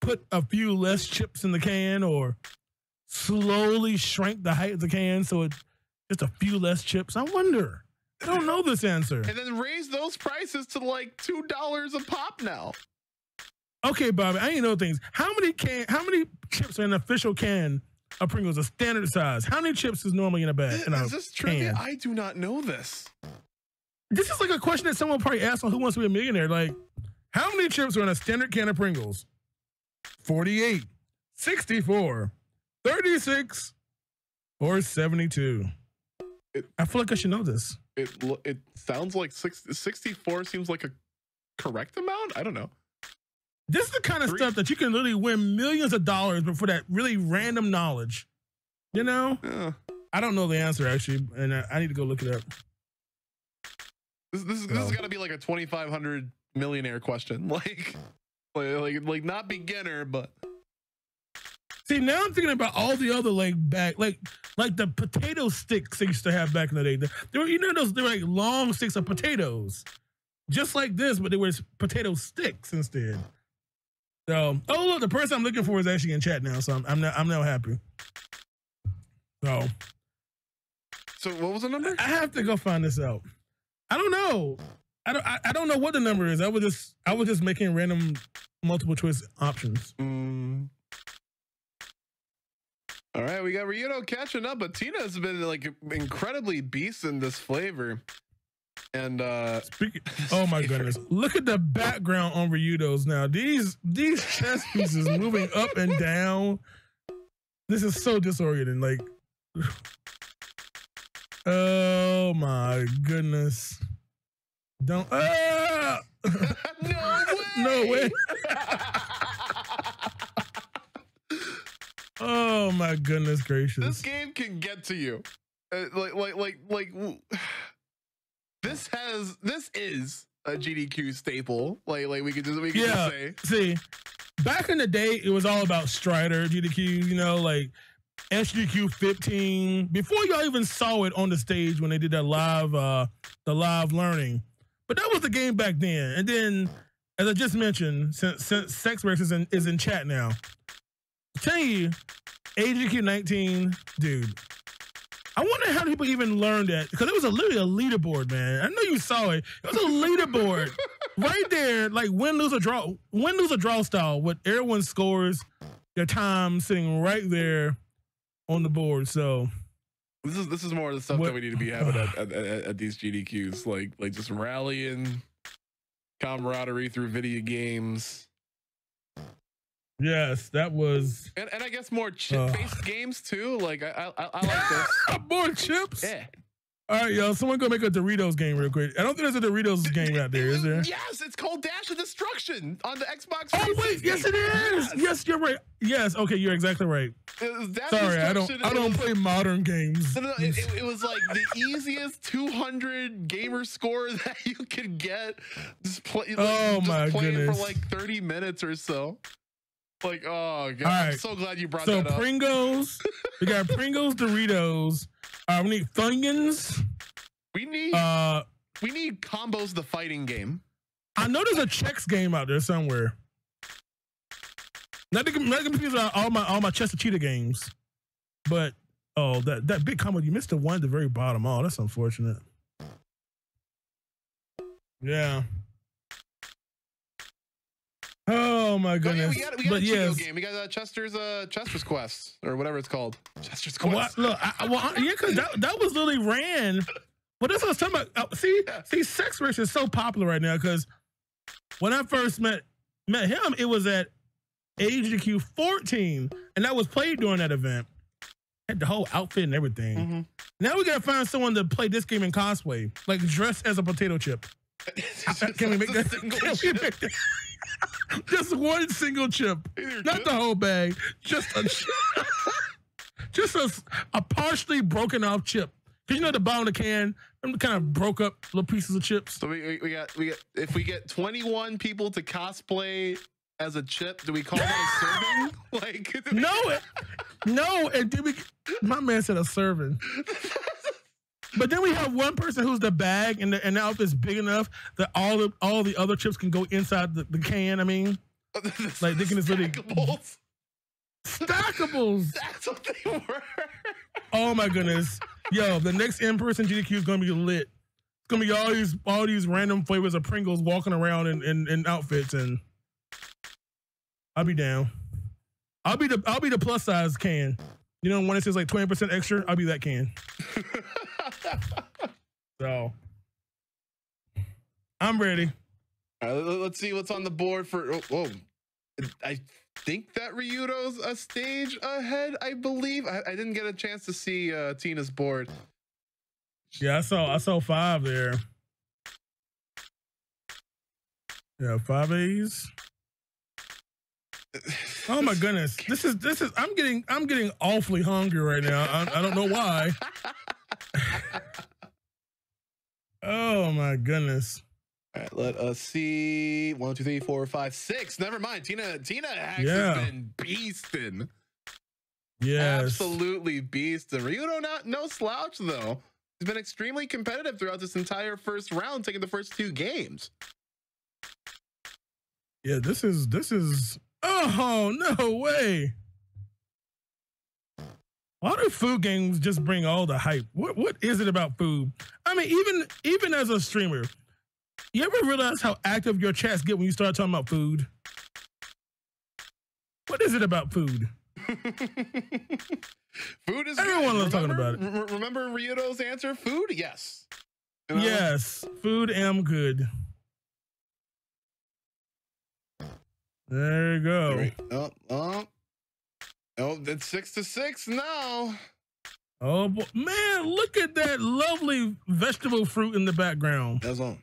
Speaker 2: put a few less chips in the can or slowly shrank the height of the can so it's just a few less chips. I wonder. I don't know this answer.
Speaker 1: And then raise those prices to like $2 a pop now.
Speaker 2: Okay, Bobby, I ain't know things. How many chips are in an official can of Pringles, a standard size? How many chips is normally in a bag?
Speaker 1: Is this trivia? I do not know this.
Speaker 2: This is like a question that someone probably asked on Who Wants to Be a Millionaire. Like, how many chips are in a standard can of Pringles? 48, 64, 36, or 72? I feel like I should know this.
Speaker 1: It sounds like 64 seems like a correct amount. I don't know.
Speaker 2: This is the kind of stuff that you can literally win millions of dollars, but for that really random knowledge. You know?
Speaker 1: Yeah.
Speaker 2: I don't know the answer, actually, and I need to go look it up.
Speaker 1: This has got to be like a 2,500 millionaire question. Like not beginner, but.
Speaker 2: See, now I'm thinking about all the other like the potato sticks they used to have back in the day. They were, they were like long sticks of potatoes, just like this, but they were potato sticks instead. So, oh look, the person I'm looking for is actually in chat now, so I'm now happy.
Speaker 1: So what was the number?
Speaker 2: I have to go find this out. I don't know. I don't know what the number is. I was just making random multiple choice options.
Speaker 1: All right, we got Ryuto catching up, but Tina has been like incredibly beasting this flavor. And
Speaker 2: oh my goodness, look at the background on Ryuto's now. These chess pieces moving up and down. This is so disorienting. Like, oh my goodness. Don't. No way. Oh my goodness gracious.
Speaker 1: This game can get to you. This is a GDQ staple. Like we could just say.
Speaker 2: See, back in the day, it was all about Strider GDQ. Like SGQ 15. Before y'all even saw it on the stage when they did that the live learning. But that was the game back then. And then, as I just mentioned, since Sex Rex is in chat now, I'm telling you, AGQ 19, dude. I wonder how people even learned that, because it was literally a leaderboard, man. I know you saw it. It was a leaderboard right there, like win, lose, or draw style, with everyone's scores, their time sitting right there on the board. So
Speaker 1: this is more of the stuff that we need to be having at these GDQs, like just rallying, camaraderie through video games.
Speaker 2: Yes, that was,
Speaker 1: and I guess more chip-based games too. Like I like this.
Speaker 2: More chips.
Speaker 1: Yeah.
Speaker 2: All right, y'all. Someone go make a Doritos game real quick. I don't think there's a Doritos game out there, is there?
Speaker 1: Yes, it's called Dash of Destruction on the Xbox.
Speaker 2: Oh wait, yes it is. Yes, you're right. Yes, okay, you're exactly right. Sorry, I don't play modern games.
Speaker 1: No, it was like the easiest 200 gamer score that you could get. Just play. Like, play it for like 30 minutes or so. Like, oh god, right. I'm so glad you brought that up. So
Speaker 2: Pringles, we got Pringles, Doritos. We need Funyuns.
Speaker 1: We need Combos, the fighting game.
Speaker 2: I know there's a checks game out there somewhere. Not to confuse all my Chester Cheetah games, but that big combo, you missed the one at the very bottom. Oh, that's unfortunate. Yeah. Oh my goodness!
Speaker 1: We got a Cheeto game. We got Chester's Quest or whatever it's called. Chester's Quest.
Speaker 2: Look, because that was literally ran. But that's what I was talking about. See, Sex Race is so popular right now because when I first met him, it was at AGQ 14, and that was played during that event. Had the whole outfit and everything. Mm-hmm. Now we gotta find someone to play this game in cosplay, like dressed as a potato chip. Can we make that? Just one single chip, not the whole bag. Just a chip. Just a partially broken off chip. Cause the bottom of the can, them kind of broke up little pieces of chips.
Speaker 1: So we got if we get 21 people to cosplay as a chip, do we call that a serving? Like
Speaker 2: no, and did we? My man said a serving. But then we have one person who's the bag, and the outfit's big enough that all the other chips can go inside the can. I mean, like they can just really stackables.
Speaker 1: That's what they were.
Speaker 2: Oh my goodness, yo! The next in-person GDQ is gonna be lit. It's gonna be all these random flavors of Pringles walking around in outfits, and I'll be down. I'll be the plus size can. When it says like 20% extra, I'll be that can. So, I'm ready.
Speaker 1: All right, let's see what's on the board for. Oh, I think that Ryudo's a stage ahead. I believe. I didn't get a chance to see Tina's board.
Speaker 2: Yeah, I saw 5 there. Yeah, 5 A's. Oh my goodness. This is I'm getting awfully hungry right now. I don't know why. Oh my goodness.
Speaker 1: All right, let us see. 1, 2, 3, 4, 5, 6. Never mind. Tina has been beasting.
Speaker 2: Yes.
Speaker 1: Absolutely beasting. Ryudo no slouch though. He's been extremely competitive throughout this entire first round, taking the first 2 games.
Speaker 2: Yeah, this is oh no way. Why do food games just bring all the hype? What is it about food? I mean, even as a streamer, you ever realize how active your chats get when you start talking about food? What is it about food?
Speaker 1: Food is
Speaker 2: everyone
Speaker 1: good.
Speaker 2: loves talking about it.
Speaker 1: Remember Ryudo's answer? Food? Yes. You know?
Speaker 2: Yes, food am good. There you go.
Speaker 1: Oh, it's 6-6 now.
Speaker 2: Oh boy. Man, look at that lovely vegetable fruit in the background.
Speaker 1: That's on.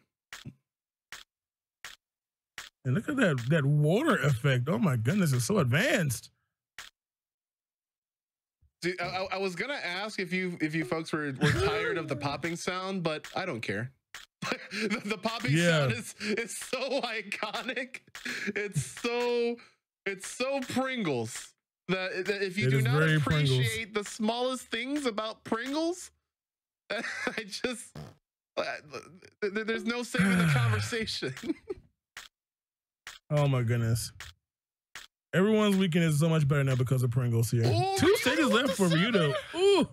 Speaker 2: And look at that water effect. Oh my goodness, it's so advanced.
Speaker 1: See, I was gonna ask if you folks were tired of the popping sound, but I don't care. the popping sound is so iconic. It's so Pringles that if you do not appreciate the smallest things about Pringles, there's no saving the conversation.
Speaker 2: Oh my goodness. Everyone's weekend is so much better now because of Pringles here.
Speaker 1: Ooh,
Speaker 2: 2 stages left for Ryudo. Ooh.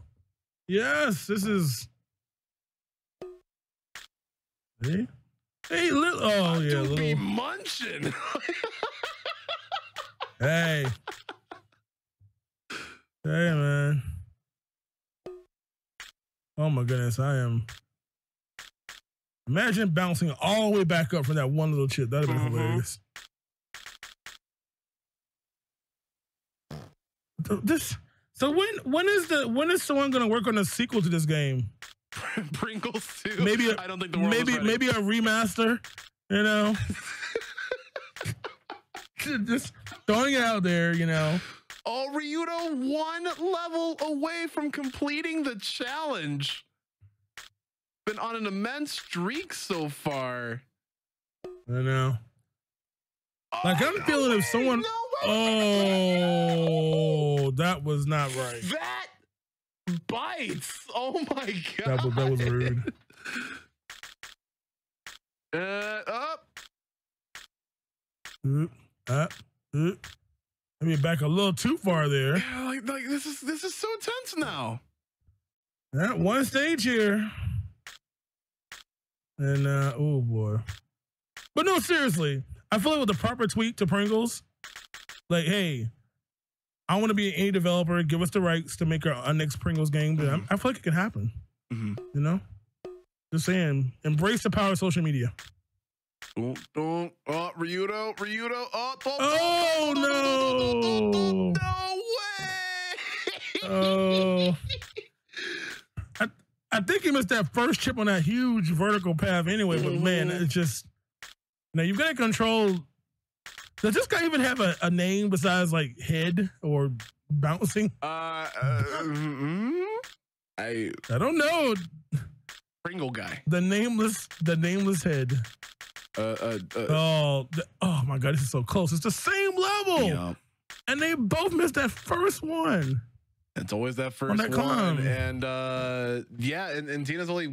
Speaker 2: Yes, this is. Hey, little. Oh yeah, little.
Speaker 1: Be munching.
Speaker 2: Hey, man. Oh my goodness, I am. Imagine bouncing all the way back up from that one little chip. That'd have been hilarious. So when is someone gonna work on a sequel to this game?
Speaker 1: Pringles 2.
Speaker 2: Maybe
Speaker 1: I don't think the world is ready.
Speaker 2: Maybe a remaster. You know, just throwing it out there. You know.
Speaker 1: Oh, Ryudo 1 level away from completing the challenge. Been on an immense streak so far.
Speaker 2: I know. Like I'm feeling if someone. Oh, that was not right.
Speaker 1: That bites. Oh my god.
Speaker 2: That was rude.
Speaker 1: Up.
Speaker 2: Maybe back a little too far there.
Speaker 1: Yeah, like this is so tense now.
Speaker 2: That one stage here. And oh boy. But no, seriously. I feel like with the proper tweak to Pringles, like, hey, I want to be an indie developer. Give us the rights to make our next Pringles game. But I feel like it can happen. You know? Just saying, embrace the power of social media.
Speaker 1: Don't. Oh, Ryudo.
Speaker 2: Oh, no.
Speaker 1: No way.
Speaker 2: Oh. I think he missed that first chip on that huge vertical path anyway. But man, it's just. Now you've got to control. Does this guy even have a name besides like head or bouncing?
Speaker 1: I
Speaker 2: don't know.
Speaker 1: Pringle guy.
Speaker 2: The nameless head. Oh my god, this is so close. It's the same level.
Speaker 1: Yeah.
Speaker 2: And they both missed that first one.
Speaker 1: It's always that first one. And and Tina's only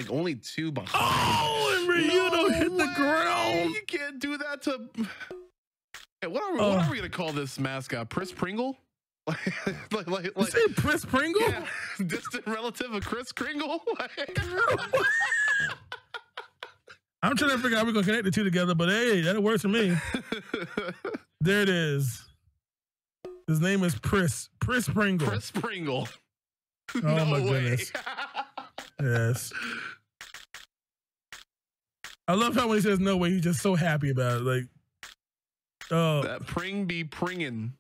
Speaker 1: only 2 behind.
Speaker 2: Oh, and Ryudo hit the ground.
Speaker 1: You can't do that to. Yeah, what are we gonna call this mascot? Pris Pringle? like
Speaker 2: you say Pris Pringle?
Speaker 1: Yeah, distant relative of Kris Kringle.
Speaker 2: I'm trying to figure out how we're gonna connect the two together, but hey, that works for me. There it is. His name is Pris Pringle.
Speaker 1: Pris Pringle.
Speaker 2: Oh
Speaker 1: no
Speaker 2: my
Speaker 1: way.
Speaker 2: goodness. Yes. I love how when he says no way, he's just so happy about it. Like, oh,
Speaker 1: That pring be pringin'.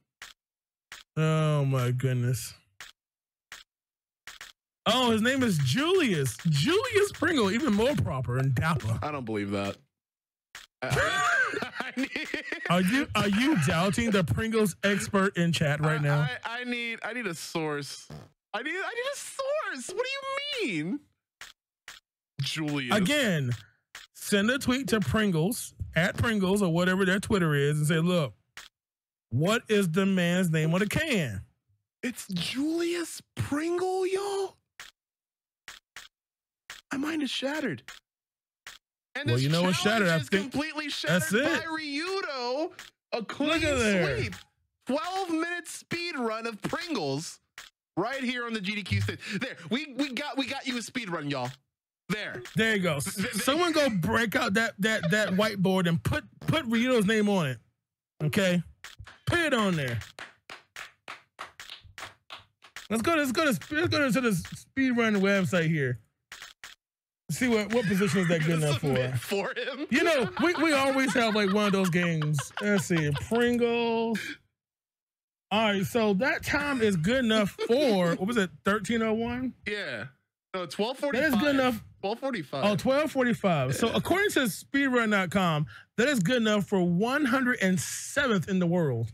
Speaker 2: oh my goodness. Oh, his name is Julius. Julius Pringle, even more proper and dapper.
Speaker 1: I don't believe that.
Speaker 2: Are you doubting the Pringles expert in chat right now?
Speaker 1: I need a source. I need a source. What do you mean? Julius.
Speaker 2: Again, send a tweet to Pringles at Pringles or whatever their Twitter is and say, look, what is the man's name on the can?
Speaker 1: It's Julius Pringle, y'all. My mind is shattered. And
Speaker 2: well, you know what's shattered? I think
Speaker 1: completely shattered by Ryudo. A clean sweep. 12-minute speed run of Pringles right here on the GDQ stage. There, we got you a speed run, y'all. There
Speaker 2: you go. Someone go break out that whiteboard and put Ryudo's name on it. Okay, put it on there. Let's go to the speed run website here. See what position is that good enough
Speaker 1: for him?
Speaker 2: You know, we always have like one of those games. Let's see, Pringles. All right, so that time is good enough for what was it? 13:01.
Speaker 1: Yeah. No, 12:45.
Speaker 2: That is good enough.
Speaker 1: 12:45.
Speaker 2: Oh, 12:45. Yeah. So according to speedrun.com, that is good enough for 107th in the world.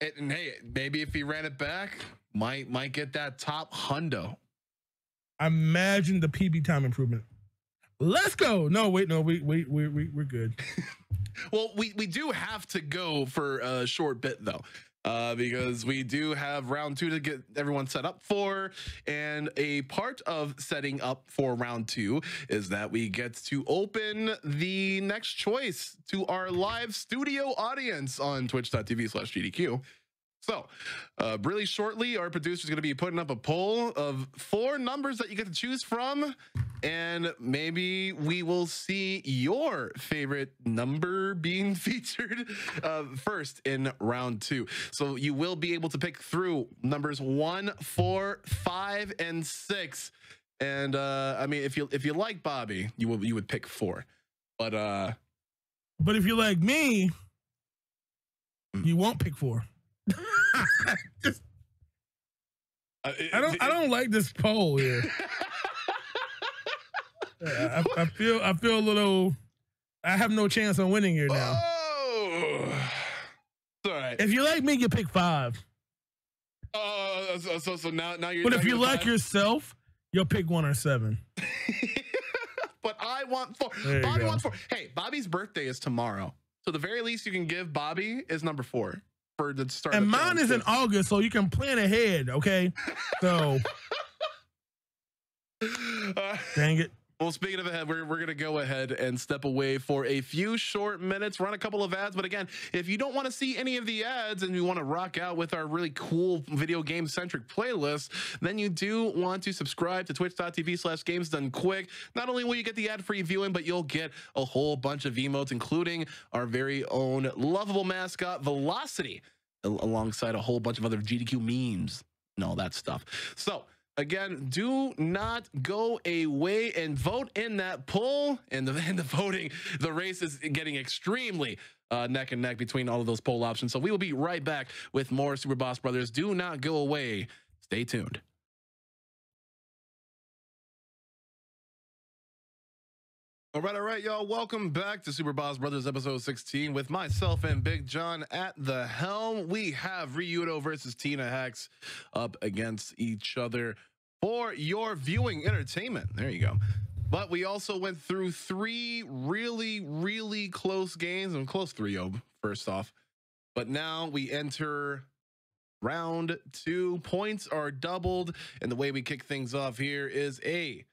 Speaker 1: And hey, maybe if he ran it back, might get that top hundo.
Speaker 2: Imagine the PB time improvement. Let's go. No, wait, no, we're good.
Speaker 1: Well, we do have to go for a short bit though, because we do have round 2 to get everyone set up for, and a part of setting up for round 2 is that we get to open the next choice to our live studio audience on twitch.tv/GDQ. So, really shortly, our producer is going to be putting up a poll of 4 numbers that you get to choose from, and maybe we will see your favorite number being featured first in round 2. So you will be able to pick through numbers 1, 4, 5, and 6. And I mean, if you like Bobby, you would pick 4, but
Speaker 2: if you like me, you won't pick 4. I don't like this poll here. I feel a little. I have no chance on winning here now.
Speaker 1: Oh, it's all right.
Speaker 2: If you like me, you pick 5.
Speaker 1: So now you're.
Speaker 2: But if you like yourself, you'll pick 1 or 7.
Speaker 1: But I want 4. Bobby wants 4. Hey, Bobby's birthday is tomorrow, so the very least you can give Bobby is number 4. For the start,
Speaker 2: and mine is in August, so you can plan ahead, okay? So, dang it.
Speaker 1: Well, speaking of ahead, we're going to go ahead and step away for a few short minutes, run a couple of ads. But again, if you don't want to see any of the ads and you want to rock out with our really cool video game centric playlist, then you do want to subscribe to twitch.tv/gamesdonequick. Not only will you get the ad free viewing, but you'll get a whole bunch of emotes, including our very own lovable mascot, Velocity, alongside a whole bunch of other GDQ memes and all that stuff. So, again, do not go away and vote in that poll. And the voting, the race is getting extremely neck and neck between all of those poll options. So we will be right back with more Super Boss Brothers. Do not go away. Stay tuned. All right, y'all. Welcome back to Super Boss Brothers episode 16 with myself and Big John at the helm. We have Ryudo versus Tina Hex up against each other for your viewing entertainment. There you go. But we also went through 3 really, really close games, and close 3-0 first off. But now we enter round 2. Points are doubled, and the way we kick things off here is a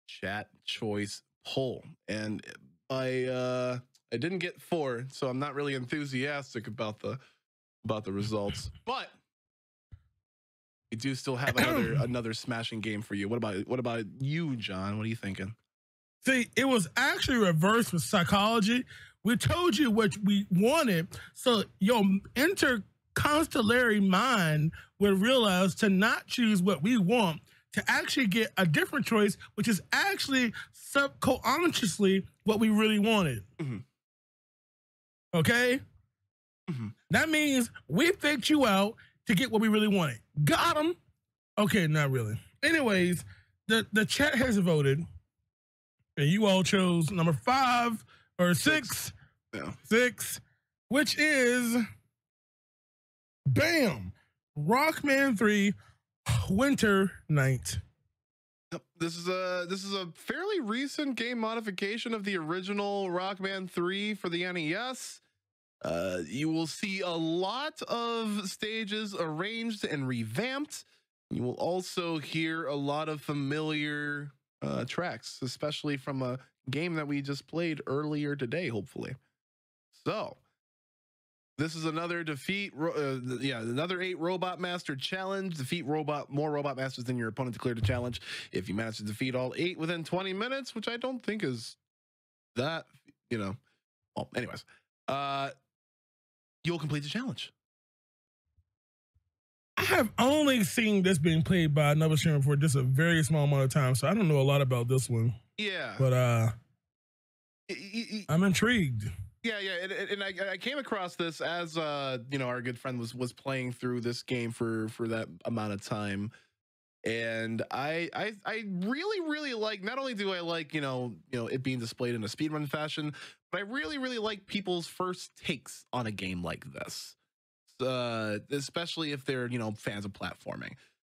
Speaker 1: chat choice poll, and I didn't get 4, so I'm not really enthusiastic about the results, but we do still have another smashing game for you. What about you, John? What are you thinking?
Speaker 2: See, it was actually reversed with psychology. We told you what we wanted, so your interconstellary mind would realize to not choose what we want, to actually get a different choice, which is actually subconsciously what we really wanted.
Speaker 1: Mm-hmm.
Speaker 2: Okay?
Speaker 1: Mm-hmm.
Speaker 2: That means we faked you out to get what we really wanted. Got him. Okay, not really. Anyways, the chat has voted, and you all chose number 5 or 6.
Speaker 1: Yeah.
Speaker 2: 6, which is bam, Rockman 3 Winter Night.
Speaker 1: This is a fairly recent game modification of the original Rockman 3 for the NES. You will see a lot of stages arranged and revamped. You will also hear a lot of familiar tracks, especially from a game that we just played earlier today, hopefully. So this is another another 8 Robot Master challenge. Defeat more Robot Masters than your opponent to clear the challenge. If you manage to defeat all 8 within 20 minutes, which I don't think is that, well, anyways, you'll complete the challenge.
Speaker 2: I have only seen this being played by another streamer for just a very small amount of time, so I don't know a lot about this one.
Speaker 1: Yeah.
Speaker 2: But I'm intrigued.
Speaker 1: Yeah, and I came across this as our good friend was playing through this game for that amount of time, and I really like. Not only do I like it being displayed in a speedrun fashion, but I really like people's first takes on a game like this, especially if they're fans of platforming.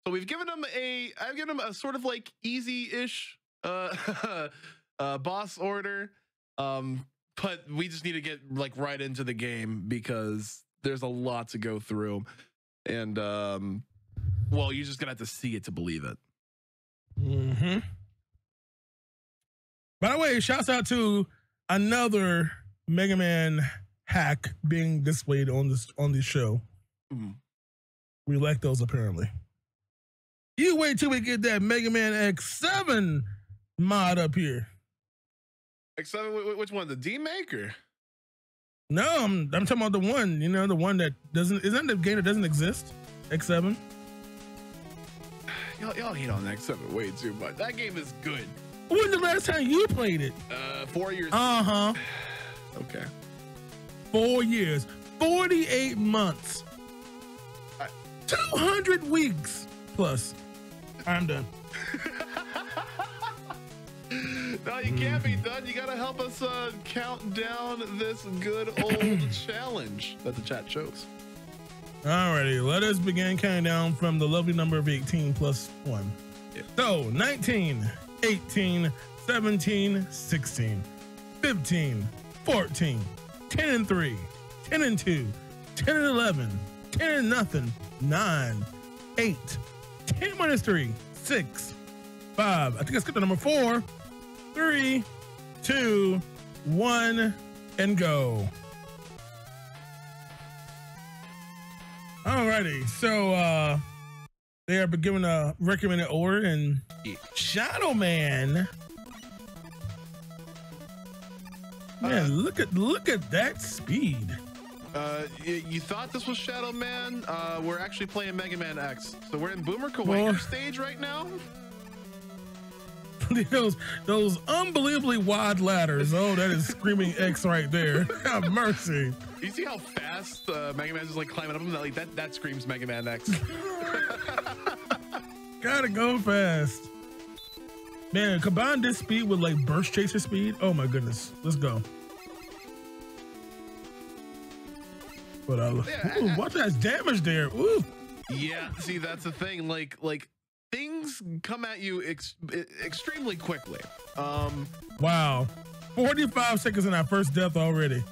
Speaker 1: So I've given them a sort of like easy-ish boss order. But we just need to get like right into the game because there's a lot to go through, and well, you're just gonna have to see it to believe it.
Speaker 2: Mm-hmm. By the way, shouts out to another Mega Man hack being displayed on this show.
Speaker 1: Mm-hmm.
Speaker 2: We like those apparently. You wait till we get that Mega Man X7 mod up here.
Speaker 1: X7, which one? The D-Maker?
Speaker 2: No, I'm talking about the one, the one that doesn't, isn't that the game that doesn't exist? X7?
Speaker 1: Y'all hate on X7 way too much. That game is good.
Speaker 2: When's the last time you played it?
Speaker 1: 4 years.
Speaker 2: Uh-huh.
Speaker 1: Okay.
Speaker 2: 4 years. 48 months. 200 weeks plus. I'm done.
Speaker 1: No, you can't be done. You gotta help us count down this good old challenge that the chat shows.
Speaker 2: Alrighty, let us begin counting down from the lovely number of 18 plus 1.
Speaker 1: Yeah.
Speaker 2: So 19, 18, 17, 16, 15, 14, 10 and 3, 10 and 2, 10 and 11, 10 and nothing, 9, 8, 10 minus 3, 6, 5. I think I skipped the number 4. 3, 2, 1, and go. Alrighty, so they are given a recommended order, and Shadow Man. Man, look at that speed.
Speaker 1: You thought this was Shadow Man? We're actually playing Mega Man X, so we're in Boomer Kawaii stage right now.
Speaker 2: Those unbelievably wide ladders. Oh, that is screaming X right there. Have mercy.
Speaker 1: You see how fast Mega Man is like climbing up them? That screams Mega Man X.
Speaker 2: Gotta go fast. Man, combine this speed with like burst chaser speed. Oh my goodness. Let's go. But ooh, watch that damage there. Ooh.
Speaker 1: Yeah, see, that's the thing. Like things come at you extremely quickly.
Speaker 2: Wow, 45 seconds in our first death already.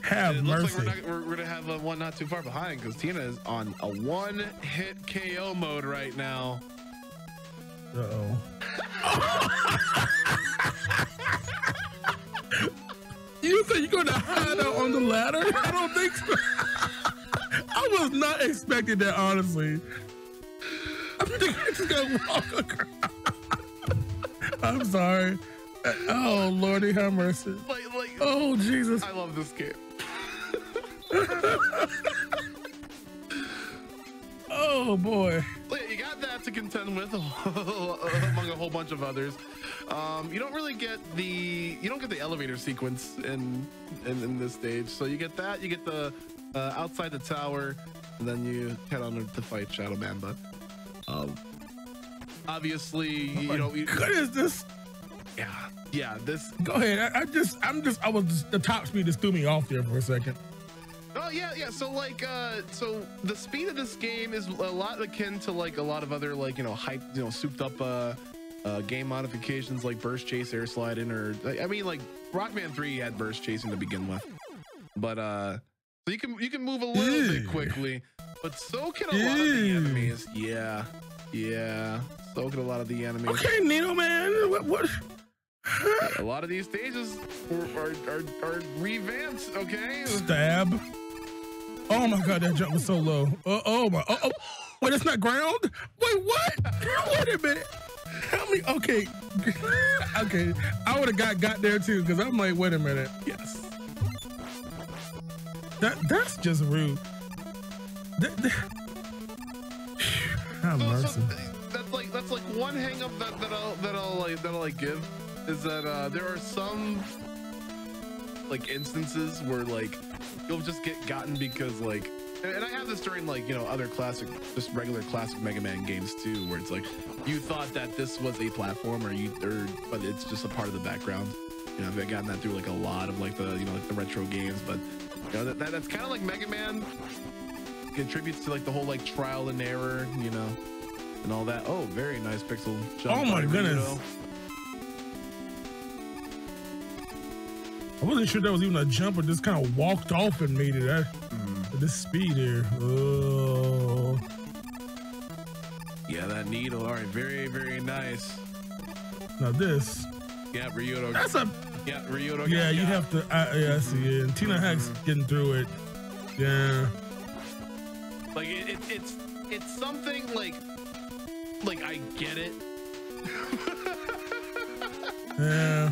Speaker 2: Have mercy.
Speaker 1: Looks like we're gonna have one not too far behind because Tina is on a one-hit KO mode right now.
Speaker 2: Uh-oh. You think you're gonna hide out on the ladder? I don't think so. I was not expecting that, honestly. I think I just gonna walk across. I'm sorry. Oh, Lordy, have mercy. Oh, Jesus.
Speaker 1: I love this game.
Speaker 2: Oh, boy.
Speaker 1: You got that to contend with among a whole bunch of others. You don't really get the elevator sequence in this stage. So you get that, you get the outside the tower, and then you head on to fight Shadow Man. But obviously,
Speaker 2: what is this?
Speaker 1: Yeah, this.
Speaker 2: Go ahead. The top speed just threw me off there for a second.
Speaker 1: Oh yeah. So like, so the speed of this game is a lot akin to like a lot of other like hype, souped up game modifications like burst chase, air sliding, or I mean like Rockman 3 had burst chasing to begin with, but so you can move a little bit quickly, but so can a lot of the enemies. Yeah. So can a lot of the enemies.
Speaker 2: Okay, Nino man, what?
Speaker 1: A lot of these stages are revamped. Okay.
Speaker 2: Stab. Oh my god, that jump was so low. Oh. Wait, it's not ground? Wait, what? Wait a minute. Help me. Okay. I would have got there too, because I'm like, wait a minute.
Speaker 1: Yes.
Speaker 2: That's just rude. Mercy.
Speaker 1: That's like one hang up that I'll give is that there are some like instances where like you'll just get gotten because like, and I have this during like other classic, just regular classic Mega Man games too, where it's like you thought that this was a platform but it's just a part of the background. I've gotten that through like a lot of like the like the retro games, but that's kind of like Mega Man contributes to like the whole like trial and error, and all that. Oh, very nice pixel jump.
Speaker 2: Oh my goodness. I wasn't sure that was even a jump, or just kind of walked off and made it at this speed here. Oh.
Speaker 1: Yeah, that needle. All right, very, very nice.
Speaker 2: Now this.
Speaker 1: Yeah, Ryudo.
Speaker 2: That's a.
Speaker 1: Yeah, Ryudo.
Speaker 2: Yeah, you have to. I see it. And Tina Hack's getting through it. Yeah.
Speaker 1: Like it's something like I get it.
Speaker 2: Yeah.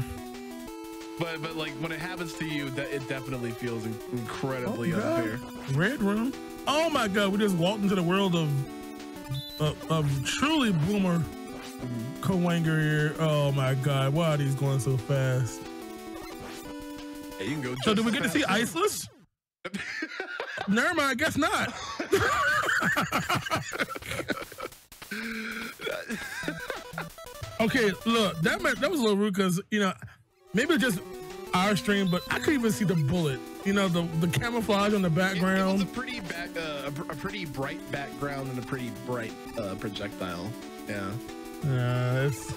Speaker 1: But like when it happens to you, that it definitely feels incredibly unfair.
Speaker 2: Red room. Oh my god, we just walked into the world of truly boomer co-wanger here. Oh my god, why are these going so fast?
Speaker 1: Yeah, you can go.
Speaker 2: So did we get to see Iceless? Never mind, I guess not. Okay, look, that was a little rude because maybe it's just our stream, but I couldn't even see the bullet. The camouflage on the background.
Speaker 1: It was a pretty bright background and a pretty bright projectile. Yeah.
Speaker 2: It's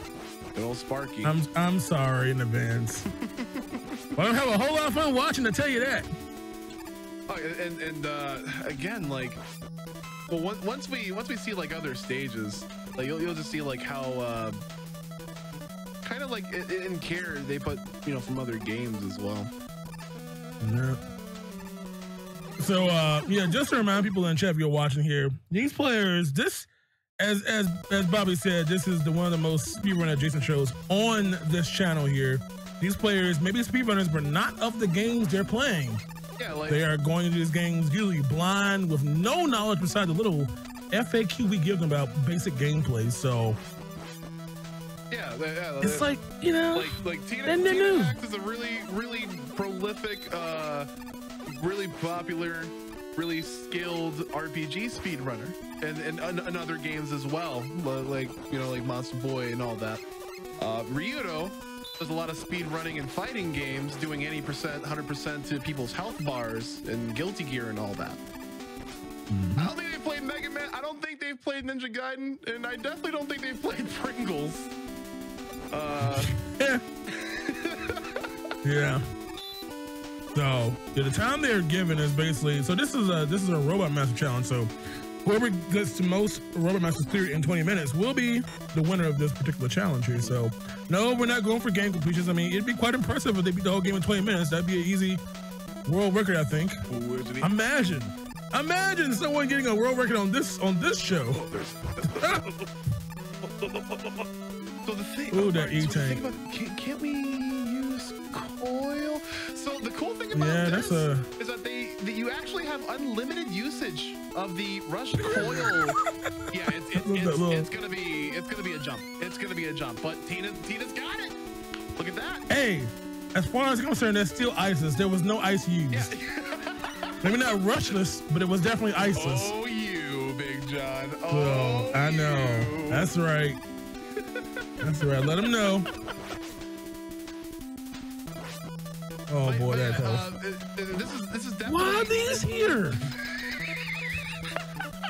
Speaker 1: good old Sparky.
Speaker 2: I'm sorry in advance. But I don't have a whole lot of fun watching, to tell you that.
Speaker 1: Oh, and again, like, well, once we see like other stages, like you'll just see like how kind of like in care they put from other games as well.
Speaker 2: Yeah. So yeah, just to remind people in chat if you're watching here, these players, this as Bobby said, this is one of the most speedrun adjacent shows on this channel here. These players, maybe speedrunners, but not of the games they're playing.
Speaker 1: Yeah, like,
Speaker 2: they are going into these games usually blind with no knowledge besides the little FAQ we give them about basic gameplay. So
Speaker 1: yeah,
Speaker 2: it's like
Speaker 1: like Tina Hack is a really prolific, really popular, really skilled RPG speedrunner, and other games as well, like like Monster Boy and all that. Ryudo does a lot of speed running and fighting games, doing any 100% to people's health bars and Guilty Gear and all that. I don't think they've played Mega Man. I don't think they've played Ninja Gaiden, and I definitely don't think they've played Pringles.
Speaker 2: Yeah. So the time they're given is basically, so this is a Robot Master challenge. So whoever gets the most Robot Masters cleared in 20 minutes will be the winner of this particular challenge here. So no, we're not going for game completions. I mean, it'd be quite impressive if they beat the whole game in 20 minutes. That'd be an easy world record, I think. Imagine someone getting a world record on this show.
Speaker 1: So the thing,
Speaker 2: ooh, that E-tank.
Speaker 1: Can't we use coil? So the cool thing about this is that you actually have unlimited usage of the rush coil. Yeah, it's gonna be a jump. It's gonna be a jump. But Tina's got it. Look at that.
Speaker 2: Hey, as far as I'm concerned, there's still ISIS. There was no ice used.
Speaker 1: Yeah.
Speaker 2: Maybe not rushless, but it was definitely ISIS.
Speaker 1: Oh, you, Big John.
Speaker 2: Oh, I know.
Speaker 1: You.
Speaker 2: That's right. That's right. Let him know. Oh boy, that's tough.
Speaker 1: This is definitely.
Speaker 2: Why are these here?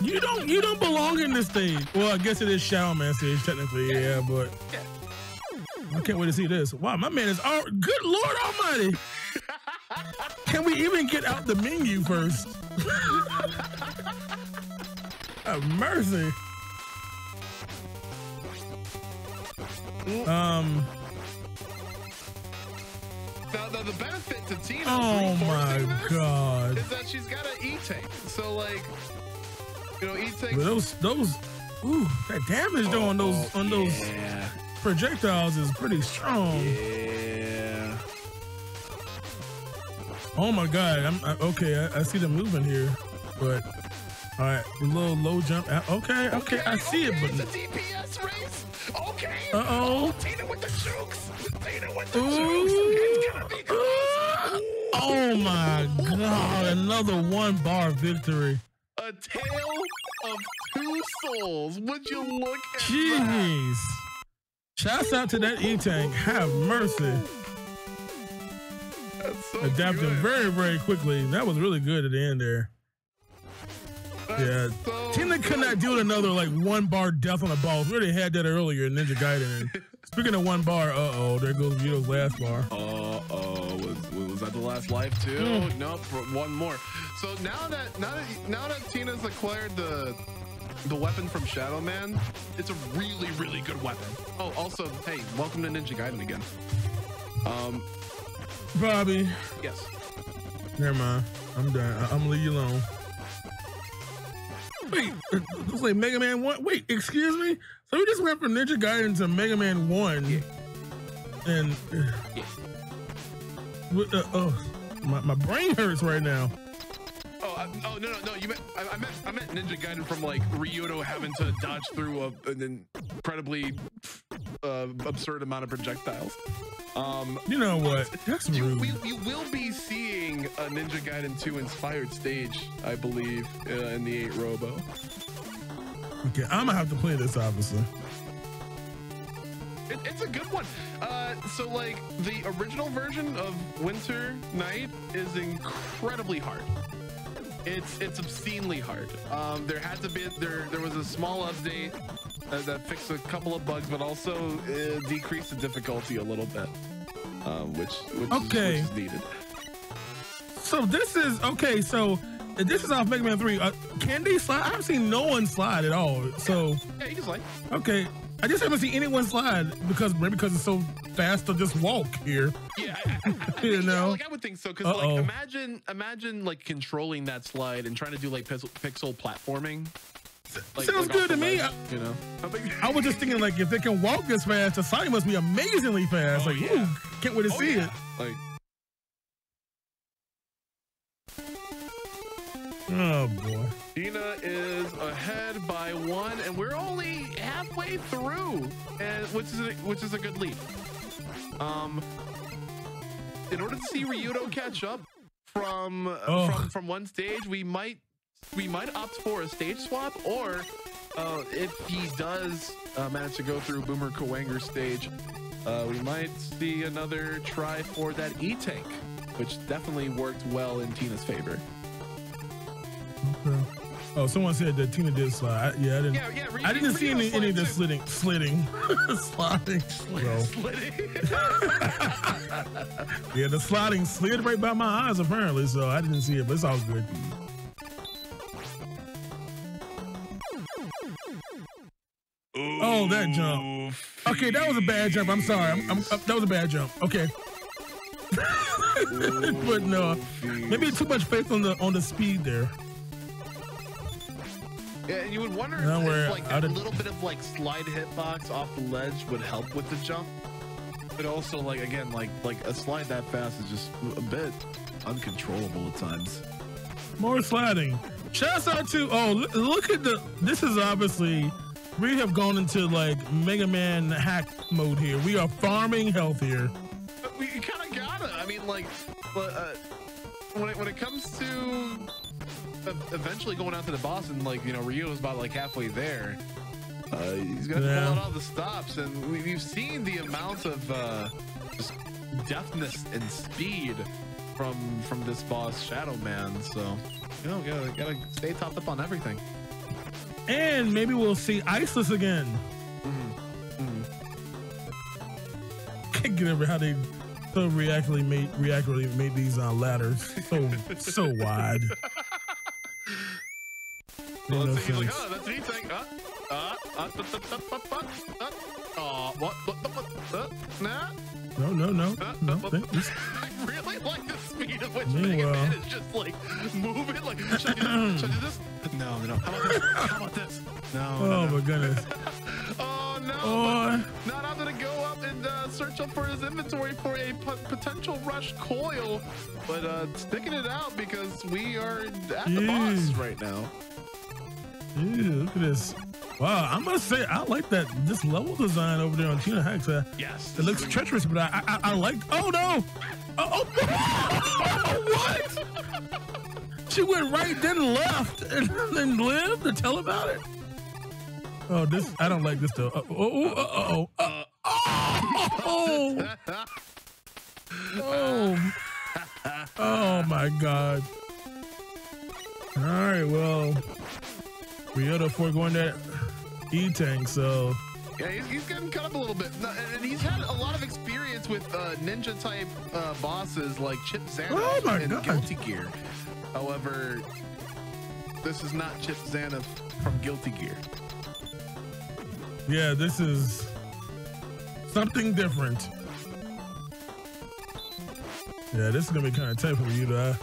Speaker 2: You don't belong in this stage. Well, I guess it is Shadow Man stage technically, yeah, but I can't wait to see this. Wow, my man is good Lord Almighty. Can we even get out the menu first? Have mercy.
Speaker 1: Now the benefit to Tina
Speaker 2: oh my God,
Speaker 1: is that she's got an E-tank. So like, you know, E-tank.
Speaker 2: Those, ooh, that damage though on those projectiles is pretty strong.
Speaker 1: Yeah.
Speaker 2: Oh my God, okay. I see the movement here, but all right, the little low jump. Okay, I see it, but
Speaker 1: it's a DPS race. Okay.
Speaker 2: Uh-oh.
Speaker 1: Tina with the jukes. Tina with the jukes. It's gonna be close.
Speaker 2: Oh my God, another 1 bar victory.
Speaker 1: A tale of 2 souls. Would you look at
Speaker 2: Jeez.
Speaker 1: that?
Speaker 2: Shouts out to that E-Tank. Have mercy.
Speaker 1: That's so
Speaker 2: Adapted
Speaker 1: good.
Speaker 2: very, very quickly. That was really good at the end there.
Speaker 1: That's so
Speaker 2: Tina could not do another like 1 bar death on a boss. We already had that earlier in Ninja Gaiden. Speaking of 1 bar, there goes Vito's last bar.
Speaker 1: Was that the last life too? Nope, 1 more. So now that Tina's acquired the weapon from Shadow Man, it's a really, really good weapon. Oh, also, hey, welcome to Ninja Gaiden again.
Speaker 2: Bobby.
Speaker 1: Yes.
Speaker 2: Never mind. I'm done. I'm gonna leave you alone. Wait, it's like Mega Man 1. Wait, excuse me? So we just went from Ninja Gaiden to Mega Man 1.
Speaker 1: Yeah.
Speaker 2: And my brain hurts right now.
Speaker 1: No. I meant Ninja Gaiden from like Ryudo having to dodge through an incredibly absurd amount of projectiles.
Speaker 2: You know what? That's rude.
Speaker 1: You will be seeing a Ninja Gaiden 2 inspired stage, I believe, in the 8 Robo.
Speaker 2: Okay, I'm gonna have to play this, obviously.
Speaker 1: It's a good one. So like the original version of Winter Night is incredibly hard. It's obscenely hard. There was a small update that fixed a couple of bugs, but also decreased the difficulty a little bit, which is needed.
Speaker 2: So this is okay. So this is off Mega Man 3. Can they slide? I haven't seen no one slide at all. So
Speaker 1: yeah, you can slide.
Speaker 2: Okay, I just haven't seen anyone slide because it's so fast to just walk here.
Speaker 1: Yeah,
Speaker 2: you know,
Speaker 1: like I would think so. Because like imagine like controlling that slide and trying to do like pixel platforming.
Speaker 2: Sounds good to me.
Speaker 1: You know,
Speaker 2: I was just thinking like if they can walk this fast, the slide must be amazingly fast. Ooh, can't wait to see it.
Speaker 1: Like.
Speaker 2: Oh boy.
Speaker 1: Tina is ahead by 1, and we're only halfway through, and which is a good lead. In order to see Ryudo catch up from one stage, we might opt for a stage swap, or if he does manage to go through Boomer Kawanger's stage, we might see another try for that E-Tank, which definitely worked well in Tina's favor.
Speaker 2: Okay. Oh, someone said that Tina did slide. I didn't. I didn't see any of the sliding. Sliding. Yeah, the sliding slid right by my eyes apparently, so I didn't see it, but it's all good. Oh, that jump. Okay, that was a bad jump. I'm sorry. That was a bad jump. Okay. But no, maybe too much faith on the speed there.
Speaker 1: Yeah, and you would wonder if like a little bit of like slide hitbox off the ledge would help with the jump. But also, like, again, like a slide that fast is just a bit uncontrollable at times.
Speaker 2: More sliding. Shouts out to, look at this is obviously, we have gone into like Mega Man hack mode here. We are farming health here.
Speaker 1: But we kind of gotta, I mean, like, but when it comes to eventually going out to the boss and like, you know, Ryu is about like halfway there, he's gonna pull out all the stops, and we've seen the amount of just deftness and speed from this boss Shadow Man, so you know, gotta stay topped up on everything.
Speaker 2: And maybe we'll see Iceless again. Can't get over how they so reactively made these ladders so wide.
Speaker 1: Well, let's see, he's like, oh, that's what he's saying. Nah.
Speaker 2: No.
Speaker 1: I really like the speed at which Mega Man is just like moving. Like, should I do this? No. How about this? No.
Speaker 2: Oh my goodness.
Speaker 1: Oh no. Not I'm gonna go up and search up for his inventory for a potential rush coil, but sticking it out because we are at the boss right now.
Speaker 2: Ew, look at this. Wow, I must say, I like this level design over there on Tina Hex.
Speaker 1: Yes.
Speaker 2: It looks treacherous, but I like, oh no! What? She went right, then left, and then lived to tell about it? Oh, this, I don't like this though. Oh my God. All right, well, Ryota foregoing that E-Tank, so.
Speaker 1: Yeah, he's getting cut up a little bit. And he's had a lot of experience with ninja type bosses like Chip Zanoff and Guilty Gear. However, this is not Chip Zanoff from Guilty Gear.
Speaker 2: Yeah, this is something different. Yeah, this is gonna be kind of tough for you to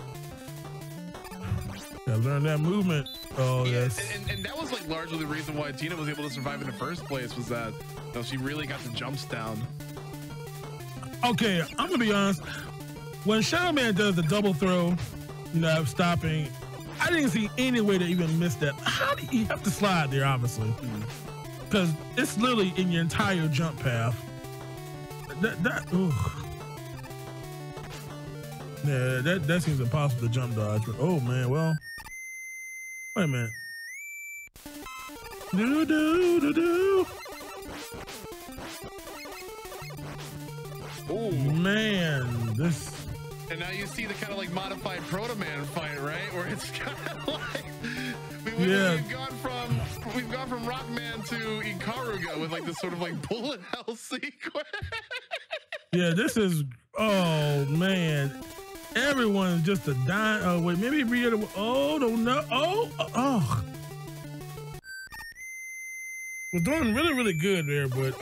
Speaker 2: learn that movement. Oh,
Speaker 1: yeah,
Speaker 2: yes.
Speaker 1: And that was like largely the reason why Tina was able to survive in the first place, was that, you know, she really got the jumps down.
Speaker 2: Okay, I'm gonna be honest. When Shadow Man does the double throw, you know, stopping, I didn't see any way to even miss that. How do you have to slide there, obviously? Because it's literally in your entire jump path. Yeah, that seems impossible to jump dodge. But, oh man, well, wait a minute.
Speaker 1: Oh
Speaker 2: man, this.
Speaker 1: And now you see the kind of like modified Proto Man fight, right? Where it's kind of like we've gone from Rockman to Ikaruga with like this sort of like bullet hell sequence.
Speaker 2: Yeah, this is, oh man, everyone's just a dying. Oh wait, maybe Ryota. Oh no! Oh. Was doing really good there, but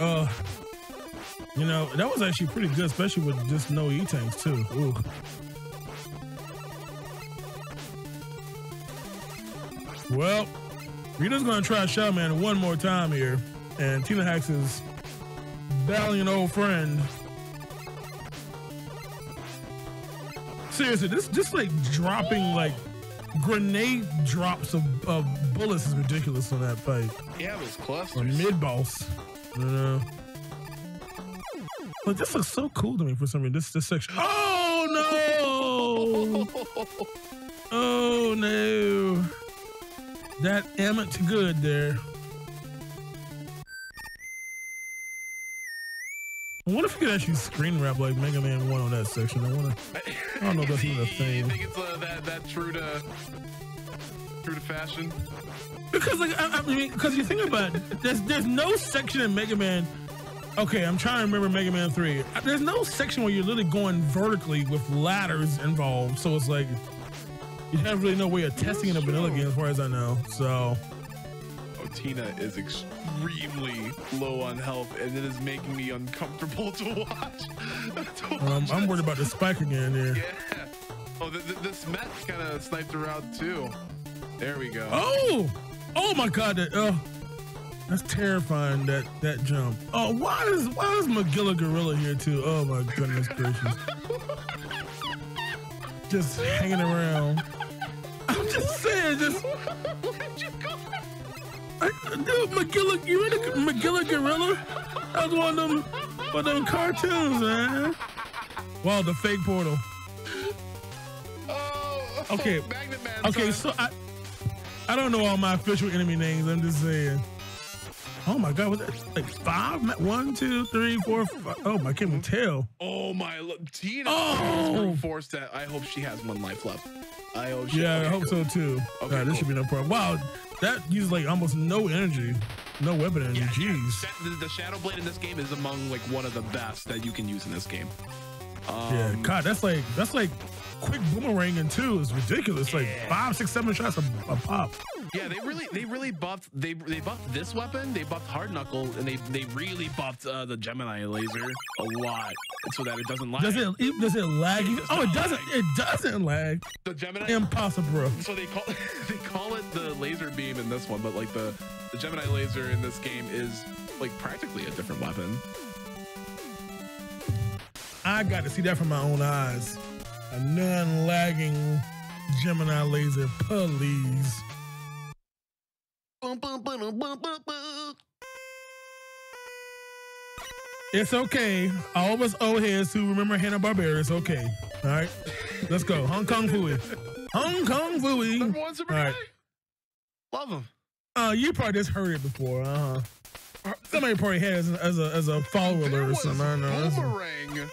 Speaker 2: you know, that was actually pretty good, especially with just no E-Tanks too. Ooh. Well, Rita's gonna try Shadow Man one more time here, and Tina Hex is battling an old friend. Seriously, this just like dropping like grenade drops of bullets is ridiculous on that fight.
Speaker 1: Yeah, those clusters.
Speaker 2: Or mid-boss. But this looks so cool to me for some reason. This section. Oh no! Oh no! That ain't good there. I wonder if you could actually screen wrap like Mega Man 1 on that section. I don't know if that's even a thing.
Speaker 1: You think it's that true to fashion?
Speaker 2: Because like I mean, because you think about it, there's no section in Mega Man. Okay, I'm trying to remember Mega Man 3. There's no section where you're literally going vertically with ladders involved. So it's like you have really no way of testing in a vanilla game, as far as I know. So.
Speaker 1: Tina is extremely low on health, and it is making me uncomfortable to watch.
Speaker 2: I'm worried about the spike again there.
Speaker 1: Yeah. Oh, this Met kind of sniped her out too. There we go.
Speaker 2: Oh my God. That's terrifying, that jump. Oh, why is Magilla Gorilla here too? Oh my goodness gracious. Just hanging around. I'm just saying, dude, Magilla Gorilla? That was one of them cartoons, man. Wow, the fake portal.
Speaker 1: Oh,
Speaker 2: okay.
Speaker 1: Magnet Man.
Speaker 2: Okay, so I don't know all my official enemy names. I'm just saying. Oh my God, was that like 5? 1, 2, 3, 4, 5. Oh my, I can't even tell.
Speaker 1: Oh my, look, Tina.
Speaker 2: Oh,
Speaker 1: forced that. I hope she has 1 life left. I hope she.
Speaker 2: Yeah,
Speaker 1: okay,
Speaker 2: I hope
Speaker 1: cool.
Speaker 2: so too.
Speaker 1: Okay,
Speaker 2: this should be no problem. Wow, that uses like almost no energy, no weapon energy. Jeez.
Speaker 1: The Shadow Blade in this game is among like one of the best that you can use in this game.
Speaker 2: Yeah, God, that's like quick boomeranging too. It's ridiculous. Like 5, 6, 7 shots a pop.
Speaker 1: Yeah, they really buffed they buffed this weapon, they buffed Hard Knuckle, and they really buffed the Gemini laser a lot, so that it doesn't lag.
Speaker 2: Does it lag? It doesn't lag.
Speaker 1: The Gemini,
Speaker 2: impossible, bro.
Speaker 1: So they call it the laser beam in this one, but like the Gemini laser in this game is like practically a different weapon.
Speaker 2: I got to see that from my own eyes. A non-lagging Gemini laser, please. It's okay. All of us old heads who remember Hanna-Barbera, it's okay. All right, let's go. Hong Kong Fooey. Hong Kong Fooey.
Speaker 1: Number 1 Super
Speaker 2: All right.
Speaker 1: Love him.
Speaker 2: You probably just heard it before. Somebody probably had it as a follower alert or something. I don't know.
Speaker 1: Boomerang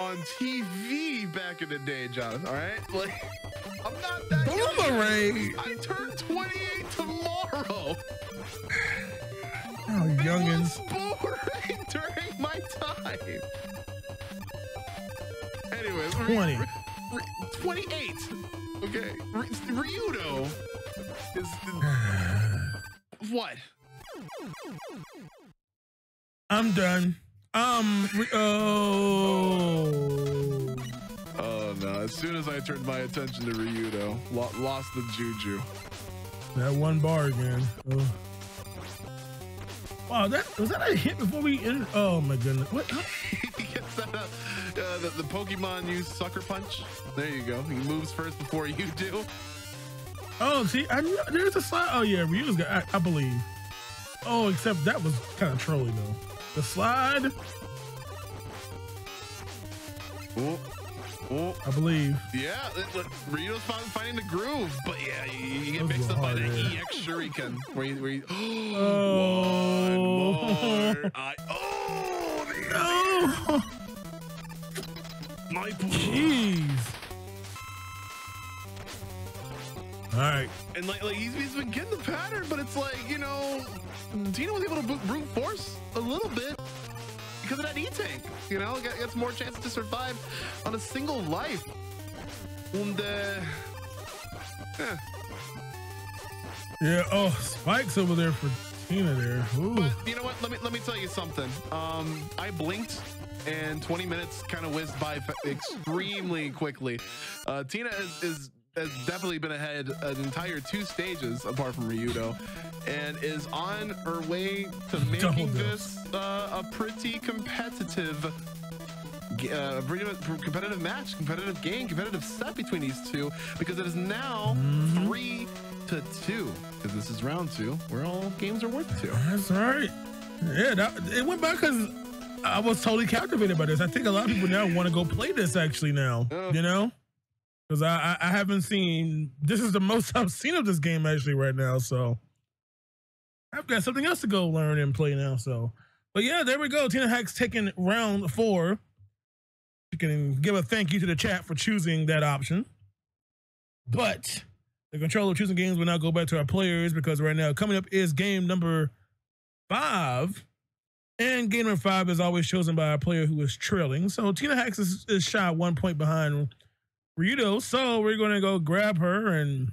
Speaker 1: on TV back in the day, Jonathan. All right, like I'm not that
Speaker 2: Boomerang.
Speaker 1: young. I turn 28 tomorrow.
Speaker 2: Oh, youngins.
Speaker 1: Boomerang during my time. Anyways,
Speaker 2: 20.
Speaker 1: 28. Okay, Ryudo is what?
Speaker 2: I'm done.
Speaker 1: Oh no! As soon as I turned my attention to Ryudo, lost the juju.
Speaker 2: That 1 bar again. Oh. Wow, was that a hit before we ended? Oh my goodness! What?
Speaker 1: He gets that the Pokemon use Sucker Punch. There you go. He moves first before you do.
Speaker 2: Oh, see, there's a slide. Oh yeah, Ryu's got. I believe. Oh, except that was kind of trolly though. The slide.
Speaker 1: Oh,
Speaker 2: I believe.
Speaker 1: Yeah, Ryudo's finding the groove, but yeah, you get mixed up by the EX Shuriken, where you
Speaker 2: oh.
Speaker 1: One more.
Speaker 2: No.
Speaker 1: My
Speaker 2: Jeez. All right.
Speaker 1: And like he's been getting the pattern, but it's like, you know, Tina was able to brute force a little bit because of that E-Tank. You know, gets more chances to survive on a single life. And
Speaker 2: yeah. Oh, Spike's over there for Tina there. Ooh.
Speaker 1: But you know what? Let me tell you something. I blinked, and 20 minutes kind of whizzed by extremely quickly. Tina has definitely been ahead an entire 2 stages apart from Ryudo, and is on her way to making this a pretty competitive match, competitive game, competitive set between these two, because it is now 3-2, because this is round 2 where all games are worth 2.
Speaker 2: That's all right. Yeah, it went back because I was totally captivated by this. I think a lot of people now want to go play this actually now, you know? Because I haven't seen, this is the most I've seen of this game actually right now. So I've got something else to go learn and play now. So, but yeah, there we go. Tina Hack's taking round 4. You can give a thank you to the chat for choosing that option. But the control of choosing games will now go back to our players, because right now coming up is game number 5. And game number 5 is always chosen by a player who is trailing. So Tina Hacks is shot 1 point behind Ryudo, so we're gonna go grab her and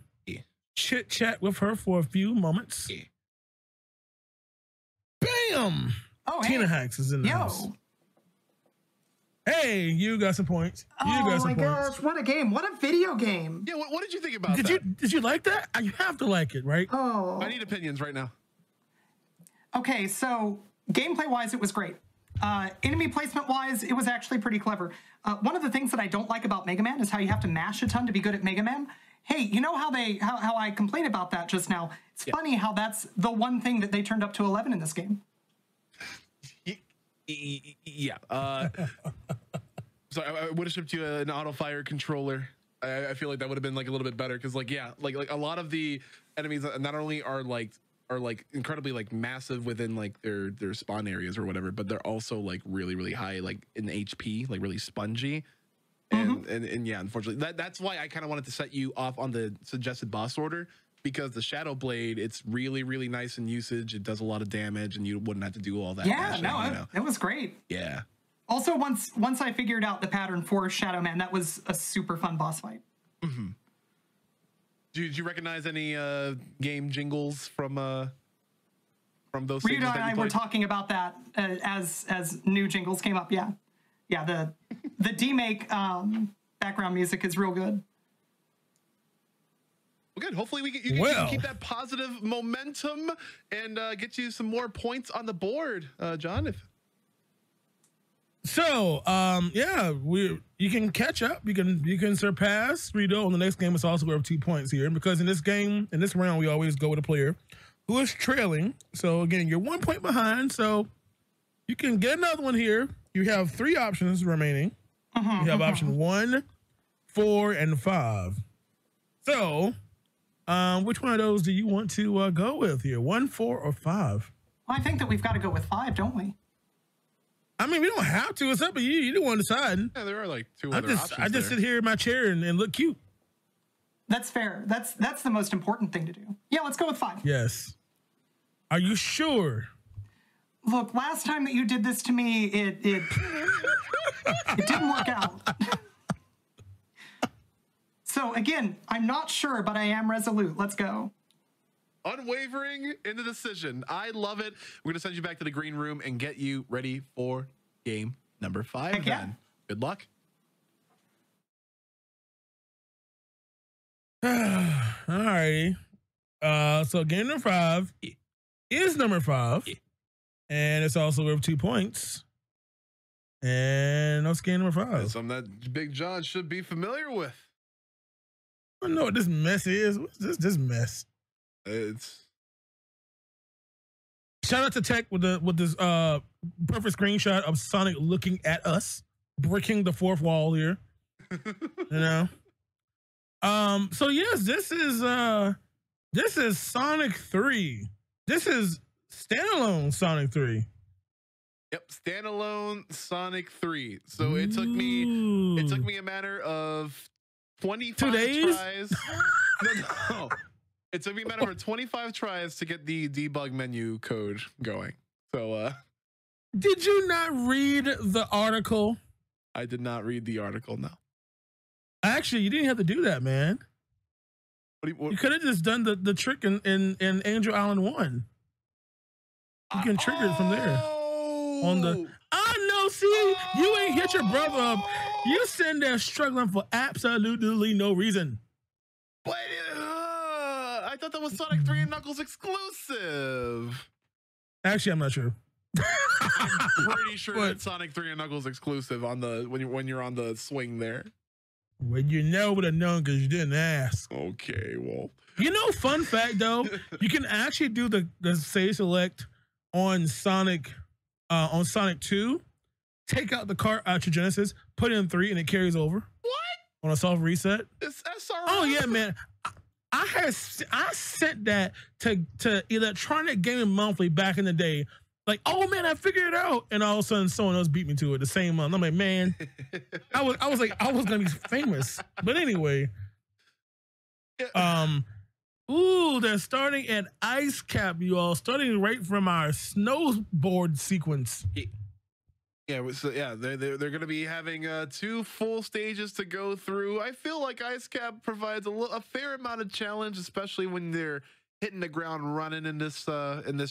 Speaker 2: chit chat with her for a few moments. Bam!
Speaker 4: Oh,
Speaker 2: Tina
Speaker 4: hey.
Speaker 2: Hacks is in the house. Hey, you got some points. You got some
Speaker 4: my
Speaker 2: points.
Speaker 4: gosh, what a game. What a video game.
Speaker 1: Yeah, what did you think about that?
Speaker 2: Did you like that? You have to like it, right?
Speaker 4: Oh.
Speaker 1: I need opinions right now.
Speaker 4: Okay, so gameplay-wise, it was great. Enemy placement-wise, it was actually pretty clever. One of the things that I don't like about Mega Man is how you have to mash a ton to be good at Mega Man. Hey, you know how I complained about that just now? It's funny how that's the one thing that they turned up to 11 in this game.
Speaker 1: Yeah. So I would have shipped you an auto fire controller. I feel like that would have been like a little bit better because like a lot of the enemies not only are like incredibly like massive within like their spawn areas or whatever, but they're also like really high like in HP, like really spongy. And yeah, unfortunately, that's why I kind of wanted to set you off on the suggested boss order, because the Shadow Blade, it's really nice in usage. It does a lot of damage, and you wouldn't have to do all that.
Speaker 4: Yeah,
Speaker 1: mashing,
Speaker 4: it was great.
Speaker 1: Yeah.
Speaker 4: Also, once I figured out the pattern for Shadow Man, that was a super fun boss fight.
Speaker 1: Mm-hmm. Did you recognize any game jingles from those?
Speaker 4: Rita and I were talking about that as new jingles came up. Yeah. The demake background music is real good.
Speaker 1: Well, good. Hopefully you can keep that positive momentum and get you some more points on the board, John.
Speaker 2: You can catch up. You can surpass Rito on the next game. It's also worth 2 points here, because in this round, we always go with a player who is trailing. So again, you're 1 point behind. So you can get another one here. You have 3 options remaining. You have option 1, 4, and 5. So, which one of those do you want to go with here? 1, 4, or 5?
Speaker 4: Well, I think that we've got to go with 5, don't we?
Speaker 2: I mean, we don't have to. It's up to you. You don't want to decide.
Speaker 1: Yeah, there are like 2 other options.
Speaker 2: I just sit here in my chair and look cute.
Speaker 4: That's fair. That's the most important thing to do. Yeah, let's go with 5.
Speaker 2: Yes. Are you sure?
Speaker 4: Look, last time that you did this to me, it didn't work out. So again, I'm not sure, but I am resolute. Let's go.
Speaker 1: Unwavering in the decision. I love it. We're going to send you back to the green room and get you ready for game number 5
Speaker 4: Heck
Speaker 1: then.
Speaker 4: yeah.
Speaker 1: Good luck.
Speaker 2: All righty. So game number 5 is number 5. And it's also worth 2 points. And that's game number 5.
Speaker 1: That's something that Big John should be familiar with.
Speaker 2: I don't know what this mess is. What's this mess?
Speaker 1: It's
Speaker 2: shout out to Tech with this perfect screenshot of Sonic looking at us, breaking the fourth wall here. You know. So yes, this is Sonic 3. This is standalone Sonic 3.
Speaker 1: Yep, standalone Sonic 3. So it took me a matter of 25
Speaker 2: 2 days?
Speaker 1: tries. No. It took me a matter of 25 tries to get the debug menu code going. So
Speaker 2: did you not read the article?
Speaker 1: I did not read the article, no.
Speaker 2: Actually, you didn't have to do that, man. You could have just done the trick in Angel Island 1. You can trigger it from there. On the no, see, you ain't hit your brother up. You sitting there struggling for absolutely no reason.
Speaker 1: But I thought that was Sonic 3 and Knuckles exclusive.
Speaker 2: Actually, I'm not sure.
Speaker 1: I'm pretty sure it's Sonic 3 and Knuckles exclusive on the when you're on the swing there.
Speaker 2: Well, you know would have known because you didn't ask.
Speaker 1: Okay, well.
Speaker 2: You know, fun fact though, you can actually do the save select on Sonic 2. Take out the cart out your Genesis, put in 3, and it carries over.
Speaker 1: What?
Speaker 2: On a soft reset.
Speaker 1: It's SRM.
Speaker 2: Oh yeah, man. I sent that to Electronic Gaming Monthly back in the day. Like, oh man, I figured it out, and all of a sudden someone else beat me to it the same month. I'm like, man, I was like, I was gonna be famous. But anyway, they're starting at Ice Cap, you all, starting right from our snowboard sequence.
Speaker 1: Yeah, so yeah, they're going to be having 2 full stages to go through. I feel like Ice Cap provides a fair amount of challenge, especially when they're hitting the ground running in this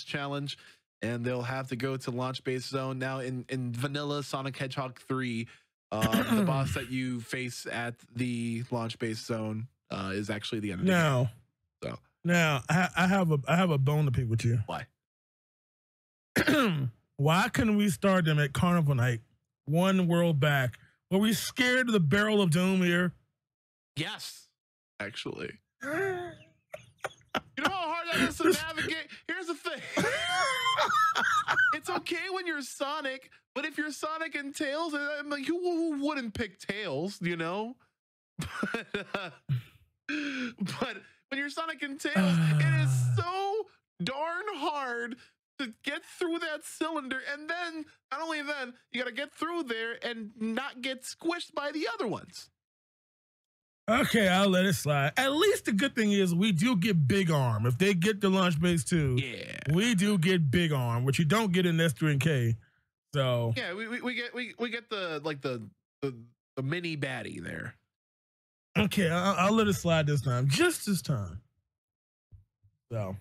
Speaker 1: challenge. And they'll have to go to Launch Base Zone now in vanilla Sonic Hedgehog 3. The boss that you face at the Launch Base Zone is actually the enemy.
Speaker 2: Now I have a bone to pick with you.
Speaker 1: Why?
Speaker 2: Why couldn't we start them at Carnival Night, one world back? Were we scared of the barrel of doom here?
Speaker 1: Yes, actually. You know how hard that is to navigate? Here's the thing. It's okay when you're Sonic, but if you're Sonic and Tails, I'm like, who wouldn't pick Tails, you know? But when you're Sonic and Tails, it is so darn hard to get through that cylinder, and then not only then, you got to get through there and not get squished by the other ones.
Speaker 2: Okay, I'll let it slide. At least the good thing is we do get Big Arm. If they get the launch base too,
Speaker 1: yeah,
Speaker 2: we do get Big Arm, which you don't get in S3 and K. So
Speaker 1: yeah, we get the mini baddie there.
Speaker 2: Okay, I'll let it slide this time, just this time. So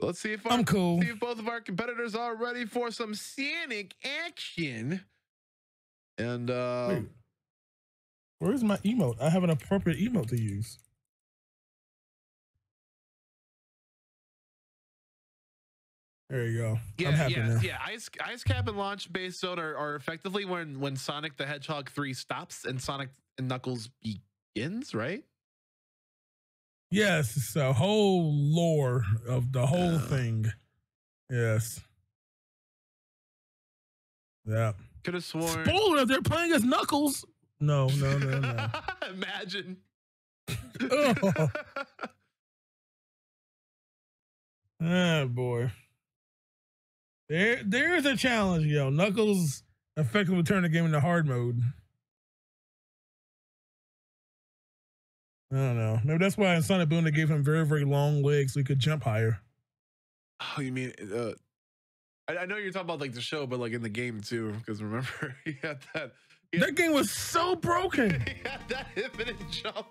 Speaker 1: let's see if
Speaker 2: I'm cool.
Speaker 1: See if both of our competitors are ready for some Sonic action. And
Speaker 2: wait, where's my emote? I have an appropriate emote to use. There you go.
Speaker 1: Yeah,
Speaker 2: I'm happy now.
Speaker 1: Yeah. Ice Cap and Launch Base Zone are effectively when Sonic the Hedgehog 3 stops and Sonic and Knuckles begins, right?
Speaker 2: Yes, it's a whole lore of the whole thing. Yes. Yeah.
Speaker 1: Could have sworn.
Speaker 2: Spoiler, they're playing as Knuckles. No.
Speaker 1: Imagine.
Speaker 2: Oh. Oh boy. There's a challenge, yo. Knuckles effectively turned the game into hard mode. I don't know. Maybe that's why in Sonic Boom they gave him very, very long legs so he could jump higher.
Speaker 1: Oh, you mean I know you're talking about like the show, but like in the game too, because remember he had that.
Speaker 2: That game was so broken.
Speaker 1: He had that infinite jump.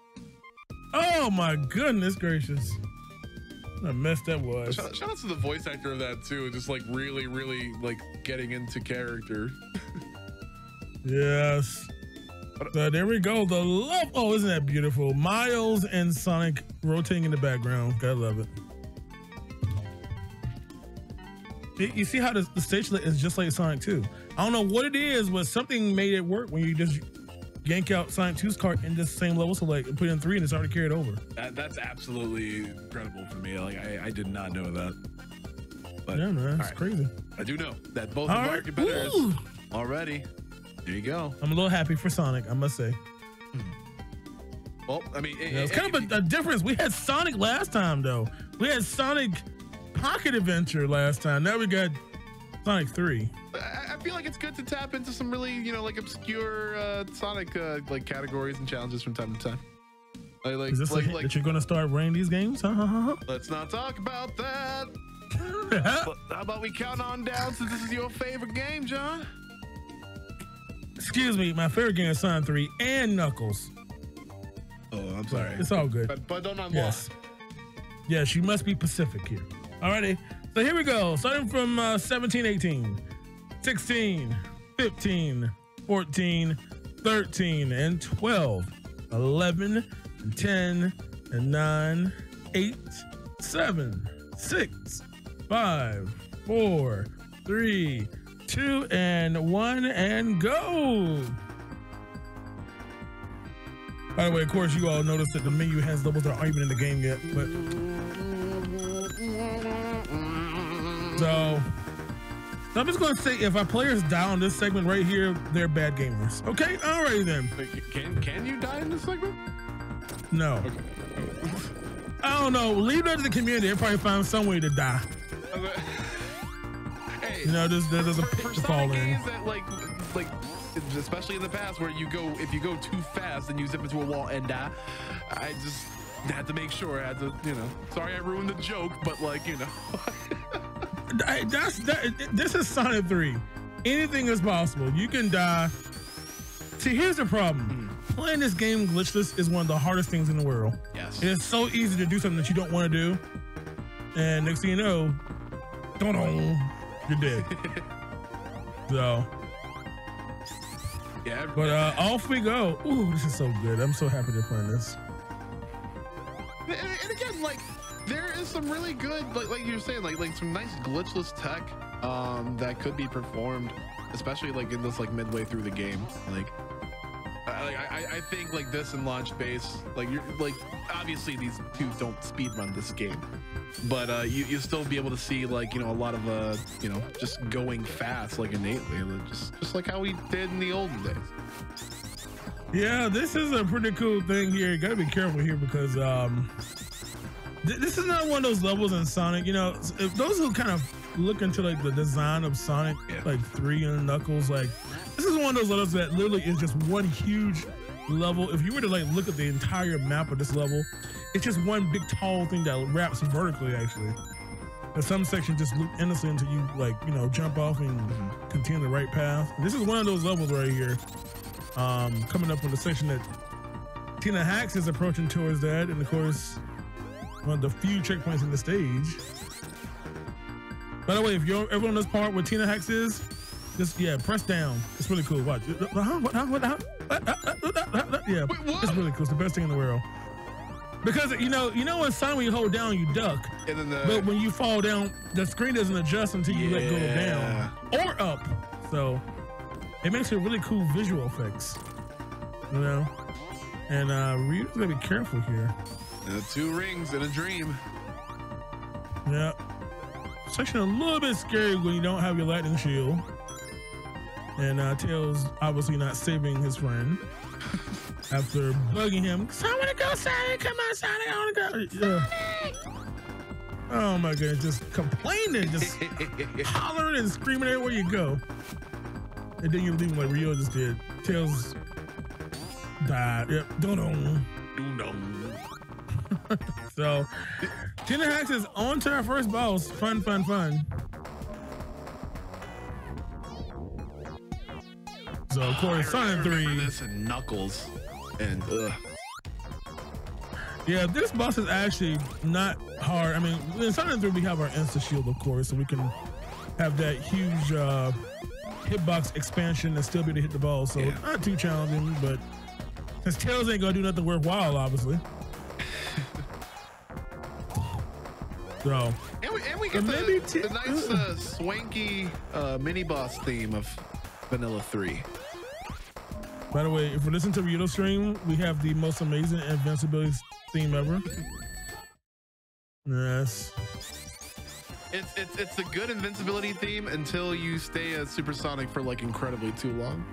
Speaker 2: Oh my goodness gracious. What a mess that was.
Speaker 1: Shout out to the voice actor of that too, just like really, really like getting into character.
Speaker 2: Yes. So there we go. The love. Oh, isn't that beautiful? Miles and Sonic rotating in the background. Gotta love it. You see how the stage is just like Sonic 2. I don't know what it is, but something made it work when you just yank out Sonic 2's cart in this same level select and put in 3 and it's already carried over.
Speaker 1: That's absolutely incredible for me. Like I did not know that. But,
Speaker 2: yeah, man, it's crazy.
Speaker 1: I do know that both of our competitors already. There you go.
Speaker 2: I'm a little happy for Sonic, I must say.
Speaker 1: Well, I mean,
Speaker 2: it's kind of a difference. We had Sonic last time, though. We had Sonic Pocket Adventure last time. Now we got Sonic 3.
Speaker 1: I feel like it's good to tap into some really, like obscure Sonic like categories and challenges from time to time.
Speaker 2: Is this like that you're going to start running these games?
Speaker 1: Let's not talk about that. How about we count on down since this is your favorite game, John?
Speaker 2: Excuse me, my favorite game is Sonic 3 and Knuckles.
Speaker 1: Oh, I'm sorry.
Speaker 2: It's all good.
Speaker 1: But don't unlock.
Speaker 2: Yes, you must be Pacific here. Alrighty, so here we go. Starting from 17, 18, 16, 15, 14, 13, and 12, 11, and 10, and 9, 8, 7, 6, 5, 4, 3, 2, and 1, and go. By the way, of course, you all noticed that the menu has levels that aren't even in the game yet, but so I'm just gonna say if our players die on this segment right here, they're bad gamers. Okay, alrighty then.
Speaker 1: Wait, can you die in this segment?
Speaker 2: No. Okay. I don't know. Leave that to the community. They probably find some way to die.
Speaker 1: Hey,
Speaker 2: there's a
Speaker 1: pitfall in games that like especially in the past where if you go too fast and you zip into a wall and die. I just had to make sure. I had to, sorry I ruined the joke, but
Speaker 2: this is Sonic 3. Anything is possible. You can die. See, here's the problem. Playing this game glitchless is one of the hardest things in the world.
Speaker 1: Yes.
Speaker 2: It is so easy to do something that you don't want to do. And next thing you know, you're dead. So,
Speaker 1: yeah.
Speaker 2: But off we go. Ooh, this is so good. I'm so happy they're playing this.
Speaker 1: And again, like there is some really good, like you were saying, like some nice glitchless tech. that could be performed, especially like in this like midway through the game. Like I think like this and launch base, like you're like obviously these two don't speed run this game, but you still be able to see like, you know, a lot of you know, just going fast like innately, just like how we did in the olden days.
Speaker 2: Yeah, this is a pretty cool thing here. You gotta be careful here because this is not one of those levels in Sonic. You know, if those who kind of look into like the design of Sonic, like 3 and Knuckles, like this is one of those levels that literally is just one huge level. If you were to like look at the entire map of this level, it's just one big tall thing that wraps vertically actually. And some sections just look endlessly until you like, you know, jump off and continue the right path. This is one of those levels right here. Coming up on the section that Tina Hax is approaching towards that, and of course, one of the few checkpoints in the stage. By the way, if you're ever on this part where Tina Hax is, just press down. It's really cool. Watch. Yeah, it's really cool. It's the best thing in the world. Because you know in Sonic when you hold down, you duck. But when you fall down, the screen doesn't adjust until you let go down or up. So it makes it really cool visual effects. You know? And we gotta be careful here.
Speaker 1: 2 rings in a dream.
Speaker 2: Yeah. Section a little bit scary when you don't have your lightning shield. And Tails obviously not saving his friend after bugging him. I want to go, Sonic. Come on, Sonic. I want to go. Oh my goodness, just complaining, just hollering and screaming everywhere you go. And then you leave him like Rio just did. Tails died. Yep. Don't. So, Tina Hax is on to our first boss. Fun. So, of course, Sonic 3.
Speaker 1: This and Knuckles. And,
Speaker 2: yeah, this boss is actually not hard. I mean, in Sonic 3, we have our Insta Shield, of course, so we can have that huge hitbox expansion and still be able to hit the ball. So, not too challenging, but since Tails ain't gonna do nothing worthwhile, obviously. So,
Speaker 1: and we get the nice swanky mini boss theme of Vanilla 3.
Speaker 2: By the way, if we listen to Ryo's stream, we have the most amazing invincibility theme ever. Yes.
Speaker 1: It's a good invincibility theme until you stay as Supersonic for like incredibly too long.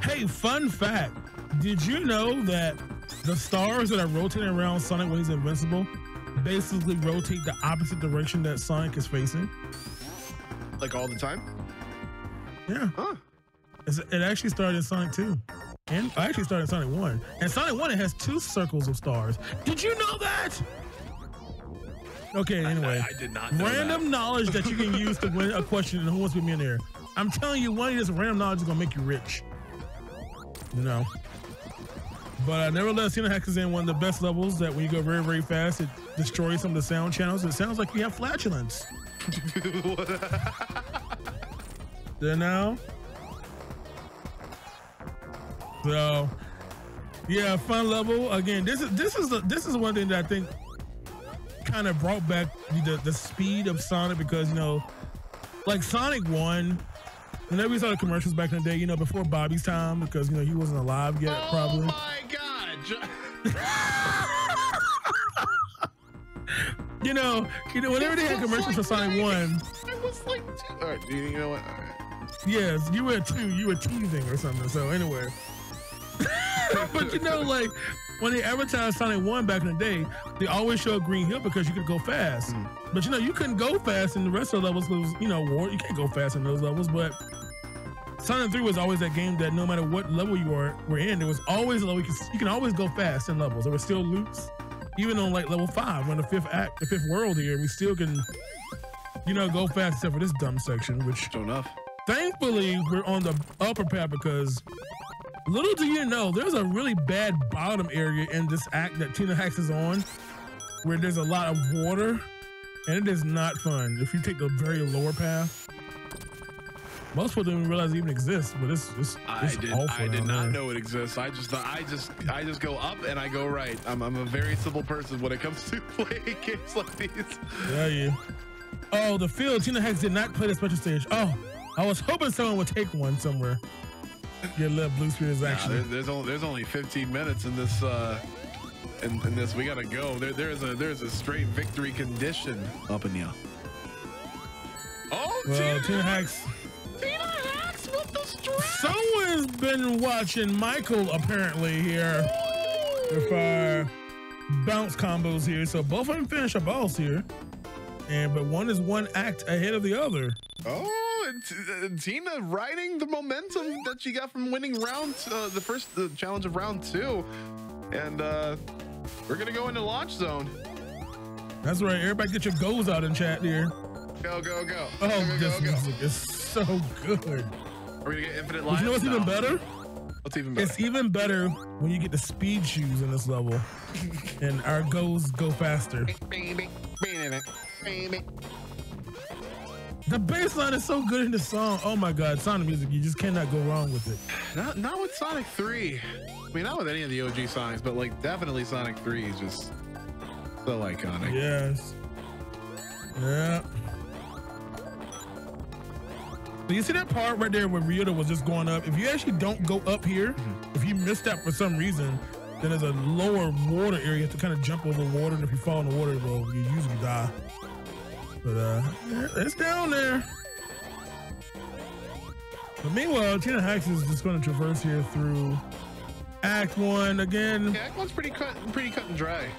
Speaker 2: Hey, fun fact. Did you know that the stars that are rotating around Sonic when he's invincible basically rotate the opposite direction that Sonic is facing?
Speaker 1: Like all the time?
Speaker 2: Yeah.
Speaker 1: Huh.
Speaker 2: It actually started in Sonic 2. And I actually started in Sonic 1. And Sonic 1, it has 2 circles of stars. Did you know that? Okay, anyway.
Speaker 1: I did not know
Speaker 2: random
Speaker 1: that.
Speaker 2: Knowledge that you can use to win a question in Who Wants to Be a Millionaire. I'm telling you, one of this random knowledge is going to make you rich. You know? But nevertheless, Tina Hax is in one of the best levels that when you go very, very fast, it destroys some of the sound channels. It sounds like you have flatulence. You know? So, yeah, fun level. Again, this is one thing that I think kind of brought back the speed of Sonic because, you know, like Sonic 1, whenever we saw the commercials back in the day, you know, before Bobby's time, because, you know, he wasn't alive yet, probably.
Speaker 1: Oh my God.
Speaker 2: you know, whenever they had commercials for Sonic 1.
Speaker 1: I was like 2. All right, you know what? All right.
Speaker 2: Yes, you were 2. You were teasing or something. So anyway. But you know, like when they advertised Sonic 1 back in the day, they always showed Green Hill because you could go fast. But you know, you couldn't go fast in the rest of the levels because, you know, you can't go fast in those levels. But Sonic 3 was always that game that no matter what level you were in, there was always a level you can always go fast in levels. There were still loops, even on like level 5, when the 5th world here, we still can, you know, go fast except for this dumb section, which
Speaker 1: Sure enough.
Speaker 2: Thankfully we're on the upper path because little do you know, there's a really bad bottom area in this act that Tina Hax is on, where there's a lot of water, and it is not fun. If you take the very lower path, most people don't even realize it even exists, but it's awful.
Speaker 1: I did not know it exists. I just thought I just go up and I go right. I'm a very simple person when it comes to playing games like these.
Speaker 2: Yeah, Oh, the field. Tina Hex did not play the special stage. Oh, I was hoping someone would take one somewhere. Get left Blue Spirits action.
Speaker 1: Nah, there's only 15 minutes in this. In this, we gotta go. There's a straight victory condition up in here. Oh,
Speaker 2: well, Tina Hex.
Speaker 1: Tina Hex with the strap.
Speaker 2: Someone's been watching Michael apparently here with our bounce combos here. So both of them finish a boss here, but one is one act ahead of the other.
Speaker 1: Oh, and Tina riding the momentum that she got from winning the challenge of round 2, and we're gonna go into launch zone.
Speaker 2: That's right. Everybody, get your goals out in chat here.
Speaker 1: Go, go, go.
Speaker 2: Oh,
Speaker 1: this
Speaker 2: music is so good.
Speaker 1: Are we gonna get infinite lives?
Speaker 2: You know what's even better?
Speaker 1: What's even better?
Speaker 2: It's even better when you get the speed shoes in this level, and our goals go faster. The bass line is so good in this song. Oh my God, Sonic music, you just cannot go wrong with it.
Speaker 1: Not with Sonic 3. I mean, not with any of the OG Sonics, but like definitely Sonic 3 is just so iconic.
Speaker 2: Yes. Yeah. So you see that part right there where Ryuta was just going up? If you actually don't go up here, if you missed that for some reason, then there's a lower water area. You have to kind of jump over water, and if you fall in the water, well, you usually die. But yeah, it's down there. But meanwhile, Tina Hex is just going to traverse here through Act 1 again.
Speaker 1: Yeah, Act 1's pretty cut and dry.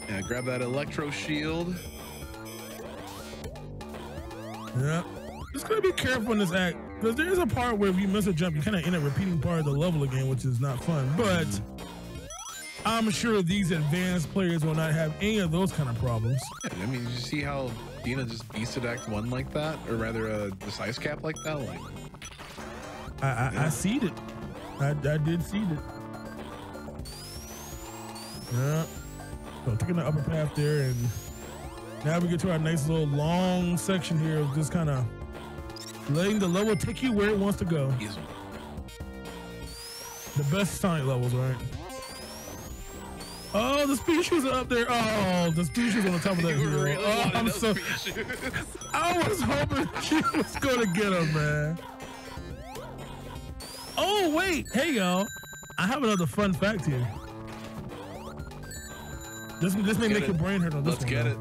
Speaker 1: Yeah, grab that electro shield.
Speaker 2: Yeah, just gotta be careful in this act, because there's a part where if you miss a jump, you kind of end up repeating part of the level again, which is not fun. But I'm sure these advanced players will not have any of those kind of problems.
Speaker 1: Yeah, I mean, did you see how Dina just beasted Act 1 like that, or rather the ice cap like that? Like,
Speaker 2: I seed it. I did seed it. Yeah. So taking the upper path there, and now we get to our nice little long section here of just kind of letting the level take you where it wants to go.
Speaker 1: Easy.
Speaker 2: The best Sonic levels, right? Oh, the speed shoes are up there. Oh, the speed shoes on the top of that hill.
Speaker 1: Really
Speaker 2: Oh, I'm so. I was hoping she was gonna get them, man. Oh wait, hey y'all, I have another fun fact here. This may make your brain hurt on this one.
Speaker 1: Let's get it.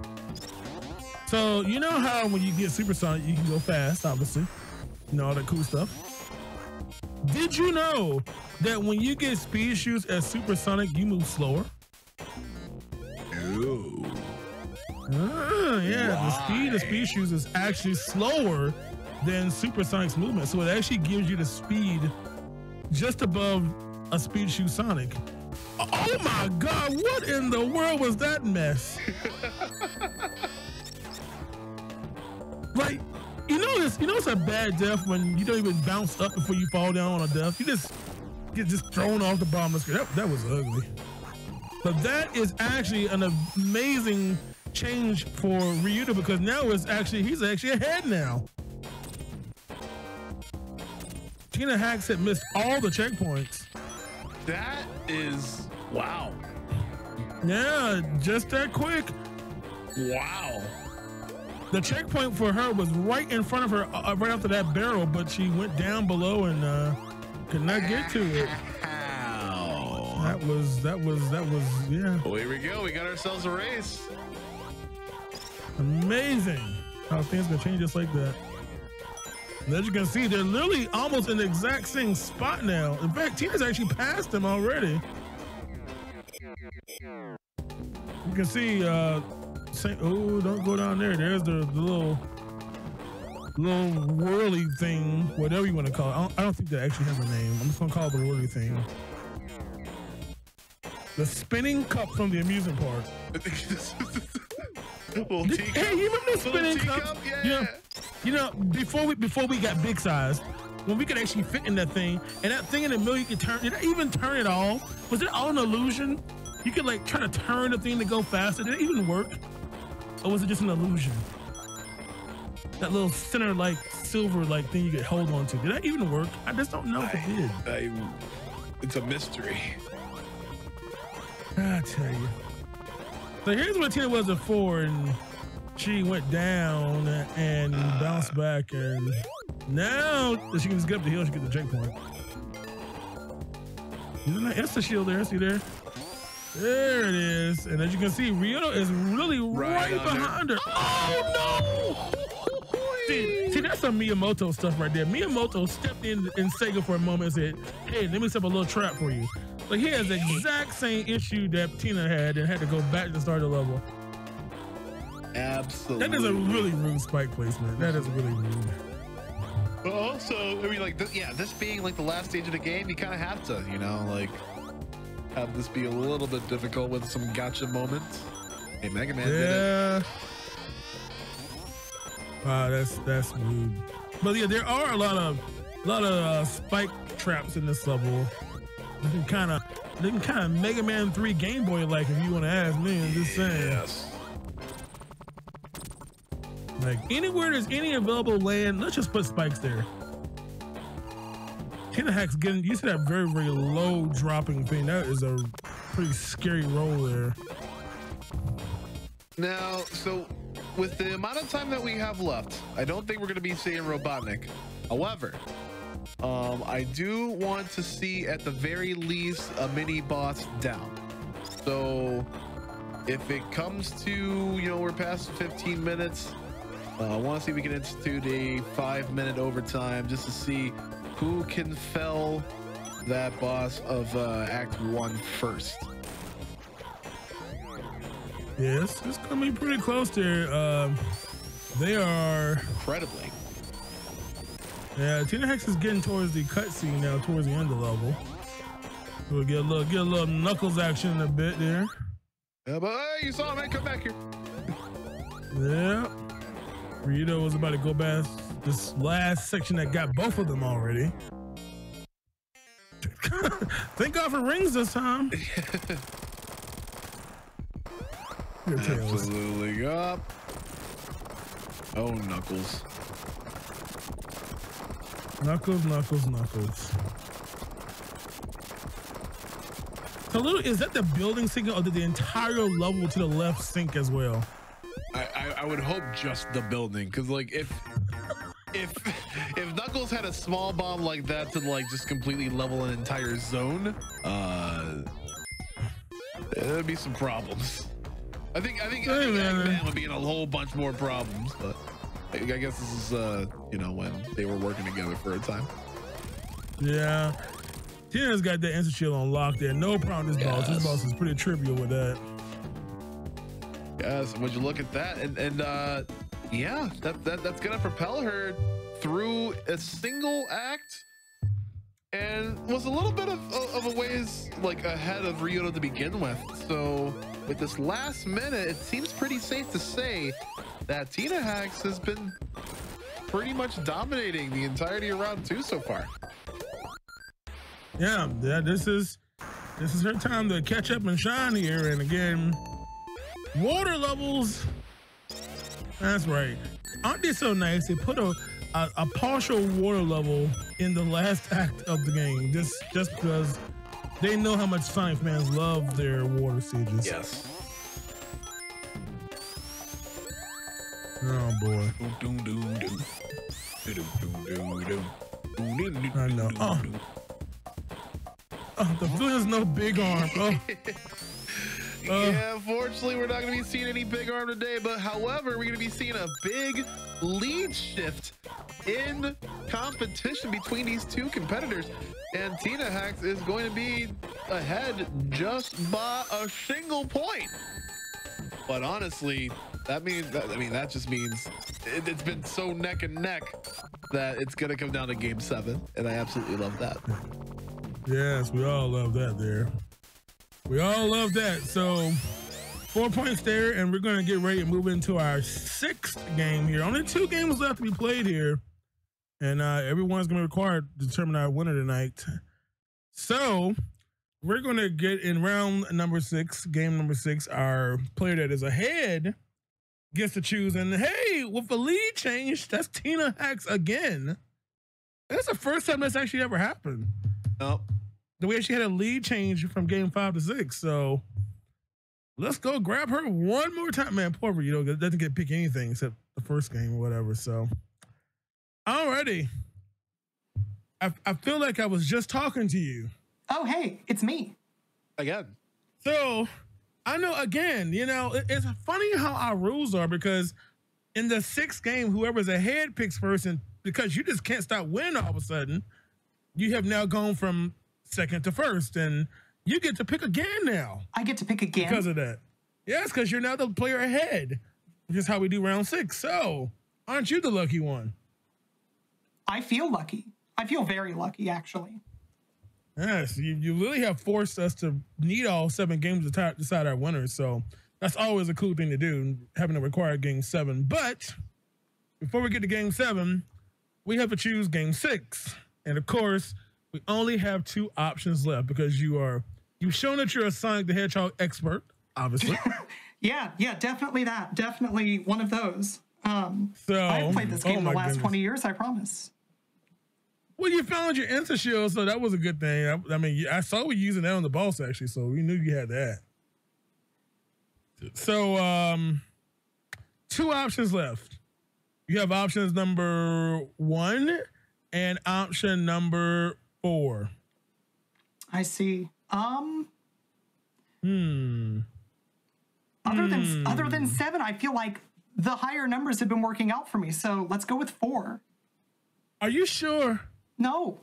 Speaker 2: So you know how when you get supersonic, you can go fast, obviously. You know, all that cool stuff. Did you know that when you get speed shoes as supersonic, you move slower?
Speaker 1: Ooh.
Speaker 2: Yeah, the speed of speed shoes is actually slower than supersonic's movement. So it actually gives you the speed just above a speed shoe Sonic. Oh my God, what in the world was that mess? Like, you know it's a bad death when you don't even bounce up before you fall down on a death. You just get thrown off the bottom of the screen. That was ugly. But that is actually an amazing change for Ryuta, because now he's actually ahead now. Tina Hex had missed all the checkpoints.
Speaker 1: That is wow.
Speaker 2: Yeah, just that quick.
Speaker 1: Wow.
Speaker 2: The checkpoint for her was right in front of her, right after that barrel, but she went down below and could not get to it.
Speaker 1: Ow.
Speaker 2: That was, yeah.
Speaker 1: Well, here we go. We got ourselves a race.
Speaker 2: Amazing how things can change just like that. And as you can see, they're literally almost in the exact same spot now. In fact, Tina's actually passed them already. You can see, oh, don't go down there. There's the little whirly thing, whatever you want to call it. I don't think that actually has a name. I'm just gonna call it the whirly thing. The spinning cup from the amusement park. Hey, you remember the spinning cup?
Speaker 1: Yeah.
Speaker 2: You know, before we got big size, when we could actually fit in that thing, and that thing in the middle you could turn. Did I even turn it all? Was it all an illusion? You could like try to turn the thing to go faster. Did it even work? Or was it just an illusion? That little center like silver like thing you could hold on to. Did that even work? I just don't know if it did.
Speaker 1: It's a mystery.
Speaker 2: I tell you. So here's what Tina was before, and she went down and bounced back, and now that she can just get up the hill, she get the checkpoint. Isn't that insta shield there? See there? There it is. And as you can see, Ryoto is really right behind her. Oh no! See, that's some Miyamoto stuff right there. Miyamoto stepped in Sega for a moment and said, "Hey, let me set up a little trap for you." But he has the exact same issue that Tina had and had to go back to start the level.
Speaker 1: Absolutely.
Speaker 2: That is a really rude spike placement. That is really rude.
Speaker 1: But also, I mean, like, this being like the last stage of the game, you kind of have to, you know, like, have this be a little bit difficult with some gotcha moments. Hey, Mega Man did it.
Speaker 2: Wow, that's rude. But yeah, there are a lot of spike traps in this level. They can kind of Mega Man 3 Game Boy like, if you want to ask me. I'm just saying.
Speaker 1: Yes.
Speaker 2: Like anywhere there's any available land, let's just put spikes there. Tina Hack's getting used to that very, very low dropping thing. That is a pretty scary roll there.
Speaker 1: Now, so with the amount of time that we have left, I don't think we're going to be seeing Robotnik. However, I do want to see at the very least a mini boss down. So if it comes to, you know, we're past 15 minutes, I want to see if we can institute a 5-minute overtime just to see who can fell that boss of Act 1 first.
Speaker 2: Yes, it's gonna be pretty close there. They are
Speaker 1: incredibly.
Speaker 2: Yeah, Tina Hex is getting towards the cutscene now, towards the end of the level. We'll get a little Knuckles action in a bit there.
Speaker 1: Yeah, but hey, you saw him, man. Come back here.
Speaker 2: Yeah. Rito was about to go past this last section that got both of them already. Thank God for rings this time.
Speaker 1: Absolutely up. Oh, Knuckles.
Speaker 2: Knuckles. So, is that the building sinking, or did the entire level to the left sink as well?
Speaker 1: I would hope just the building, because like if Knuckles had a small bomb like that to like just completely level an entire zone, there'd be some problems. I think Eggman would be in a whole bunch more problems, but I guess this is you know, when they were working together for a time.
Speaker 2: Yeah, Tina's got that instant shield on lock there. No problem with this boss. This boss is pretty trivial with that.
Speaker 1: Yes, would you look at that? And yeah, that's gonna propel her through a single act, and was a little bit of a ways like ahead of Ryoto to begin with. So with this last minute, it seems pretty safe to say that Tina Hax has been pretty much dominating the entirety of round 2 so far.
Speaker 2: Yeah, this is her time to catch up and shine here. And again, water levels. That's right. Aren't they so nice? They put a partial water level in the last act of the game, just because they know how much Sonic fans love their water stages.
Speaker 1: Yes.
Speaker 2: Oh boy. I know. Oh, the villain's no big arm. Oh.
Speaker 1: Yeah, unfortunately, we're not going to be seeing any big arm today, but however, we're going to be seeing a big lead shift in competition between these two competitors, and Tina Hax is going to be ahead just by a single point. But honestly, that just means it's been so neck and neck that it's going to come down to game 7, and I absolutely love that.
Speaker 2: Yes, we all love that there. We all love that. So 4 points there, and we're going to get ready to move into our 6th game here. Only 2 games left to be played here, and everyone's going to require to determine our winner tonight. So we're going to get in round number 6, game number 6. Our player that is ahead gets to choose, and hey, with the lead change, that's Tina Hax again. That's the first time that's actually ever happened.
Speaker 1: Nope.
Speaker 2: We actually had a lead change from game 5 to 6. So let's go grab her one more time. Man, poor Rito doesn't get to pick anything except the first game or whatever. So, alrighty. I feel like I was just talking to you.
Speaker 4: Oh, hey, it's me.
Speaker 1: Again.
Speaker 2: So, I know, again, it's funny how our rules are because in the sixth game, whoever's ahead picks first, and because you just can't stop winning all of a sudden, you have now gone from second to first, and you get to pick again now.
Speaker 4: I get to pick again?
Speaker 2: Because of that. Yes, because you're now the player ahead, which is how we do round 6. So, aren't you the lucky one?
Speaker 4: I feel lucky. I feel very lucky, actually.
Speaker 2: Yes, you really have forced us to need all 7 games to decide our winners. So that's always a cool thing to do, having to require game 7. But before we get to game 7, we have to choose game 6. And of course, we only have 2 options left because you've shown that you're a Sonic the Hedgehog expert, obviously.
Speaker 4: Yeah, definitely that. Definitely one of those.
Speaker 2: So
Speaker 4: I've played this game in the last
Speaker 2: goodness.
Speaker 4: 20 years, I promise.
Speaker 2: Well, you found your Insta Shield, so that was a good thing. I mean, I saw you using that on the boss, actually, so we knew you had that. So, 2 options left. You have options number 1 and option number 4.
Speaker 4: I see. Other than 7, I feel like the higher numbers have been working out for me, so let's go with 4.
Speaker 2: Are you sure?
Speaker 4: No.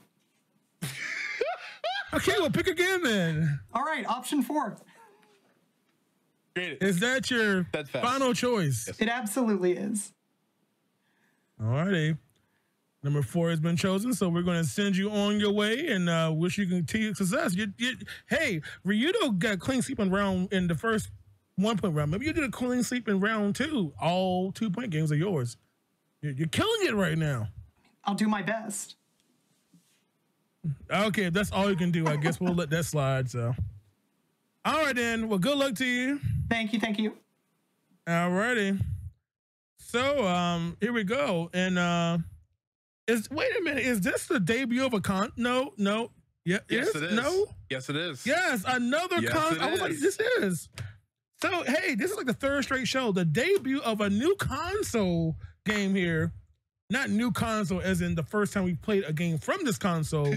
Speaker 2: Okay, well, pick again then.
Speaker 4: All right, option 4.
Speaker 2: Is that your final choice?
Speaker 1: Yes.
Speaker 4: It absolutely is.
Speaker 2: All righty. Number 4 has been chosen, so we're going to send you on your way and wish you continued success. Hey, Ryudo got clean sweep in the first 1-point round. Maybe you did a clean sweep in round 2. All 2-point games are yours. You're killing it right now.
Speaker 4: I'll do my best.
Speaker 2: Okay, if that's all you can do, I guess we'll let that slide. So, all right then. Well, good luck to you.
Speaker 4: Thank you.
Speaker 2: All righty. So, here we go. And wait a minute. Is this the debut of a No. Yeah.
Speaker 1: Yes, it is.
Speaker 2: No.
Speaker 1: Yes, it is.
Speaker 2: Yes, another console. I was like, this is. So, hey, this is like the 3rd straight show. The debut of a new console game here. Not new console as in the first time we played a game from this console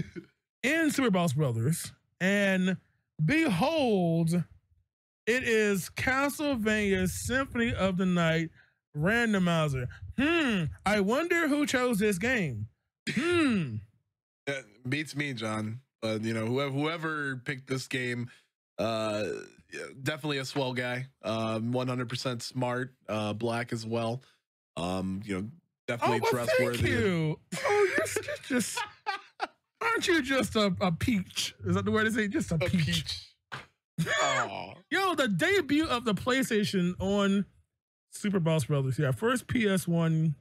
Speaker 2: in Super Boss Brothers. And behold, it is Castlevania Symphony of the Night randomizer. I wonder who chose this game.
Speaker 1: It beats me, John. But whoever picked this game, definitely a swell guy. 100% smart, black as well. Definitely trustworthy.
Speaker 2: Thank you. Oh, you're just aren't you just a peach? Is that the word to say? Just a peach.
Speaker 1: Oh.
Speaker 2: Yo, the debut of the PlayStation on Super Boss Brothers. Yeah, first PS1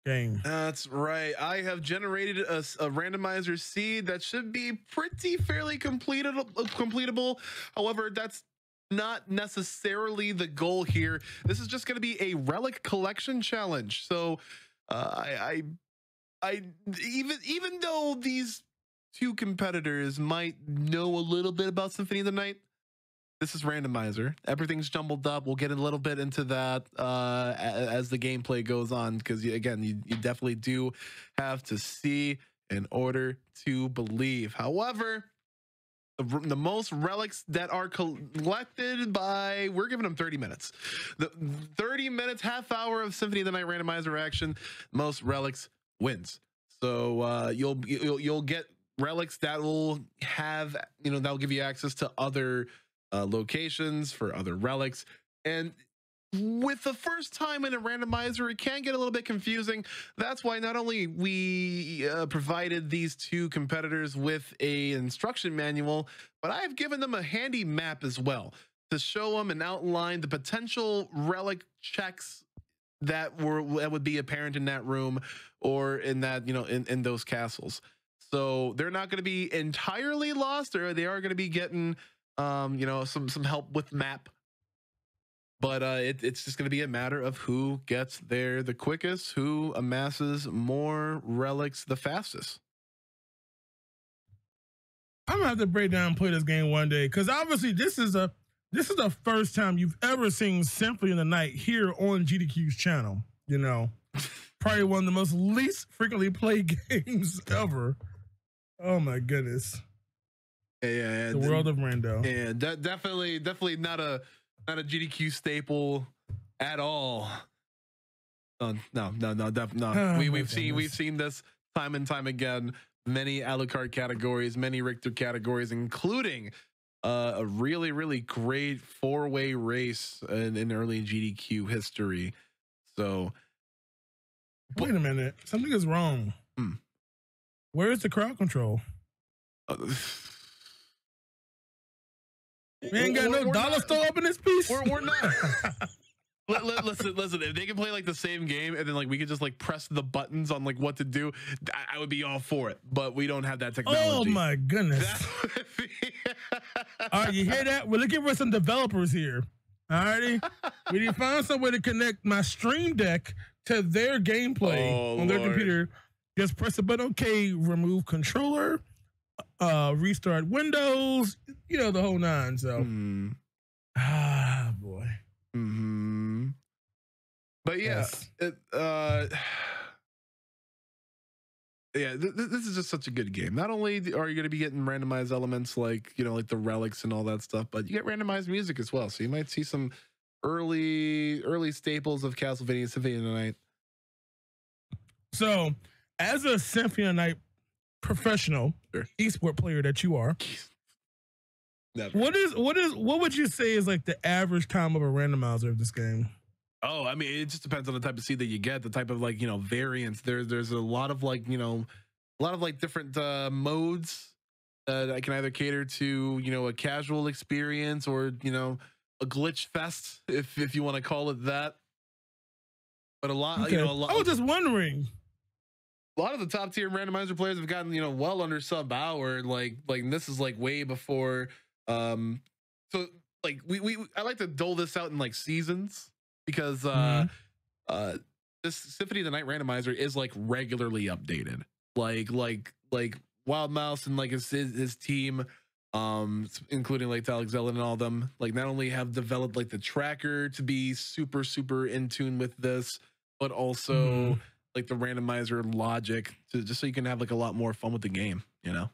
Speaker 2: game.
Speaker 1: That's right. I have generated a randomizer seed that should be fairly completable. However, that's not necessarily the goal here. This is just going to be a relic collection challenge. So I even though these 2 competitors might know a little bit about Symphony of the Night, this is randomizer. Everything's jumbled up. We'll get a little bit into that as the gameplay goes on, because you definitely do have to see in order to believe. However, the most relics that are collected by, we're giving them 30 minutes. The 30 minutes, half hour of Symphony of the Night randomizer action, most relics wins. So you'll get relics that will have, that'll give you access to other locations for other relics. And with the first time in a randomizer, it can get a little bit confusing. That's why not only we provided these 2 competitors with a instruction manual, but I've given them a handy map as well to show them and outline the potential relic checks that would be apparent in that room or in that, in those castles. So they're not going to be entirely lost, or they are going to be getting some help with map. But it's just going to be a matter of who gets there the quickest, who amasses more relics the fastest.
Speaker 2: I'm going to have to break down and play this game one day, because obviously this is a this is the first time you've ever seen Symphony of the Night here on GDQ's channel. You know, probably one of the most least frequently played games ever. Oh my goodness.
Speaker 1: Yeah.
Speaker 2: The world of Rando.
Speaker 1: Yeah, definitely not a GDQ staple at all. No.
Speaker 2: Oh,
Speaker 1: We've seen this time and time again. Many a la carte categories, many Richter categories, including a really great 4-way race in early GDQ history. So,
Speaker 2: wait a minute, something is wrong. Where is the crowd control? We ain't got no dollar store up in this piece.
Speaker 1: We're not. Listen. If they can play like the same game and then like we could just like press the buttons on like what to do, I would be all for it. But we don't have that technology.
Speaker 2: Oh my goodness! All right, you hear that? We're looking for some developers here. Alrighty, we need to find some way to connect my Stream Deck to their gameplay on their computer. Just press the button. Okay, remove controller, restart Windows. You know the whole nine. So, boy.
Speaker 1: But yes, this is just such a good game. Not only are you going to be getting randomized elements like, you know, like the relics and all that stuff, but you get randomized music as well. So you might see some early staples of Castlevania Symphony of the Night.
Speaker 2: So, as a Symphony of the Night professional esport player that you are, what would you say is like the average time of a randomizer of this game?
Speaker 1: Oh, I mean, it just depends on the type of seed that you get, the type of like, you know, variants. There's a lot of like, you know, different modes that I can either cater to, you know, a casual experience or, you know, a glitch fest, if you want to call it that. But I was
Speaker 2: just wondering.
Speaker 1: A lot of the top tier randomizer players have gotten, you know, well under sub hour. Like this is like way before. So like I like to dole this out in like seasons because this Symphony of the Night randomizer is like regularly updated. Like Wild Mouse and like his team, including like Alex Zellen and all of them, like not only have developed like the tracker to be super in tune with this, but also like the randomizer logic to just so you can have like a lot more fun with the game, you know?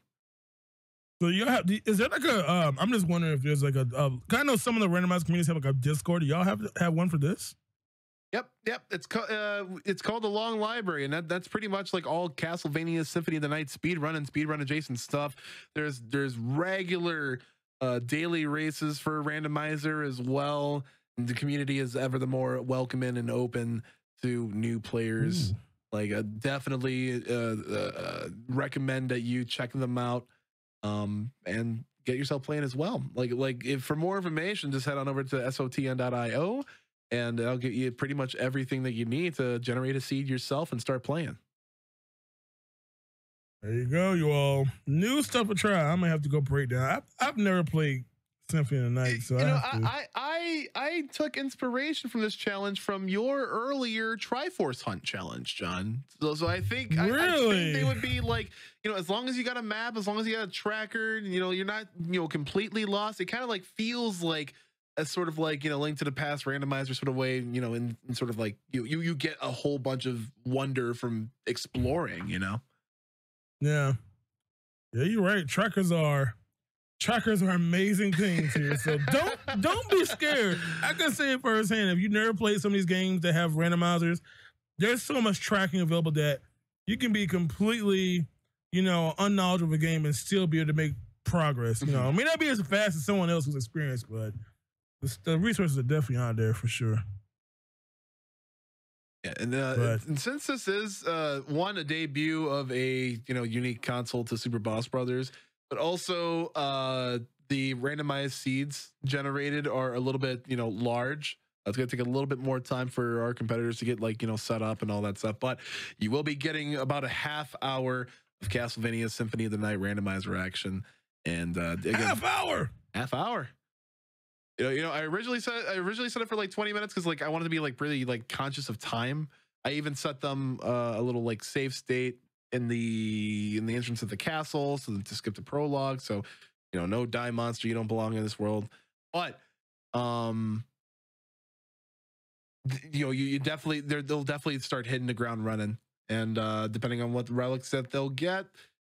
Speaker 2: So you have, is there like a, I'm just wondering if there's like I know some of the randomized communities have like a Discord. Do y'all have one for this?
Speaker 1: Yep. It's called the Long Library, and that's pretty much like all Castlevania Symphony of the Night speedrun adjacent stuff. There's regular daily races for randomizer as well. And the community is ever the more welcoming and open to new players. Like definitely recommend that you check them out and get yourself playing as well. Like if for more information, just head on over to sotn.io and I'll get you pretty much everything that you need to generate a seed yourself and start playing.
Speaker 2: There you go, you all. New stuff to try. I might have to go break down. I've never played Symphony of the Night, so
Speaker 1: I took inspiration from this challenge from your earlier Triforce Hunt challenge, John. So I think I think they would be like, you know, as long as you got a map, as long as you got a tracker, you know, you're not, you know, completely lost. It kind of like feels like a sort of like, you know, Link to the Past randomizer sort of way, you know, in sort of like you get a whole bunch of wonder from exploring, you know.
Speaker 2: Yeah, you're right. Trackers are amazing things here. So don't be scared. I can say it firsthand. If you never played some of these games that have randomizers, there's so much tracking available that you can be completely, you know, unknowledgeable of a game and still be able to make progress. You know, I may not be as fast as someone else who's experienced, but the resources are definitely out there for sure.
Speaker 1: Yeah, and since this is a debut of a, you know, unique console to Super Boss Brothers, but also the randomized seeds generated are a little bit, you know, large. It's going to take a little bit more time for our competitors to get like, you know, set up and all that stuff. But you will be getting about a half hour of Castlevania Symphony of the Night randomizer action. And again,
Speaker 2: half hour.
Speaker 1: You know, I originally set it for like 20 minutes because like I wanted to be like really like conscious of time. I even set them a little like save state in the entrance of the castle, so to skip the prologue. So, you know, no die monster, you don't belong in this world. But you know, you definitely they'll definitely start hitting the ground running, and depending on what relics that they'll get,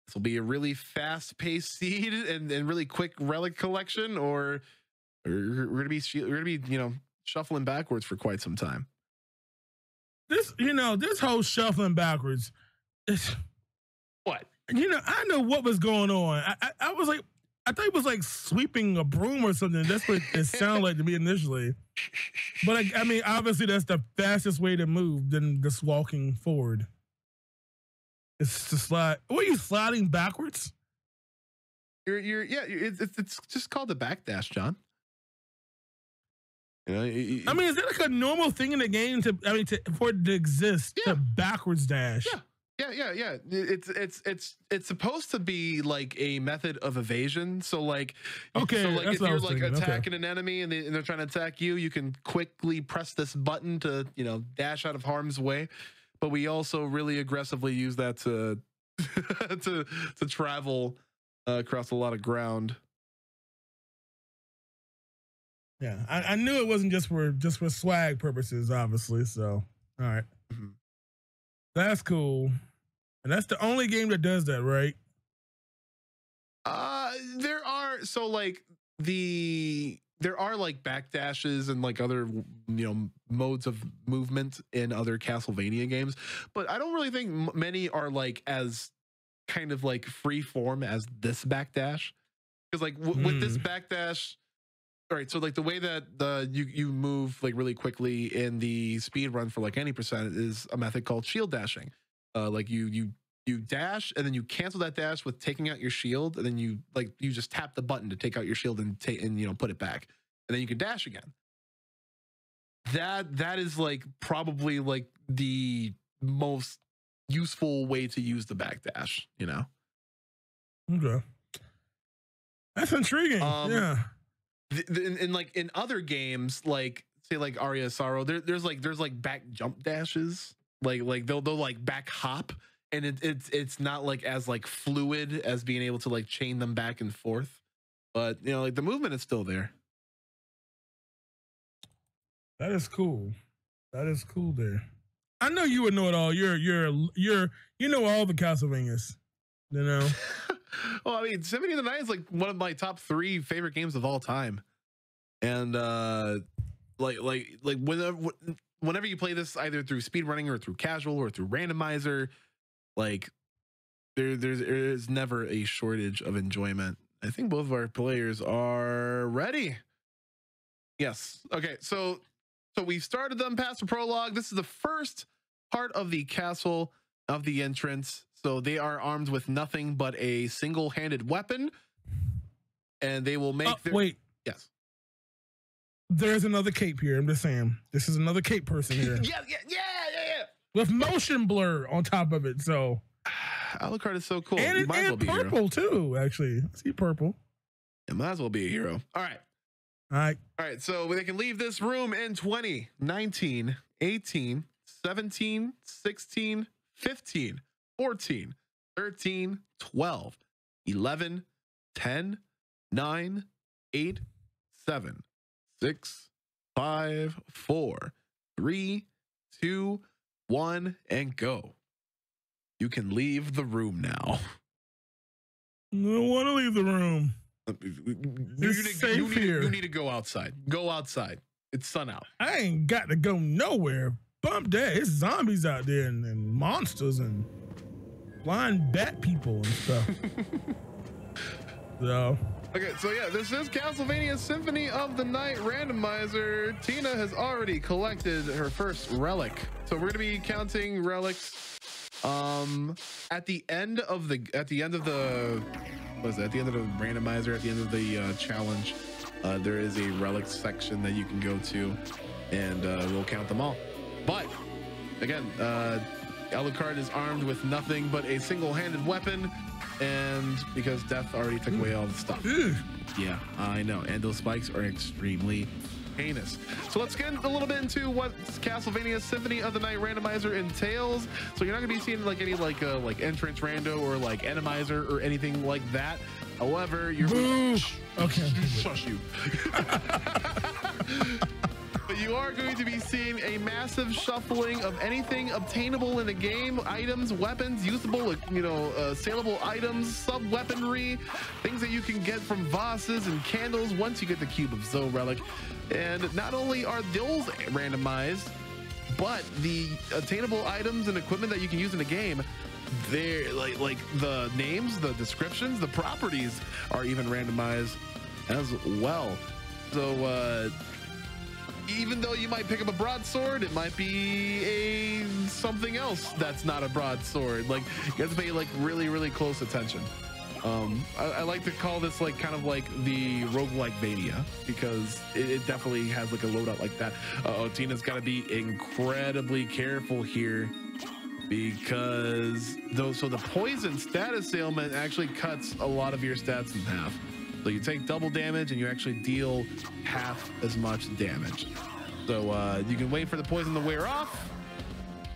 Speaker 1: this will be a really fast-paced seed and really quick relic collection, or we're gonna be you know, shuffling backwards for quite some time.
Speaker 2: This, you know, this whole shuffling backwards, it's,
Speaker 1: what?
Speaker 2: You know, I know what was going on. I was like, I thought it was like sweeping a broom or something. That's what it sounded like to me initially. But I mean, obviously that's the fastest way to move than just walking forward. It's to slide. What, are you sliding backwards?
Speaker 1: It's just called the backdash, John. You know,
Speaker 2: I mean, is that like a normal thing in the game for it to exist, to backwards dash?
Speaker 1: Yeah. It's supposed to be like a method of evasion. So like, if you're like attacking an enemy and they're trying to attack you, you can quickly press this button to, you know, dash out of harm's way. But we also really aggressively use that to to travel across a lot of ground.
Speaker 2: Yeah, I knew it wasn't just for swag purposes, obviously. So, all right, that's cool, and that's the only game that does that, right?
Speaker 1: There are there are like backdashes and like other, you know, modes of movement in other Castlevania games, but I don't really think many are like as kind of like free form as this backdash, because like with this backdash. All right, so like the way that you move like really quickly in the speed run for like any percent is a method called shield dashing. Like you dash and then you cancel that dash with taking out your shield, and then you just tap the button to take out your shield and you know, put it back, and then you can dash again. That is like probably like the most useful way to use the backdash, you know. Okay,
Speaker 2: that's intriguing. Yeah.
Speaker 1: In like in other games, like say like Aria of Sorrow, there's like back jump dashes, like they'll like back hop, and it's not like as like fluid as being able to like chain them back and forth, but you know, like the movement is still there.
Speaker 2: That is cool. That is cool. There, I know you would know it all. You know all the Castlevanias, you know.
Speaker 1: Well, I mean, Symphony of the Night is like one of my top 3 favorite games of all time, and whenever you play this either through speedrunning or through casual or through randomizer, like there's never a shortage of enjoyment. I think both of our players are ready. Yes. Okay. So we've started them past the prologue. This is the first part of the castle of the entrance. So they are armed with nothing but a single-handed weapon, and they will make
Speaker 2: wait.
Speaker 1: Yes.
Speaker 2: There's another cape here. I'm just saying. This is another cape person here.
Speaker 1: Yeah.
Speaker 2: With motion blur on top of it. So
Speaker 1: Alucard is so cool.
Speaker 2: And purple too, actually. I see purple.
Speaker 1: It might as well be a hero. All right. So they can leave this room in 20, 19, 18, 17, 16, 15, 14, 13, 12, 11, 10, 9, 8, 7, 6, 5, 4, 3, 2, 1, and go. You can leave the room now.
Speaker 2: I don't want to leave the room.
Speaker 1: You need to go outside. Go outside. It's sun out.
Speaker 2: I ain't got to go nowhere. Bump that. It's zombies out there and monsters and blind bat people and stuff. So.
Speaker 1: Okay, so yeah, this is Castlevania Symphony of the Night randomizer. Tina has already collected her first relic. So we're gonna be counting relics at the end of the randomizer, at the end of the challenge. There is a relic section that you can go to, and we'll count them all. But again, Alucard is armed with nothing but a single-handed weapon, and because Death already took away all the stuff. Yeah, I know, and those spikes are extremely heinous. So let's get a little bit into what Castlevania Symphony of the Night randomizer entails. So you're not gonna be seeing like any like entrance rando or like enemizer or anything like that. However, you're
Speaker 2: okay.
Speaker 1: Shush you. But you are going to be seeing a massive shuffling of anything obtainable in the game, items, weapons, usable, saleable items, sub-weaponry, things that you can get from bosses and candles once you get the Cube of Zoe relic. And not only are those randomized, but the attainable items and equipment that you can use in the game, they're like the names, the descriptions, the properties are even randomized as well. So even though you might pick up a broadsword, it might be something else that's not a broadsword. Like, you have to pay like really close attention. I like to call this like kind of like the roguelike mania, because it definitely has like a loadout like that. Tina's got to be incredibly careful here, because the poison status ailment actually cuts a lot of your stats in half. So you take double damage and you actually deal half as much damage. So you can wait for the poison to wear off,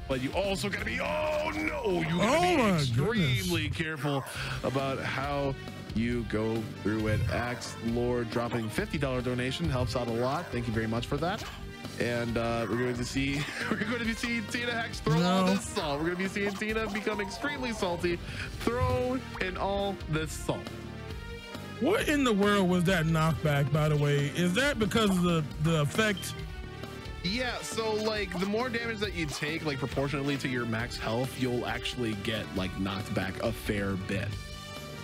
Speaker 1: but you also gotta be, you gotta be extremely careful about how you go through it. Axe Lord dropping $50 donation helps out a lot. Thank you very much for that. And we're going to be seeing Tina Hex throw all this salt. We're going to be seeing Tina become extremely salty, throw in all this salt.
Speaker 2: What in the world was that knockback, by the way? Is that because of the effect?
Speaker 1: Yeah, so like the more damage that you take, like proportionately to your max health, you'll actually get like knocked back a fair bit.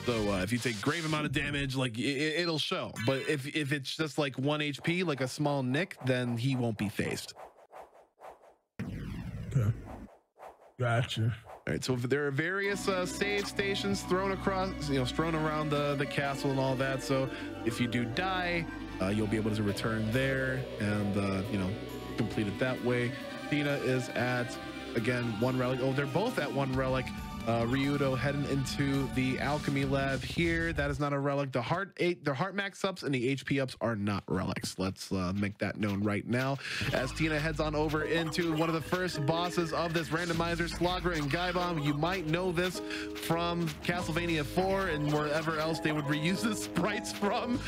Speaker 1: So if you take grave amount of damage, like it'll show. But if it's just like 1 HP, like a small nick, then he won't be phased.
Speaker 2: Okay. Gotcha.
Speaker 1: All right, so if there are various save stations thrown across, strewn around the castle and all that. So if you do die, you'll be able to return there and complete it that way. Tina is at, again, 1 relic. Oh, they're both at 1 relic. Ryudo heading into the alchemy lab here. That is not a relic. The heart max ups and the HP ups are not relics. Let's make that known right now. As Tina heads on over into one of the first bosses of this randomizer, Slagra and Gaibom. You might know this from Castlevania 4 and wherever else they would reuse the sprites from.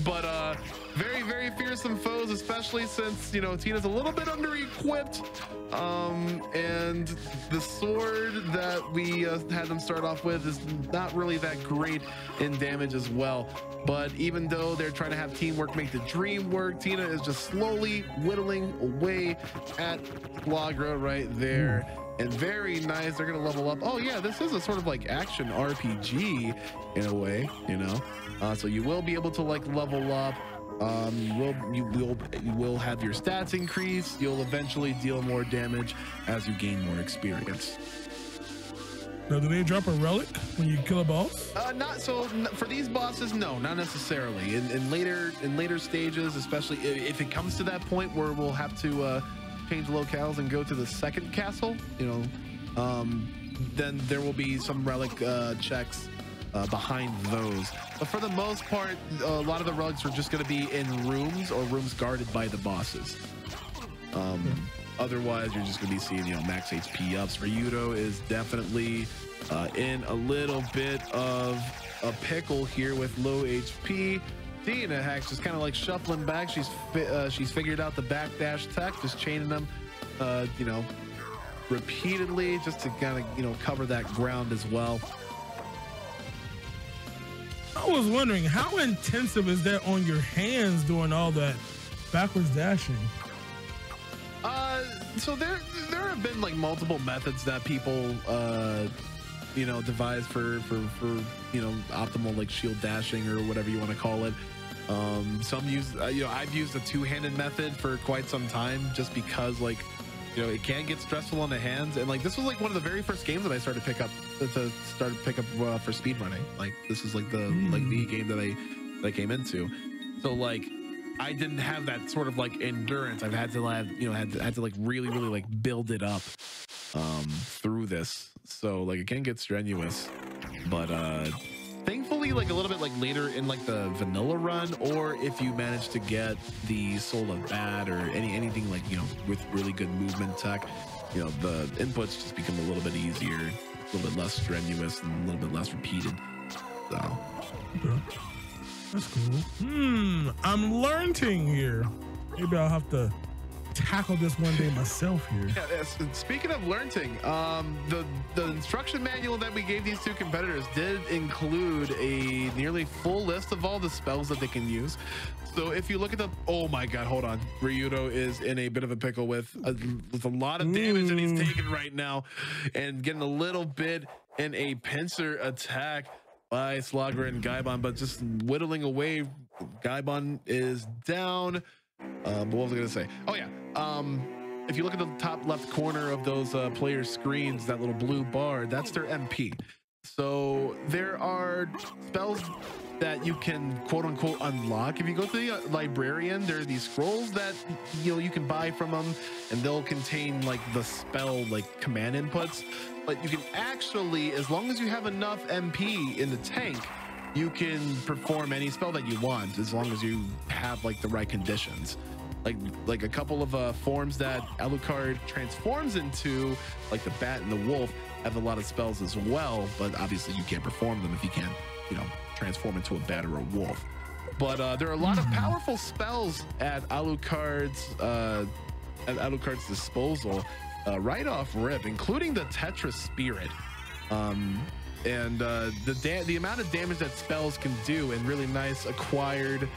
Speaker 1: But very fearsome foes, especially since Tina's a little bit under-equipped. And the sword that we had them start off with is not really that great in damage as well. But even though they're trying to have teamwork make the dream work, Tina is just slowly whittling away at Slagra right there. And very nice, they're gonna level up. Oh yeah, this is a sort of like action RPG in a way, so you will be able to like level up. You will have your stats increase. You'll eventually deal more damage as you gain more experience.
Speaker 2: Now, do they drop a relic when you kill a boss?
Speaker 1: Not so for these bosses. No, not necessarily. In later stages, especially if it comes to that point where we'll have to change locales and go to the second castle, then there will be some relic checks behind those. But for the most part, a lot of the relics are just going to be in rooms or rooms guarded by the bosses. Otherwise, you're just going to be seeing, max HP ups. Ryudo is definitely in a little bit of a pickle here with low HP. Tina Hex just kind of like shuffling back. She's figured out the backdash tech, just chaining them, repeatedly, just to kind of, cover that ground as well.
Speaker 2: I was wondering, how intensive is that on your hands doing all that backwards dashing?
Speaker 1: So there have been like multiple methods that people devise for optimal like shield dashing or whatever you want to call it. Some use I've used a two-handed method for quite some time, just because like it can get stressful on the hands, and like this was like one of the very first games that I started to pick up for speedrunning. Like this was like the game that I came into. So like I didn't have that sort of like endurance. I've had to had to like really like build it up through this. So like it can get strenuous, but thankfully like a little bit like later in like the vanilla run, or if you manage to get the Soul of Bad or anything like with really good movement tech, the inputs just become a little bit easier, a little bit less strenuous, and a little bit less repeated. So
Speaker 2: okay. That's cool. I'm learning here. Maybe I'll have to tackle this one day myself here.
Speaker 1: Yeah, speaking of learning, the instruction manual that we gave these two competitors did include a nearly full list of all the spells that they can use. So if you look at the, oh my god, hold on, Ryudo is in a bit of a pickle with a lot of damage that he's taking right now, and getting a little bit in a pincer attack by Slogger and Gaibon, but just whittling away. Gaibon is down. But what was I gonna say? Oh yeah. If you look at the top left corner of those players' screens, that little blue bar, that's their MP. So there are spells that you can quote unquote unlock. If you go to the librarian, there are these scrolls that you can buy from them, and they'll contain like the spell like command inputs. But you can actually, as long as you have enough MP in the tank, you can perform any spell that you want, as long as you have like the right conditions. Like a couple of forms that Alucard transforms into, like the bat and the wolf, have a lot of spells as well, but obviously you can't perform them if you can't, transform into a bat or a wolf. But there are a lot of powerful spells at Alucard's disposal right off rip, including the Tetris Spirit. And the amount of damage that spells can do, and really nice acquired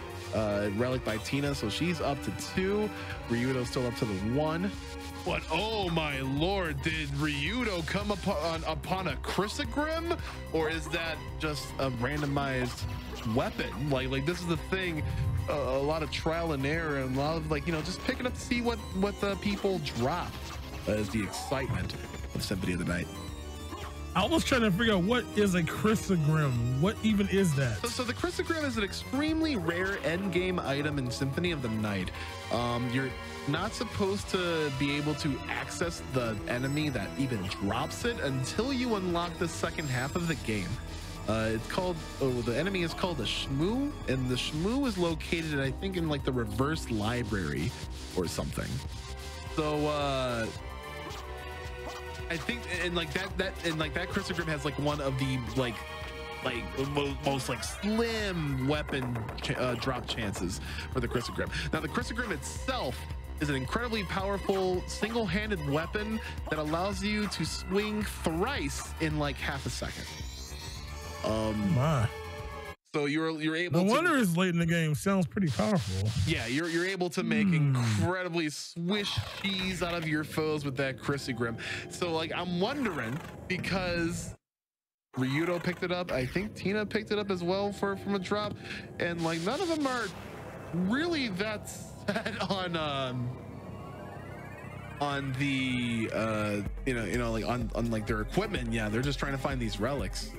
Speaker 1: relic by Tina, so she's up to 2. Ryudo's still up to the 1. But oh my lord, did Ryudo come upon a Chrysogrim, or is that just a randomized weapon? Like this is the thing, a lot of trial and error, and a lot of just picking up to see what the people drop is the excitement of Symphony of the Night.
Speaker 2: I was trying to figure out what is a Chrysogrim. What even is that?
Speaker 1: So the Chrysogrim is an extremely rare endgame item in Symphony of the Night. You're not supposed to be able to access the enemy that even drops it until you unlock the second half of the game. It's called, the enemy is called a Shmoo, and the Shmoo is located, I think, in like the reverse library or something. So I think, and like that Chrysogrim has like one of the most like slim weapon drop chances for the Chrysogrim. Now the Chrysogrim itself is an incredibly powerful single-handed weapon that allows you to swing thrice in like half a second. So you're able.
Speaker 2: No wonder it's late in the game. Sounds pretty powerful.
Speaker 1: Yeah, you're able to make incredibly swish cheese out of your foes with that Chrysogrim. So like I'm wondering, because Ryudo picked it up, I think Tina picked it up as well from a drop, and like none of them are really that set on the like on like their equipment. Yeah, they're just trying to find these relics.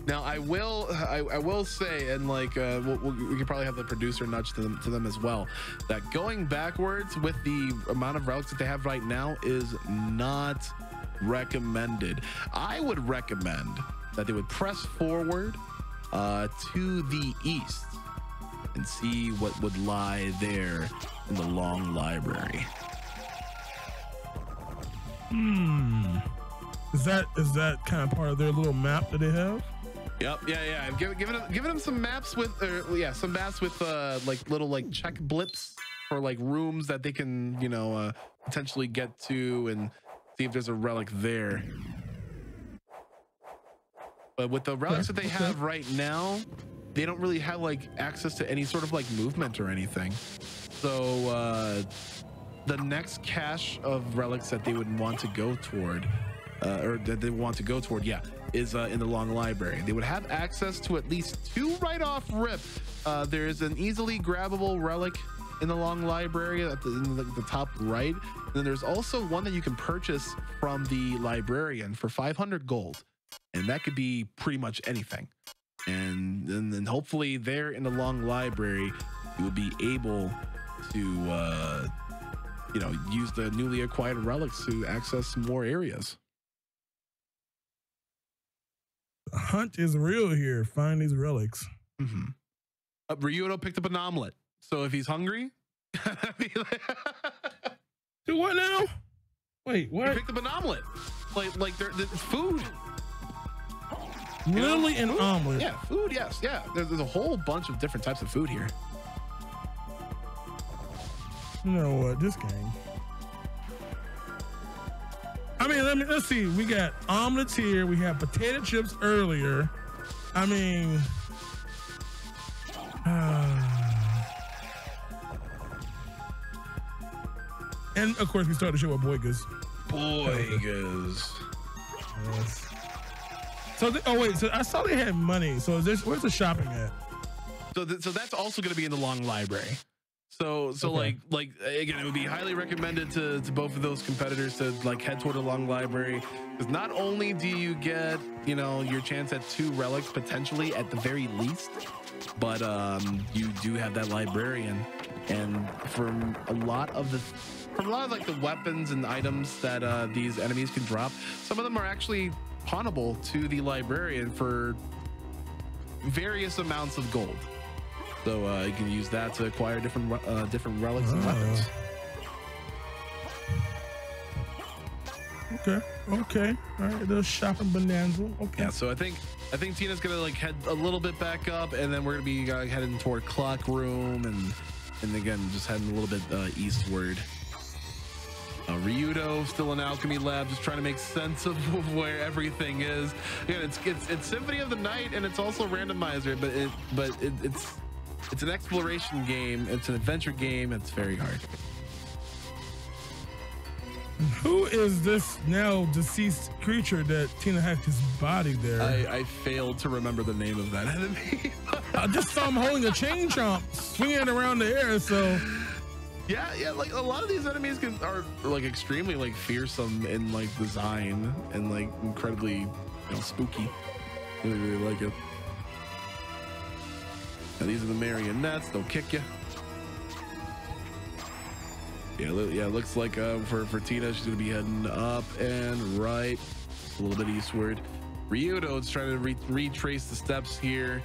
Speaker 1: Now I will say, and like we could probably have the producer nudge to them as well, that going backwards with the amount of relics that they have right now is not recommended. I would recommend that they would press forward to the east and see what would lie there in the long library.
Speaker 2: Is that kind of part of their little map that they have?
Speaker 1: Yep. Yeah. I'm giving them some maps with, some maps with like little like check blips for like rooms that they can potentially get to and see if there's a relic there. But with the relics that they have right now, they don't really have like access to any sort of like movement or anything. So the next cache of relics that they would want to go toward, is in the long library. They would have access to at least 2 right off rip. There's an easily grabbable relic in the long library in the top right. And then there's also one that you can purchase from the librarian for 500 gold. And that could be pretty much anything. And then hopefully there in the long library, you will be able to, use the newly acquired relics to access more areas.
Speaker 2: The hunt is real here. Find these relics.
Speaker 1: Ryudo picked up an omelet. So if he's hungry,
Speaker 2: do what now? Wait, what?
Speaker 1: He picked up an omelet. Like there's food.
Speaker 2: Literally an omelet.
Speaker 1: Yeah, food. Yes, yeah. There's a whole bunch of different types of food here.
Speaker 2: You know what? This game. I mean, let's see. We got omelets here. We have potato chips earlier. I mean, and of course we started the show with Boigas.
Speaker 1: Boigas.
Speaker 2: Yes. So, oh wait. So I saw they had money. So where's the shopping at?
Speaker 1: So that's also going to be in the long library. So
Speaker 2: Okay.
Speaker 1: like again, it would be highly recommended to both of those competitors to like head toward a long library, because not only do you get, you know, your chance at 2 relics potentially at the very least, but you do have that librarian, and from a lot of like the weapons and items that these enemies can drop, some of them are actually pawnable to the librarian for various amounts of gold. So you can use that to acquire different relics and weapons.
Speaker 2: Okay. All right, the shopping bonanza. Okay.
Speaker 1: Yeah. So I think Tina's gonna like head a little bit back up, and then we're gonna be heading toward Clock Room, and again just heading a little bit eastward. Ryudo still in Alchemy Lab, just trying to make sense of where everything is. Again, it's Symphony of the Night, and it's also randomizer, but it's an exploration game. It's an adventure game. It's very hard.
Speaker 2: Who is this now deceased creature that Tina hacked his body there?
Speaker 1: I failed to remember the name of that enemy.
Speaker 2: I just saw him holding a chain chomp, swinging it around the air. So
Speaker 1: yeah, like a lot of these enemies are like extremely like fearsome in like design and like incredibly, you know, spooky. Really like it. Now, these are the marionettes. They'll kick you. Yeah, it looks like for Tina, she's gonna be heading up and right, a little bit eastward. Ryudo's trying to retrace the steps here.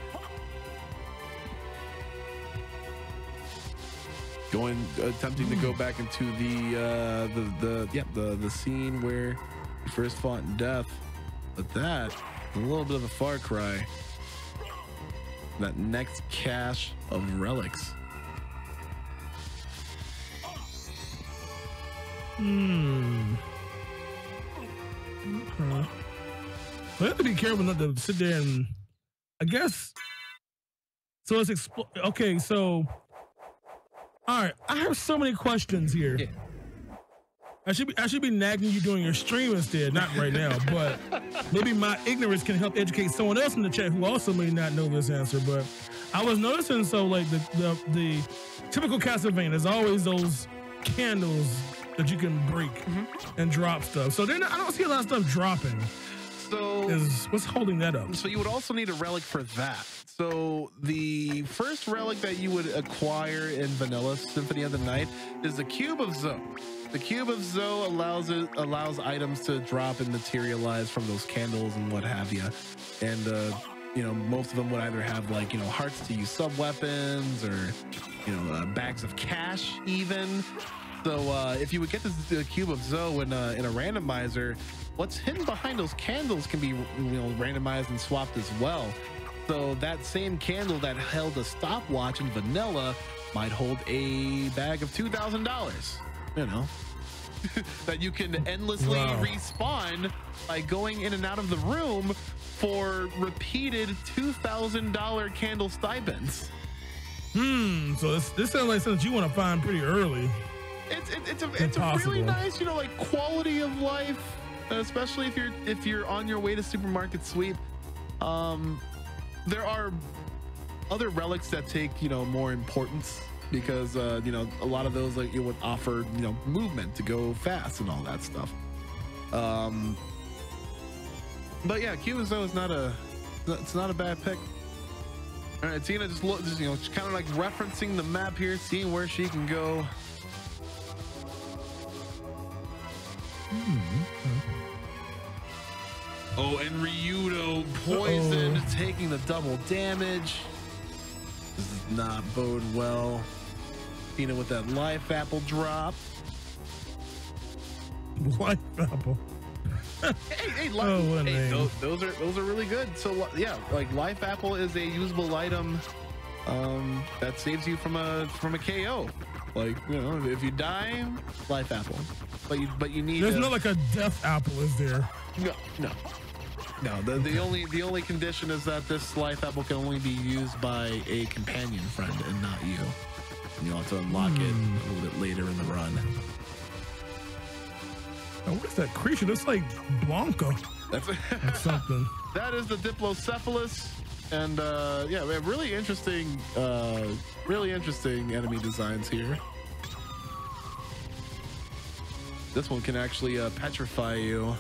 Speaker 1: Attempting to go back into the scene where he first fought in death, but that a little bit of a far cry. That next cache of relics.
Speaker 2: Okay. We have to be careful not to sit there and, I guess. So let's explore. Okay, so all right, I have so many questions here.
Speaker 6: Yeah.
Speaker 2: I should be nagging you during your stream instead, not right now, but maybe my ignorance can help educate someone else in the chat who also may not know this answer. But I was noticing, so like the typical Castlevania, there's always those candles that you can break and drop stuff. So I don't see a lot of stuff dropping.
Speaker 1: So
Speaker 2: What's holding that up?
Speaker 1: So you would also need a relic for that. So the first relic that you would acquire in Vanilla Symphony of the Night is the Cube of Zoe. The Cube of Zoe allows items to drop and materialize from those candles and what have you. And you know, most of them would either have like, you know, hearts to use sub weapons, or you know, bags of cash even. So if you would get the Cube of Zoe in a randomizer, what's hidden behind those candles can be, you know, randomized and swapped as well. So that same candle that held a stopwatch in Vanilla might hold a bag of $2,000. You know, that you can endlessly respawn by going in and out of the room for repeated $2,000 candle stipends.
Speaker 2: So this sounds like something you want to find pretty early.
Speaker 1: It's a really nice, you know, like quality of life, especially if you're on your way to supermarket sweep. There are other relics that take, you know, more importance, because you know, a lot of those like you would offer, you know, movement to go fast and all that stuff. But yeah, Cube of Zoe is not a bad pick. All right, Tina, just you know, just kind of like referencing the map here, seeing where she can go. Oh, and Ryudo poisoned, taking the double damage. This does not bode well. Tina with that life apple drop.
Speaker 2: Life apple.
Speaker 1: Hey, those are really good. So yeah, like life apple is a usable item that saves you from a KO. Like, you know, if you die, life apple. But you need.
Speaker 2: There's not like a death apple, is there?
Speaker 1: No. The only condition is that this life apple can only be used by a companion friend and not you. And you'll have to unlock it a little bit later in the run.
Speaker 2: Oh, what is that creature? That's like Blanca.
Speaker 1: That's
Speaker 2: something.
Speaker 1: That is the Diplocephalus, and yeah, we have really interesting enemy designs here. This one can actually petrify you.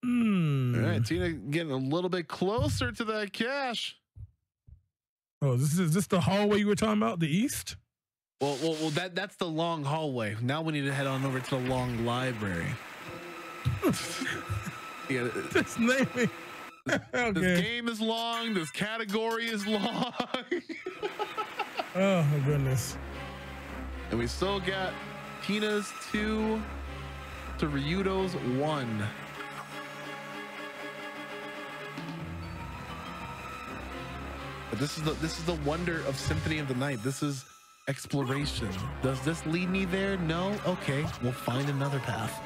Speaker 1: All right, Tina getting a little bit closer to that cache.
Speaker 2: Oh, is this the hallway you were talking about? The east?
Speaker 1: Well, that's the long hallway. Now we need to head on over to the long library. Yeah,
Speaker 2: this naming. Okay.
Speaker 1: This game is long. This category is long.
Speaker 2: Oh my goodness!
Speaker 1: And we still got Tina's 2 to Ryudo's 1. But this is the wonder of Symphony of the Night. This is exploration. Does this lead me there? No? Okay, we'll find another path.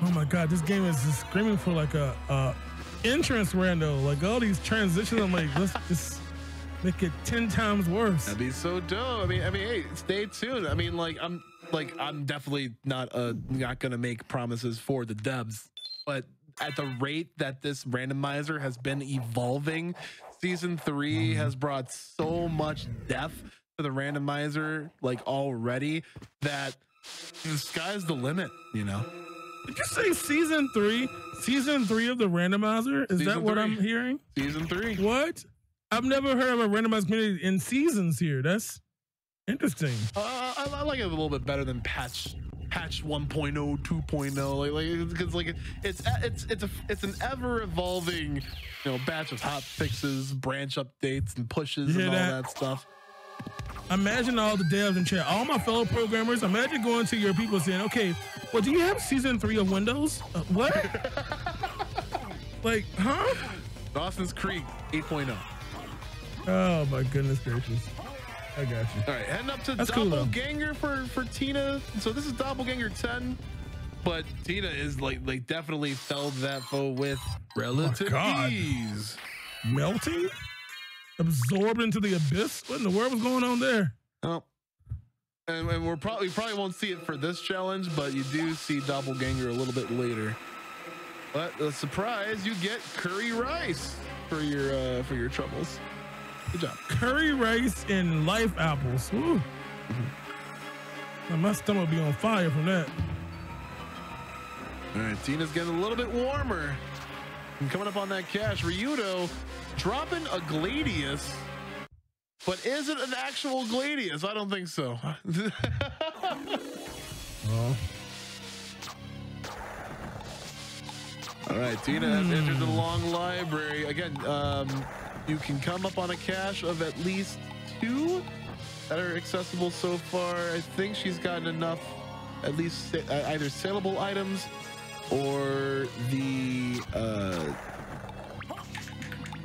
Speaker 2: Oh my God, this game is just screaming for like a entrance rando. Like all these transitions, I'm like, let's just make it 10 times worse.
Speaker 1: That'd be so dope. I mean, hey, stay tuned. I mean, I'm definitely not gonna make promises for the devs, but at the rate that this randomizer has been evolving, season 3 has brought so much depth to the randomizer, like already, that the sky's the limit, you know.
Speaker 2: Did you say season 3? Season 3 of the randomizer? Is that what I'm hearing?
Speaker 1: Season 3.
Speaker 2: What? I've never heard of a randomized community in seasons here. That's interesting.
Speaker 1: I like it a little bit better than patch 1.0, 2.0, because it's an ever evolving, you know, batch of hot fixes, branch updates, and pushes and all that stuff.
Speaker 2: Imagine all the devs in chat, all my fellow programmers. Imagine going to your people saying, "Okay, well, do you have season 3 of Windows? What? Like, huh?"
Speaker 1: Dawson's Creek 8.0.
Speaker 2: Oh my goodness gracious! I got you.
Speaker 1: All right, heading up to
Speaker 2: That's
Speaker 1: Doppelganger for Tina. So this is Doppelganger 10, but Tina is like definitely felled that foe with relative ease.
Speaker 2: Melting? Absorbed into the abyss? What in the world was going on there?
Speaker 1: Oh, and we probably won't see it for this challenge, but you do see Doppelganger a little bit later. But a surprise, you get curry rice for your troubles. Good job.
Speaker 2: Curry rice and life apples. Ooh. My stomach will be on fire from that.
Speaker 1: All right, Tina's getting a little bit warmer. And coming up on that cache, Ryudo dropping a Gladius, but is it an actual Gladius? I don't think so.
Speaker 2: Oh.
Speaker 1: All right, Tina has entered the long library. Again, you can come up on a cache of at least 2 that are accessible so far. I think she's gotten enough, at least either saleable items or the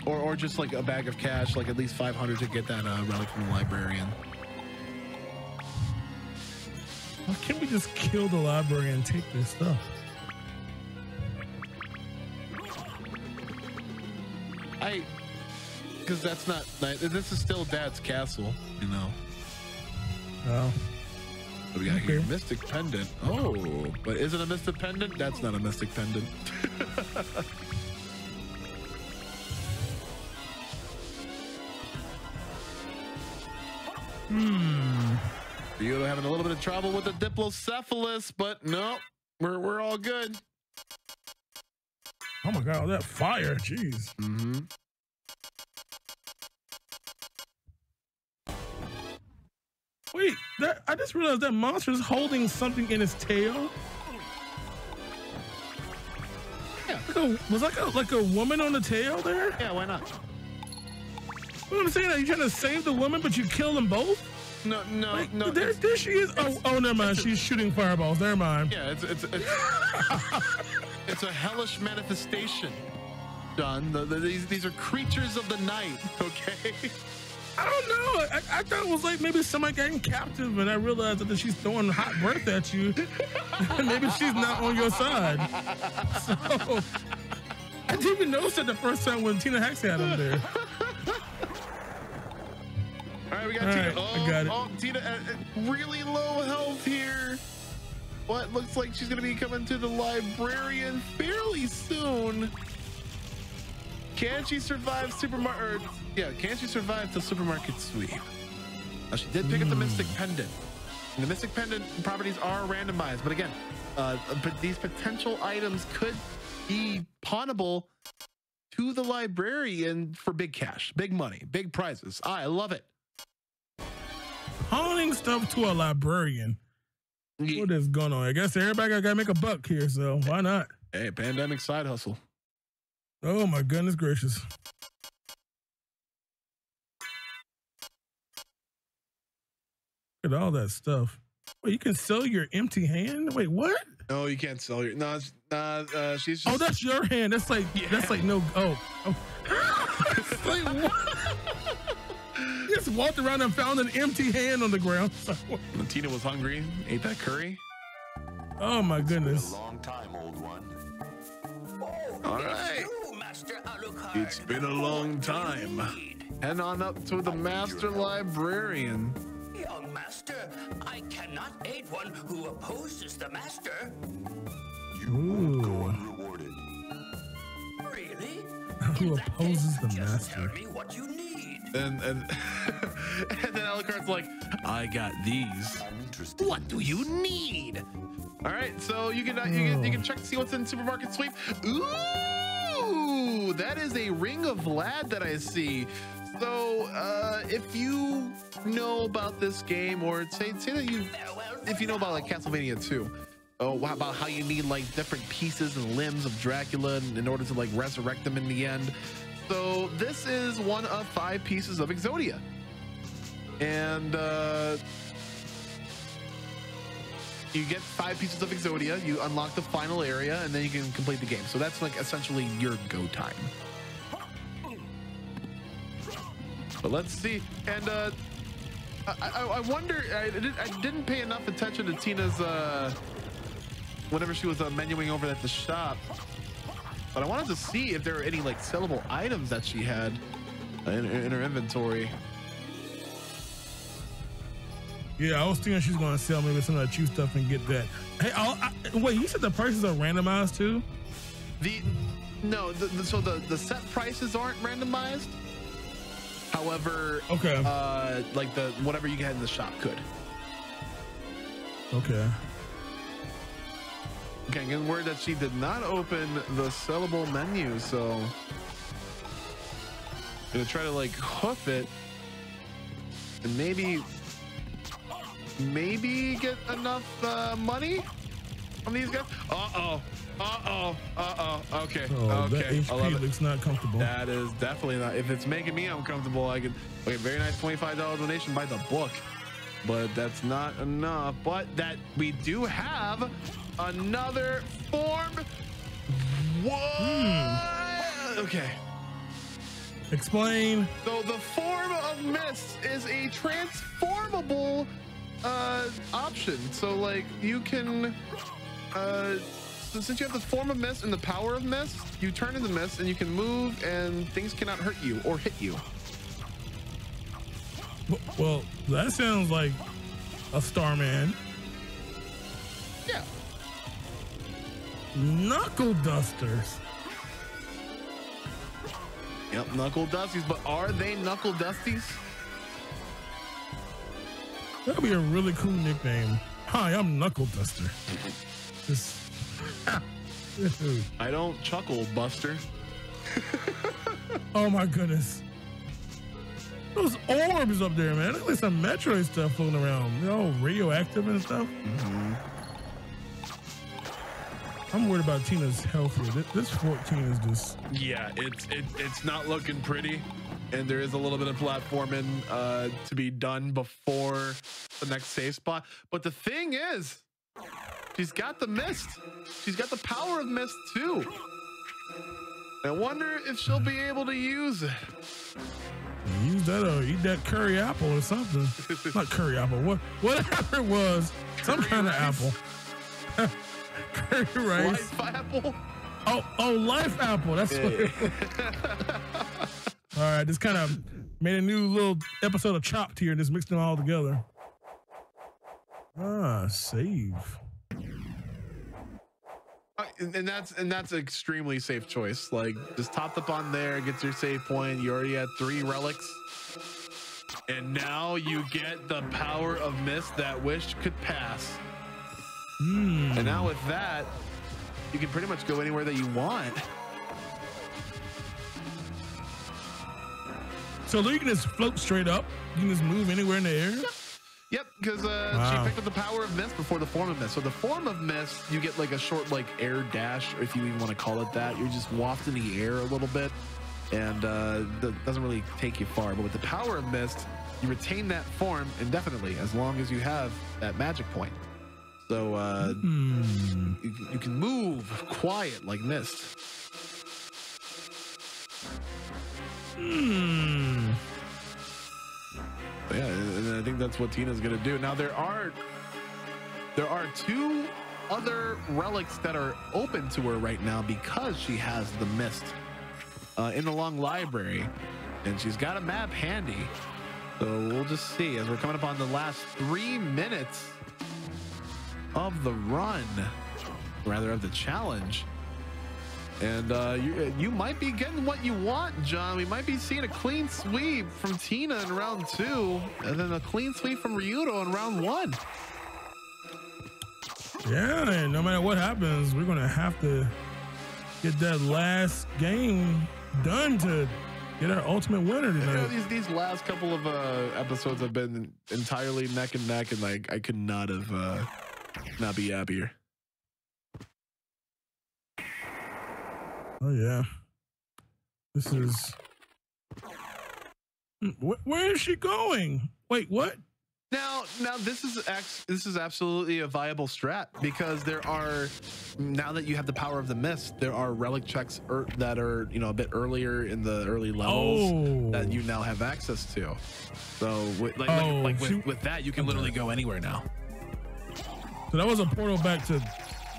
Speaker 1: or just like a bag of cash, like at least 500 to get that relic from the librarian.
Speaker 2: Why can't we just kill the library and take their stuff?
Speaker 1: Because that's not nice. This is still Dad's castle, you know.
Speaker 2: Oh.
Speaker 1: What do we got here? Mystic pendant. Oh, but is it a mystic pendant? That's not a mystic pendant. You're having a little bit of trouble with the Diplocephalus, but no, we're all good.
Speaker 2: Oh my God, all that fire, jeez.
Speaker 1: Mm-hmm.
Speaker 2: Wait, I just realized that monster is holding something in its tail.
Speaker 1: Yeah.
Speaker 2: Was like a woman on the tail there?
Speaker 1: Yeah, why not?
Speaker 2: You know what I'm saying? Are you trying to save the woman, but you kill them both?
Speaker 1: No.
Speaker 2: There she is. Oh, never mind. She's shooting fireballs. Never mind.
Speaker 1: Yeah, it's It's a hellish manifestation, John. These are creatures of the night, okay?
Speaker 2: I don't know. I thought it was like maybe somebody getting captive, and I realized that she's throwing hot breath at you. Maybe she's not on your side. So I didn't even notice that the first time when Tina Hex had him there.
Speaker 1: All right, we got Tina.
Speaker 2: Right, I got it.
Speaker 1: Oh, Tina, really low health here. What looks like she's gonna be coming to the librarian fairly soon. Can she survive supermarket? Yeah, can she survive the supermarket sweep? Now she did pick up the Mystic Pendant. And the Mystic Pendant properties are randomized, but again, but these potential items could be pawnable to the librarian for big cash, big money, big prizes. I love it.
Speaker 2: Pawning stuff to a librarian. What is going on? I guess everybody gotta make a buck here, so why not?
Speaker 1: Hey, pandemic side hustle.
Speaker 2: Oh my goodness gracious. Look at all that stuff. Wait, you can sell your empty hand? Wait, what?
Speaker 1: No, you can't sell your. No, she's just.
Speaker 2: Oh, that's your hand. That's like that's like no. Oh. It's like what? You just walked around and found an empty hand on the ground.
Speaker 1: When Tina was hungry, ate that curry.
Speaker 2: Oh my goodness.
Speaker 7: It's been a long time, old one.
Speaker 1: All right. It's been a long time. Head on up to the master librarian.
Speaker 8: Young master, I cannot aid one who opposes the master.
Speaker 7: You won't go unrewarded.
Speaker 8: Really?
Speaker 2: Who opposes the master?
Speaker 8: Tell me what you need.
Speaker 1: And and then Alucard's like, I got these.
Speaker 7: I'm interested.
Speaker 1: What do you need? All right, so you can you can check to see what's in supermarket sweep. Ooh, that is a Ring of Vlad that I see. So if you know about this game, or say that if you know about like Castlevania 2, about how you need like different pieces and limbs of Dracula in order to like resurrect them in the end. So this is one of 5 pieces of Exodia, and you get 5 pieces of Exodia. You unlock the final area, and then you can complete the game. So that's like essentially your go time. But let's see. And I wonder. I didn't pay enough attention to Tina's whenever she was menuing over at the shop. But I wanted to see if there were any like sellable items that she had in her inventory.
Speaker 2: Yeah, I was thinking she's going to sell maybe some of that cheap stuff and get that. Hey, wait, you said the prices are randomized too?
Speaker 1: So the set prices aren't randomized. However,
Speaker 2: okay,
Speaker 1: like the whatever you get in the shop could.
Speaker 2: Okay.
Speaker 1: Okay, getting word that she did not open the sellable menu, so I'm gonna try to like hoof it and maybe get enough money from these guys. Okay.
Speaker 2: Oh, that
Speaker 1: Okay.
Speaker 2: HP looks not comfortable.
Speaker 1: That is definitely not. If it's making me uncomfortable, I could. Okay, very nice $25 donation by the book, but that's not enough. But that we do have another form. What? Okay.
Speaker 2: Explain.
Speaker 1: So the form of mist is a transformable option. So like you can so since you have the form of mist and the power of mist, you turn into mist and you can move and things cannot hurt you or hit you.
Speaker 2: Well, that sounds like a Starman.
Speaker 1: Yeah.
Speaker 2: Knuckle dusters.
Speaker 1: Yep, knuckle dusties, but are they knuckle dusties?
Speaker 2: That'd be a really cool nickname. Hi, I'm Knuckle Duster. Just,
Speaker 1: I don't chuckle, Buster.
Speaker 2: oh my goodness. Those orbs up there, man. Look like some Metroid stuff floating around. They're all radioactive and stuff.
Speaker 1: Mm-hmm.
Speaker 2: I'm worried about Tina's health here. This 14 is just...
Speaker 1: Yeah, it's not looking pretty. And there is a little bit of platforming to be done before the next save spot. But the thing is, She's got the mist. She's got the power of mist too. I wonder if she'll be able to use it.
Speaker 2: Use that or eat that curry apple or something. Not curry apple. Whatever it was. Some kind of apple. Curry rice.
Speaker 1: Life apple?
Speaker 2: Oh, life apple. That's what it was. All right, just kind of made a new little episode of Chopped here and just mixed them all together. Save.
Speaker 1: And that's an extremely safe choice. Like, just topped up on there, gets your save point. You already had 3 relics. And now you get the power of mist that wish could pass. And now with that, you can pretty much go anywhere that you want.
Speaker 2: So you can just float straight up. You can just move anywhere in the air.
Speaker 1: Yep, because she picked up the power of mist before the form of mist. So the form of mist, you get like a short like air dash, if you even want to call it that. You're just wafting the air a little bit, and that doesn't really take you far. But with the power of mist, you retain that form indefinitely as long as you have that magic point. So you can move quiet like mist. Yeah, and I think that's what Tina's gonna do. Now there are 2 other relics that are open to her right now because she has the mist in the long library, and she's got a map handy. So we'll just see as we're coming up on the last 3 minutes of the run, rather of the challenge. And you might be getting what you want, John. We might be seeing a clean sweep from Tina in round 2, and then a clean sweep from Ryuto in round 1.
Speaker 2: Yeah, and no matter what happens, we're gonna have to get that last game done to get our ultimate winner tonight.
Speaker 1: You know, these last couple of episodes have been entirely neck and neck, and like I could not have not be happier.
Speaker 2: Oh yeah, this is. Where is she going? Wait, what?
Speaker 1: Now this is absolutely a viable strat because there are, now that you have the power of the mist, there are relic checks that are, you know, a bit earlier in the early levels that you now have access to. So with that, you can literally go anywhere now.
Speaker 2: So that was a portal back to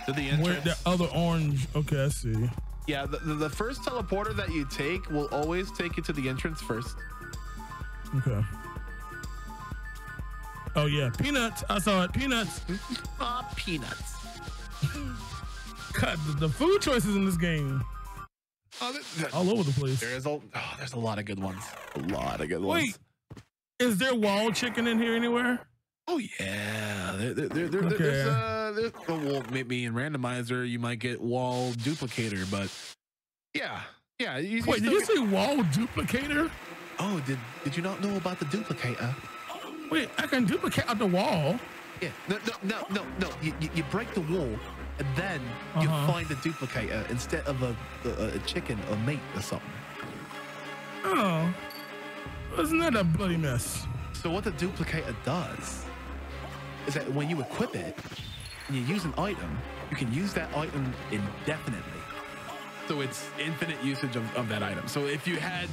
Speaker 1: the entrance.
Speaker 2: Where the other orange. Okay, I see.
Speaker 1: Yeah, the first teleporter that you take will always take you to the entrance first.
Speaker 2: Okay. Oh yeah, peanuts. I saw it. Peanuts.
Speaker 1: Peanuts.
Speaker 2: God, the food choices in this game. All over the place.
Speaker 1: There's a lot of good ones. A lot of good ones.
Speaker 2: Wait, is there wall chicken in here anywhere?
Speaker 1: Oh yeah, there's well, maybe in randomizer you might get wall duplicator, but yeah.
Speaker 2: Wait, did you say wall duplicator?
Speaker 1: Oh, did you not know about the duplicator?
Speaker 2: Wait, I can duplicate out the wall.
Speaker 1: Yeah, no. You break the wall, and then you find a duplicator instead of a chicken or meat or something.
Speaker 2: Oh, isn't that a bloody mess?
Speaker 1: So what the duplicator does is that when you equip it and you use an item, you can use that item indefinitely. So it's infinite usage of that item. So if you had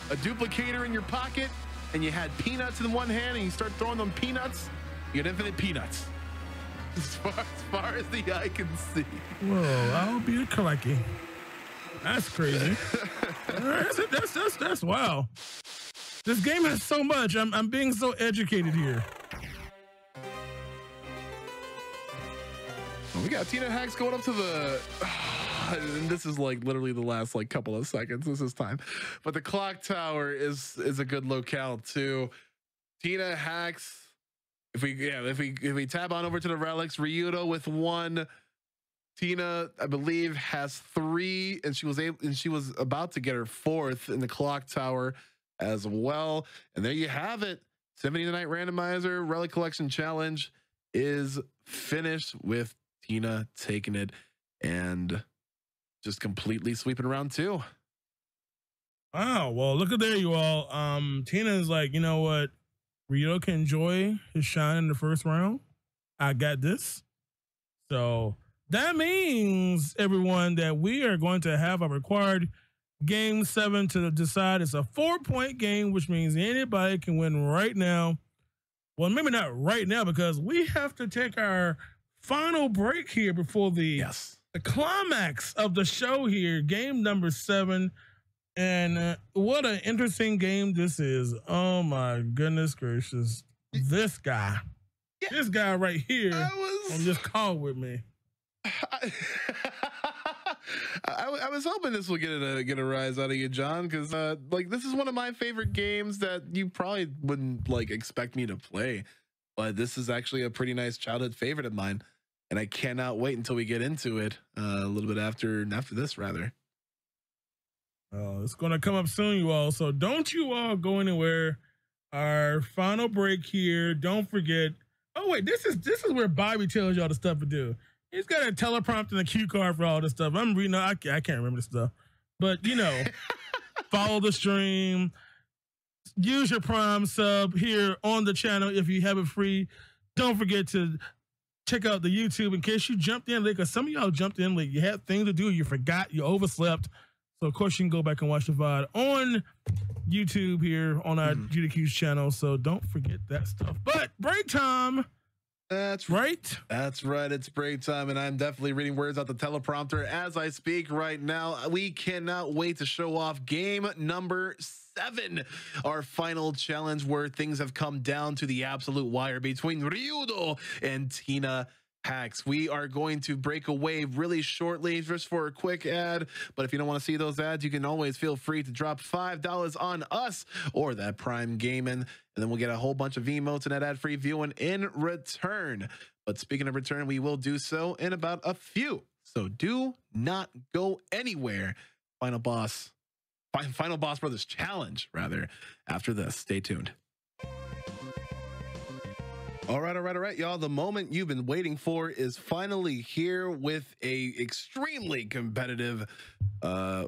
Speaker 1: a duplicator in your pocket and you had peanuts in one hand and you start throwing them peanuts, you get infinite peanuts. As far as the eye can see.
Speaker 2: Whoa, I'll be a crikey. That's crazy. That's wow. This game has so much. I'm being so educated here.
Speaker 1: We got Tina Hacks going up to the, and this is like literally the last like couple of seconds. This is time, but the clock tower is a good locale too. Tina Hacks. If we tab on over to the relics, Ryuto with 1. Tina, I believe, has 3, and she was about to get her 4th in the clock tower as well. And there you have it. Symphony Night Randomizer Relic Collection Challenge is finished with Tina taking it and just completely sweeping around 2.
Speaker 2: Wow. Well, look at there, you all. Tina is like, you know what? Ryuto can enjoy his shine in the first round. I got this. So that means, everyone, that we are going to have a required game 7 to decide. It's a 4-point game, which means anybody can win right now. Well, maybe not right now, because we have to take our final break here before the climax of the show here, game number 7. And what an interesting game this is. Oh my goodness gracious. This guy right here on this call with me.
Speaker 1: I was hoping this will get a rise out of you, John, because like this is one of my favorite games that you probably wouldn't like expect me to play, but this is actually a pretty nice childhood favorite of mine, and I cannot wait until we get into it a little bit after this, rather.
Speaker 2: Oh, it's gonna come up soon, you all. So don't you all go anywhere. Our final break here. Don't forget. Oh wait, this is where Bobby tells y'all the stuff to do. He's got a teleprompter and a cue card for all this stuff. I'm reading. I can't remember this stuff, but you know, follow the stream. Use your Prime sub here on the channel if you have it free. Don't forget to check out the YouTube in case you jumped in late, because some of y'all jumped in late. You had things to do. You forgot. You overslept. So of course you can go back and watch the VOD on YouTube here on our GDQ's channel. So don't forget that stuff. But break time.
Speaker 1: That's right. That's right. It's break time, and I'm definitely reading words out the teleprompter as I speak right now. We cannot wait to show off game number 7, our final challenge, where things have come down to the absolute wire between Ryudo and Tina Hacks. We are going to break away really shortly just for a quick ad, but if you don't want to see those ads, you can always feel free to drop $5 on us or that Prime Gaming, and then we'll get a whole bunch of emotes and that ad-free viewing in return. But speaking of return, we will do so in about a few, so do not go anywhere. Final Boss Brothers challenge, rather, after this. Stay tuned. All right, y'all. The moment you've been waiting for is finally here with a extremely competitive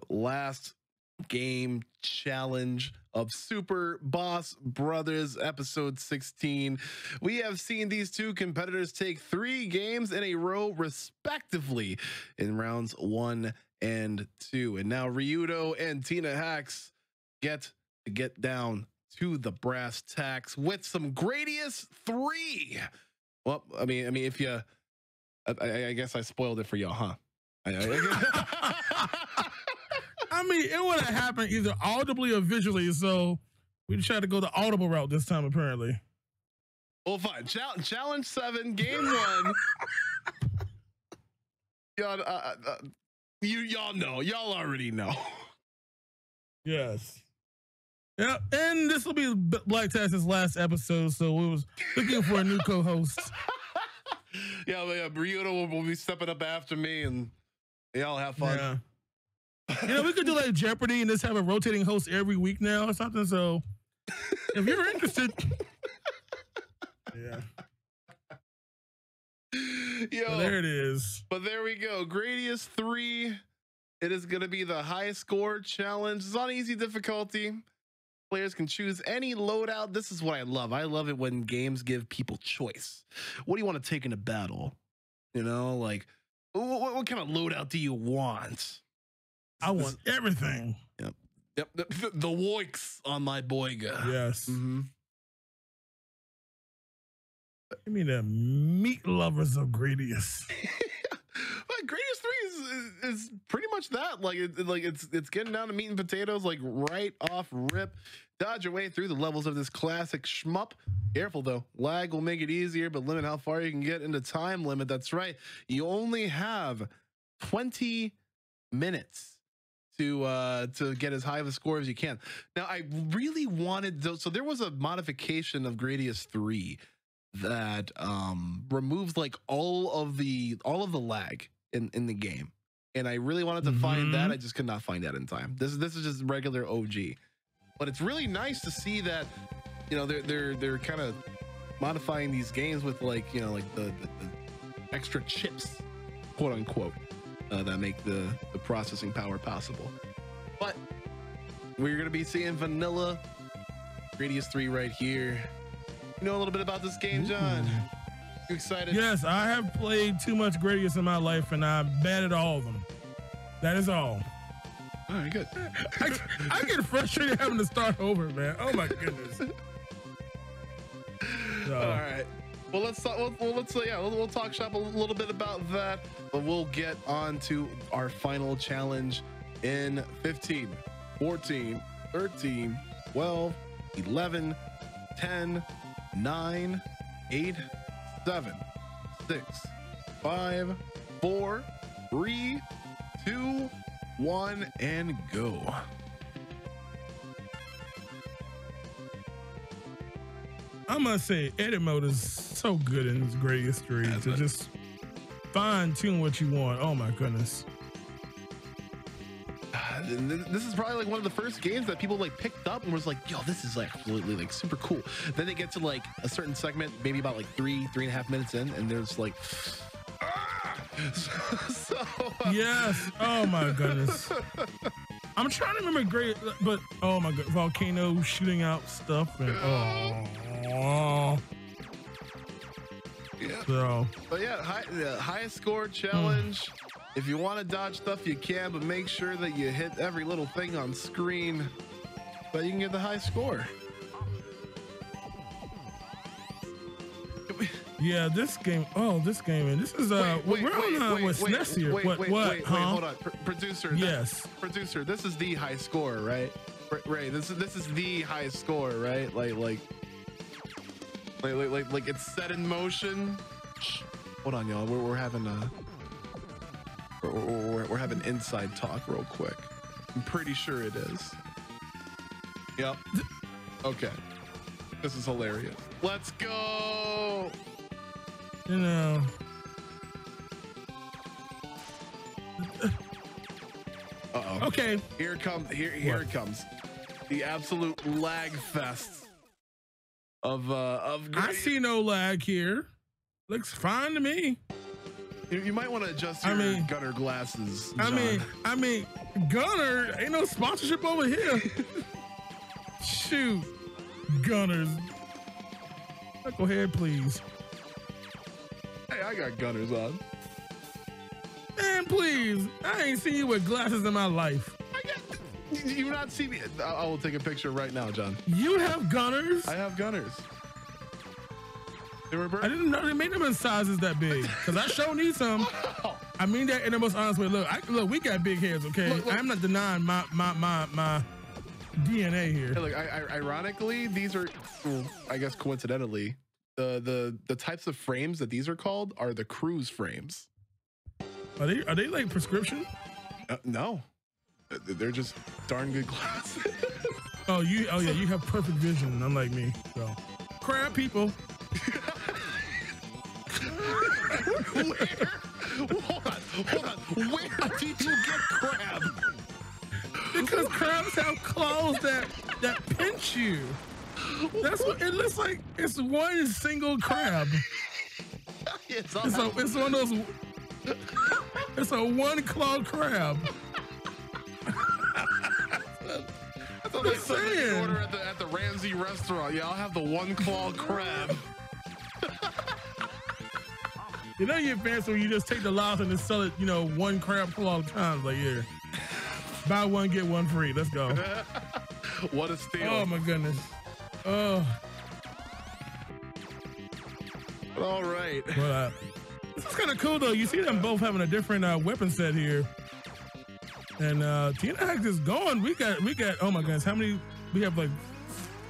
Speaker 1: last game challenge of Super Boss Brothers episode 16. We have seen these two competitors take 3 games in a row respectively in rounds 1 and 2. And now Ryudo and Tina Hacks get down to the brass tacks with some Gradius III. Well, I mean, if you, I guess I spoiled it for y'all, huh?
Speaker 2: I mean, it would have happened either audibly or visually, so we tried to go the audible route this time, apparently.
Speaker 1: Well, fine. Challenge 7, game 1. Y'all, y'all know. Y'all already know.
Speaker 2: Yes. Yeah, and this will be Black Tax's last episode, so we was looking for a new co-host.
Speaker 1: Yeah, Ryudo will be stepping up after me, and y'all have fun.
Speaker 2: Yeah. You know, we could do like Jeopardy and just have a rotating host every week now or something. So if you're interested, yeah.
Speaker 1: Yo,
Speaker 2: well, there it is.
Speaker 1: But there we go. Gradius III. It is going to be the highest score challenge. It's on easy difficulty. Players can choose any loadout. This is what I love. I love it when games give people choice. What do you want to take into battle? You know, like, what kind of loadout do you want?
Speaker 2: I want everything.
Speaker 1: Yep. The woiks on my boyga.
Speaker 2: Yes.
Speaker 1: Mm-hmm.
Speaker 2: Give me the meat lovers of Gradius.
Speaker 1: Well, Gradius III is pretty much that. Like it's getting down to meat and potatoes, like right off rip. Dodge your way through the levels of this classic shmup. Careful though, lag will make it easier, but limit how far you can get into time limit. That's right. You only have 20 minutes to get as high of a score as you can. Now, I really wanted so there was a modification of Gradius III that removes like all of the lag in the game, and I really wanted to find that. I just could not find that in time. This is just regular OG, but it's really nice to see that, you know, they're kind of modifying these games with, like, you know, like the extra chips, quote unquote, that make the processing power possible. But we're gonna be seeing vanilla Gradius III right here. You know a little bit about this game, John? You excited?
Speaker 2: Yes, I have played too much Gradius in my life, and I batted all of them. That is all.
Speaker 1: All right, good.
Speaker 2: I get frustrated having to start over, man. Oh my goodness.
Speaker 1: All right. Well, let's we'll talk shop a little bit about that, but we'll get on to our final challenge in 15, 14, 13, 12, 11, 10, 9, 8, 7, 6, 5, 4, 3, 2, 1, and go.
Speaker 2: I must say, edit mode is so good in this Gradius III to just fine tune what you want. Oh my goodness.
Speaker 1: This is probably like one of the first games that people like picked up and was like, yo, this is like absolutely like super cool. Then they get to like a certain segment, maybe about like 3.5 minutes in, and there's like,
Speaker 2: yes. Oh my goodness. I'm trying to remember great, but oh my god, volcano shooting out stuff and
Speaker 1: yeah.
Speaker 2: So,
Speaker 1: but yeah, highest score challenge. If you want to dodge stuff, you can, but make sure that you hit every little thing on screen so you can get the high score.
Speaker 2: yeah, this game. Oh, this game, and this is we're on what's SNES here. What?
Speaker 1: Hold on, producer.
Speaker 2: Yes,
Speaker 1: producer. This is the high score, right? Right. This is the high score, right? Like it's set in motion. Hold on, y'all. We're having a. We're having inside talk real quick. I'm pretty sure it is. Yep. Okay. This is hilarious. Let's go.
Speaker 2: You know.
Speaker 1: Uh-oh.
Speaker 2: Okay.
Speaker 1: Here it comes. The absolute lag fest of Gradius.
Speaker 2: I see no lag here. Looks fine to me.
Speaker 1: You might want to adjust your Gunner glasses, John.
Speaker 2: I mean, Gunner, ain't no sponsorship over here. Shoot, Gunners. Go ahead, please.
Speaker 1: Hey, I got Gunners on.
Speaker 2: Man, please. I ain't seen you with glasses in my life.
Speaker 1: You not see me? I will take a picture right now, John.
Speaker 2: You have Gunners?
Speaker 1: I have Gunners.
Speaker 2: I didn't know they made them in sizes that big. Because I sure need some. I mean that in the most honest way. Look, we got big heads, okay? Look. I'm not denying my DNA here.
Speaker 1: Hey, look, ironically, these are, I guess coincidentally, the types of frames that these are called are the cruise frames.
Speaker 2: Are they like prescription?
Speaker 1: No, they're just darn good glasses.
Speaker 2: Oh yeah, you have perfect vision, unlike me. So, crab people.
Speaker 1: Where? Hold on. Where did you get crab?
Speaker 2: Because crabs have claws that pinch you. That's what it looks like. It's one single crab. It's one of those. It's a one-clawed crab.
Speaker 1: That's what they say. Order at the Ramsey restaurant. Yeah, I'll have the one-clawed crab.
Speaker 2: You know you're fancy when you just take the loss and just sell it, one crab claw at a time. Like, yeah, buy one, get one free. Let's go.
Speaker 1: What a steal.
Speaker 2: Oh, my goodness. Oh.
Speaker 1: All right.
Speaker 2: Well, this is kind of cool, though. You see them both having a different weapon set here. And Tina Hack is going. We got, oh, my goodness. How many? We have, like,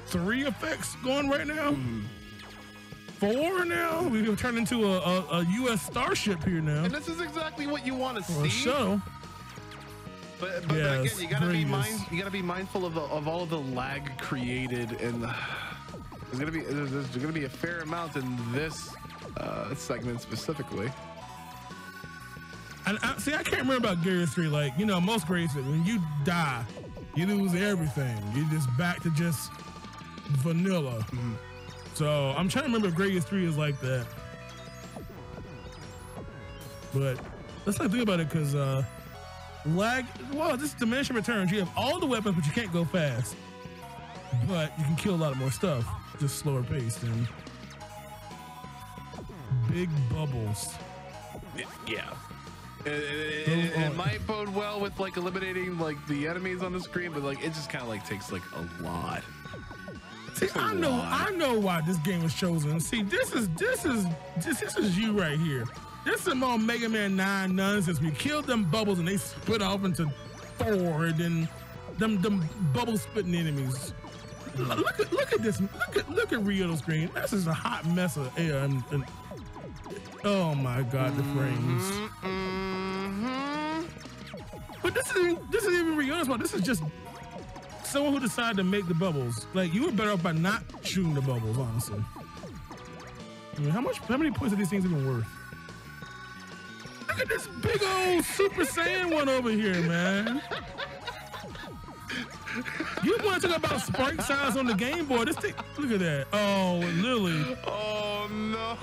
Speaker 2: 3 effects going right now? 4 now? We've turned into a U.S. starship here now.
Speaker 1: And this is exactly what you want to see.
Speaker 2: A shuttle.
Speaker 1: But again, you gotta be mindful of all of the lag created, and there's gonna be a fair amount in this segment specifically.
Speaker 2: And I can't remember about Gradius III. Like, most Gradius, when you die, you lose everything. You're just back to just vanilla. Mm-hmm. So I'm trying to remember if Gradius III is like that. But let's not think about it, because lag, this is diminishing returns. You have all the weapons, but you can't go fast. But you can kill a lot more stuff, just slower paced and big bubbles.
Speaker 1: Yeah. It might bode well with like eliminating like the enemies on the screen, but like it just kind of like takes like a lot.
Speaker 2: See, I know why this game was chosen. See, this is you right here. This is on Mega Man 9 nonsense. We killed them bubbles and they split off into 4, and then them bubble spitting enemies. Look at this. Look at Ryo's screen. This is a hot mess of air. And oh my God, the frames. But this isn't even Ryo's fault. This is just someone who decided to make the bubbles. Like, you were better off by not shooting the bubbles, honestly. I mean, how many points are these things even worth? Look at this big old Super Saiyan one over here, man. You want to talk about sprite size on the Game Boy? This thing, look at that. Oh, Lily.
Speaker 1: Oh no.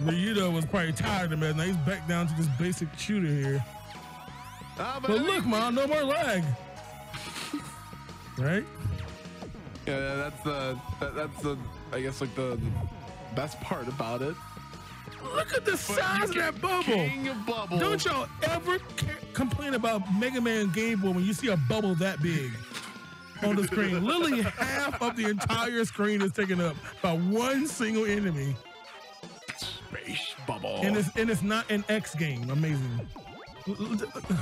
Speaker 2: Ryu was probably tired of it. Now he's back down to this basic shooter here. But look, man, no more lag. Right?
Speaker 1: Yeah, that's the I guess like the best part about it.
Speaker 2: Look at the size of that bubble. Don't y'all ever complain about Mega Man Game Boy when you see a bubble that big on the screen. Literally half of the entire screen is taken up by one single enemy.
Speaker 1: Space bubble.
Speaker 2: And it's not an X game. Amazing. Look at this.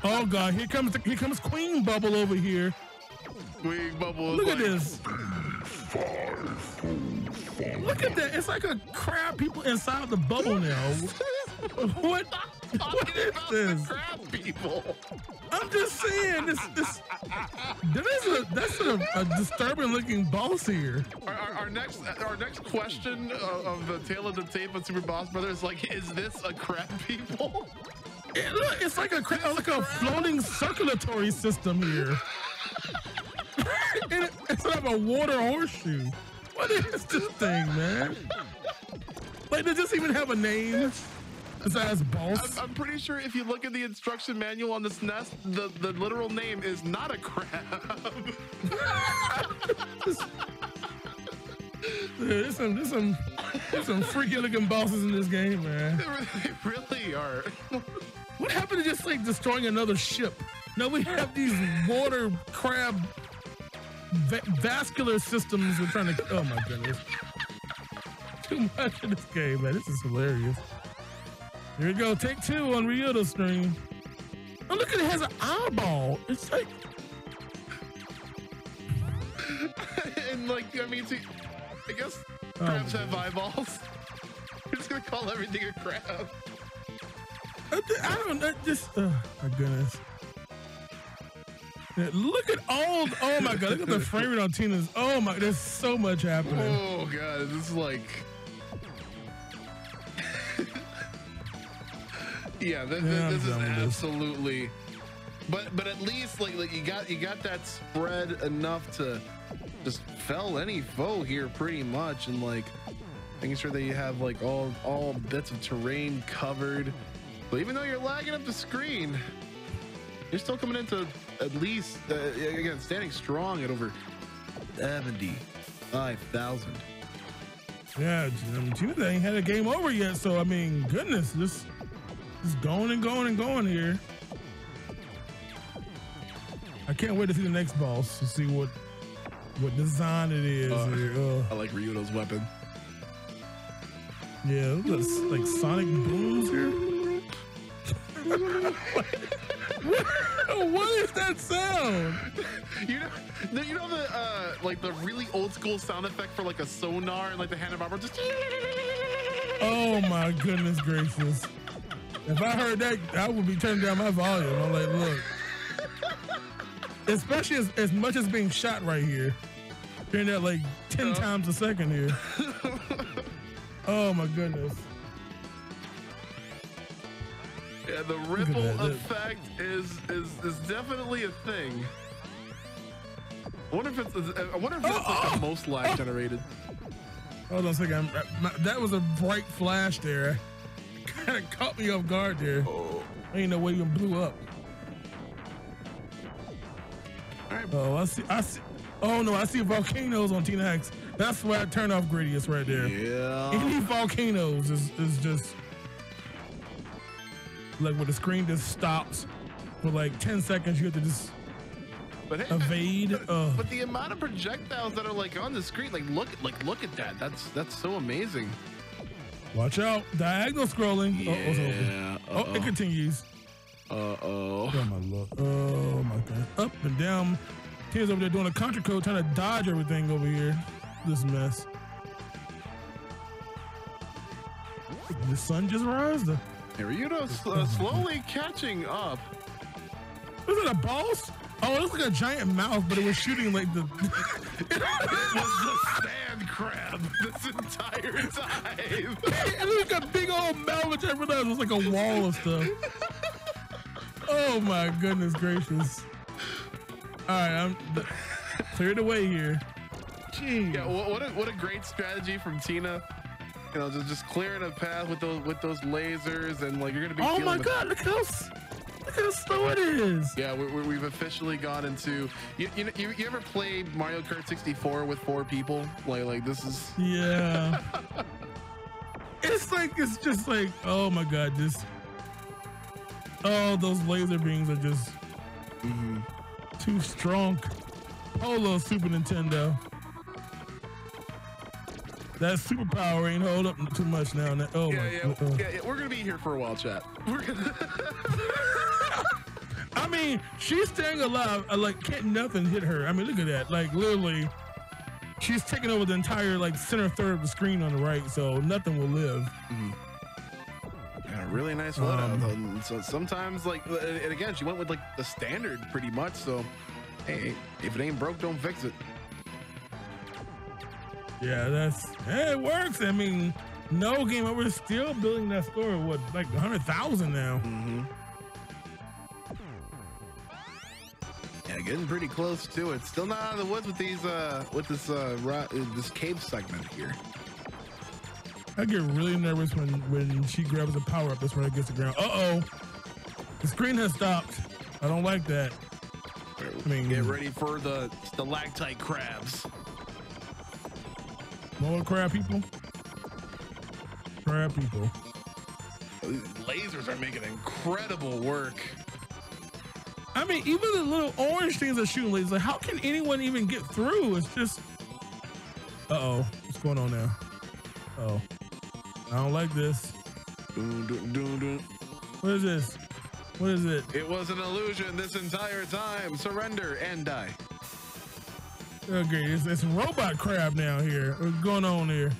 Speaker 2: Oh God, here comes Queen Bubble over here.
Speaker 1: Queen Bubble.
Speaker 2: Look at this. Look at that. It's like a crab people inside the bubble now. What is this?
Speaker 1: Crab people.
Speaker 2: I'm just saying that's a disturbing looking boss here.
Speaker 1: Our next question of the Tale of the Tape of Super Boss Brothers is like, is this a crab people?
Speaker 2: It's like a floating circulatory system here. It's like a water horseshoe. What is this thing, man? Like, does this even have a name besides boss?
Speaker 1: I'm pretty sure if you look at the instruction manual on this nest, the literal name is not a crab.
Speaker 2: There's some freaky looking bosses in this game, man.
Speaker 1: They really are.
Speaker 2: What happened to just like destroying another ship? No, we have these water crab vascular systems we're trying to. Oh my goodness. Too much in this game, man. This is hilarious. Here we go. Take 2 on Ryo's screen. Oh, look at it. Has an eyeball. It's like.
Speaker 1: And like, I mean, see, I guess crabs have eyeballs. We're just gonna call everything a crab.
Speaker 2: I don't know. Just, oh my goodness. Yeah, look at all. Oh my God. Look at the frame rate on Tina's. Oh my, there's so much happening.
Speaker 1: Oh God. This is like. Yeah, this is absolutely. But at least like you got that spread enough to just fell any foe here pretty much, and like making sure that you have like all bits of terrain covered. But even though you're lagging up the screen, you're still coming into at least again standing strong at over 75,000.
Speaker 2: Yeah, Tina ain't had a game over yet, so I mean, goodness, this is going and going and going here. I can't wait to see the next boss to see what design it is.
Speaker 1: I like Ryudo's weapon.
Speaker 2: Yeah, look at like sonic booms here. What is that sound?
Speaker 1: You know the like the really old school sound effect for like a sonar and like the Hanna-Barbera just.
Speaker 2: Oh my goodness gracious! If I heard that, I would be turning down my volume. I'm like, look. Especially as much as being shot right here. Hearing that like 10 times a second here. Oh my goodness.
Speaker 1: Yeah, the ripple effect is definitely a thing. I wonder if it's like the most lag generated.
Speaker 2: Hold on a second. That was a bright flash there. Kind of caught me off guard there. I didn't know where you blew up.
Speaker 1: All right.
Speaker 2: Oh, I see. Oh no, I see volcanoes on Tina X. That's why I turn off Gradius right there.
Speaker 1: Yeah.
Speaker 2: Any volcanoes is just like when the screen just stops for like 10 seconds. You have to just evade.
Speaker 1: But the amount of projectiles that are like on the screen, look at that. That's so amazing.
Speaker 2: Watch out! Diagonal scrolling.
Speaker 1: Yeah.
Speaker 2: Oh, it continues.
Speaker 1: Oh
Speaker 2: my god! Up and down. Tina's over there doing a contra code, trying to dodge everything over here. This mess. The sun just rised.
Speaker 1: Naruto slowly catching up.
Speaker 2: Was it a boss? Oh, it looks like a giant mouth, but it was shooting like the.
Speaker 1: It was the sand crab this entire time.
Speaker 2: It was like a big old mouth, which I realized was like a wall of stuff. Oh my goodness gracious! All right, I'm cleared away here. Jeez.
Speaker 1: Yeah, what a great strategy from Tina. You know, just clearing a path with those lasers, and like you're gonna be.
Speaker 2: Oh my god! Look how slow it is.
Speaker 1: Yeah, we've officially gone into. You ever play Mario Kart 64 with 4 people? Like this is.
Speaker 2: Yeah. it's just like, oh my god, those laser beams are just too strong. Polo Super Nintendo. That superpower ain't hold up too much now. Oh
Speaker 1: yeah. We're gonna be here for a while, chat. We're gonna.
Speaker 2: I mean, she's staying alive. Can't nothing hit her. I mean, look at that. Like literally, she's taking over the entire center third of the screen on the right, so nothing will live.
Speaker 1: Yeah, really nice loadout. So sometimes, and again, she went with the standard pretty much. So, hey, if it ain't broke, don't fix it.
Speaker 2: Yeah, it works. I mean, no game over, still building that score. What, like 100,000 now?
Speaker 1: Yeah, getting pretty close to it. Still not out of the woods with these this cave segment here.
Speaker 2: I get really nervous when she grabs a power up. That's when it gets to the ground. The screen has stopped. I don't like that. I mean,
Speaker 1: get ready for the stalactite crabs.
Speaker 2: More crab people. Crab people.
Speaker 1: These lasers are making incredible work.
Speaker 2: I mean, even the little orange things are shooting lasers. Like, how can anyone even get through? It's just. What's going on now? I don't like this. What is this? What is it?
Speaker 1: It was an illusion this entire time. Surrender and die.
Speaker 2: Okay, it's robot crab now here. What's going on here?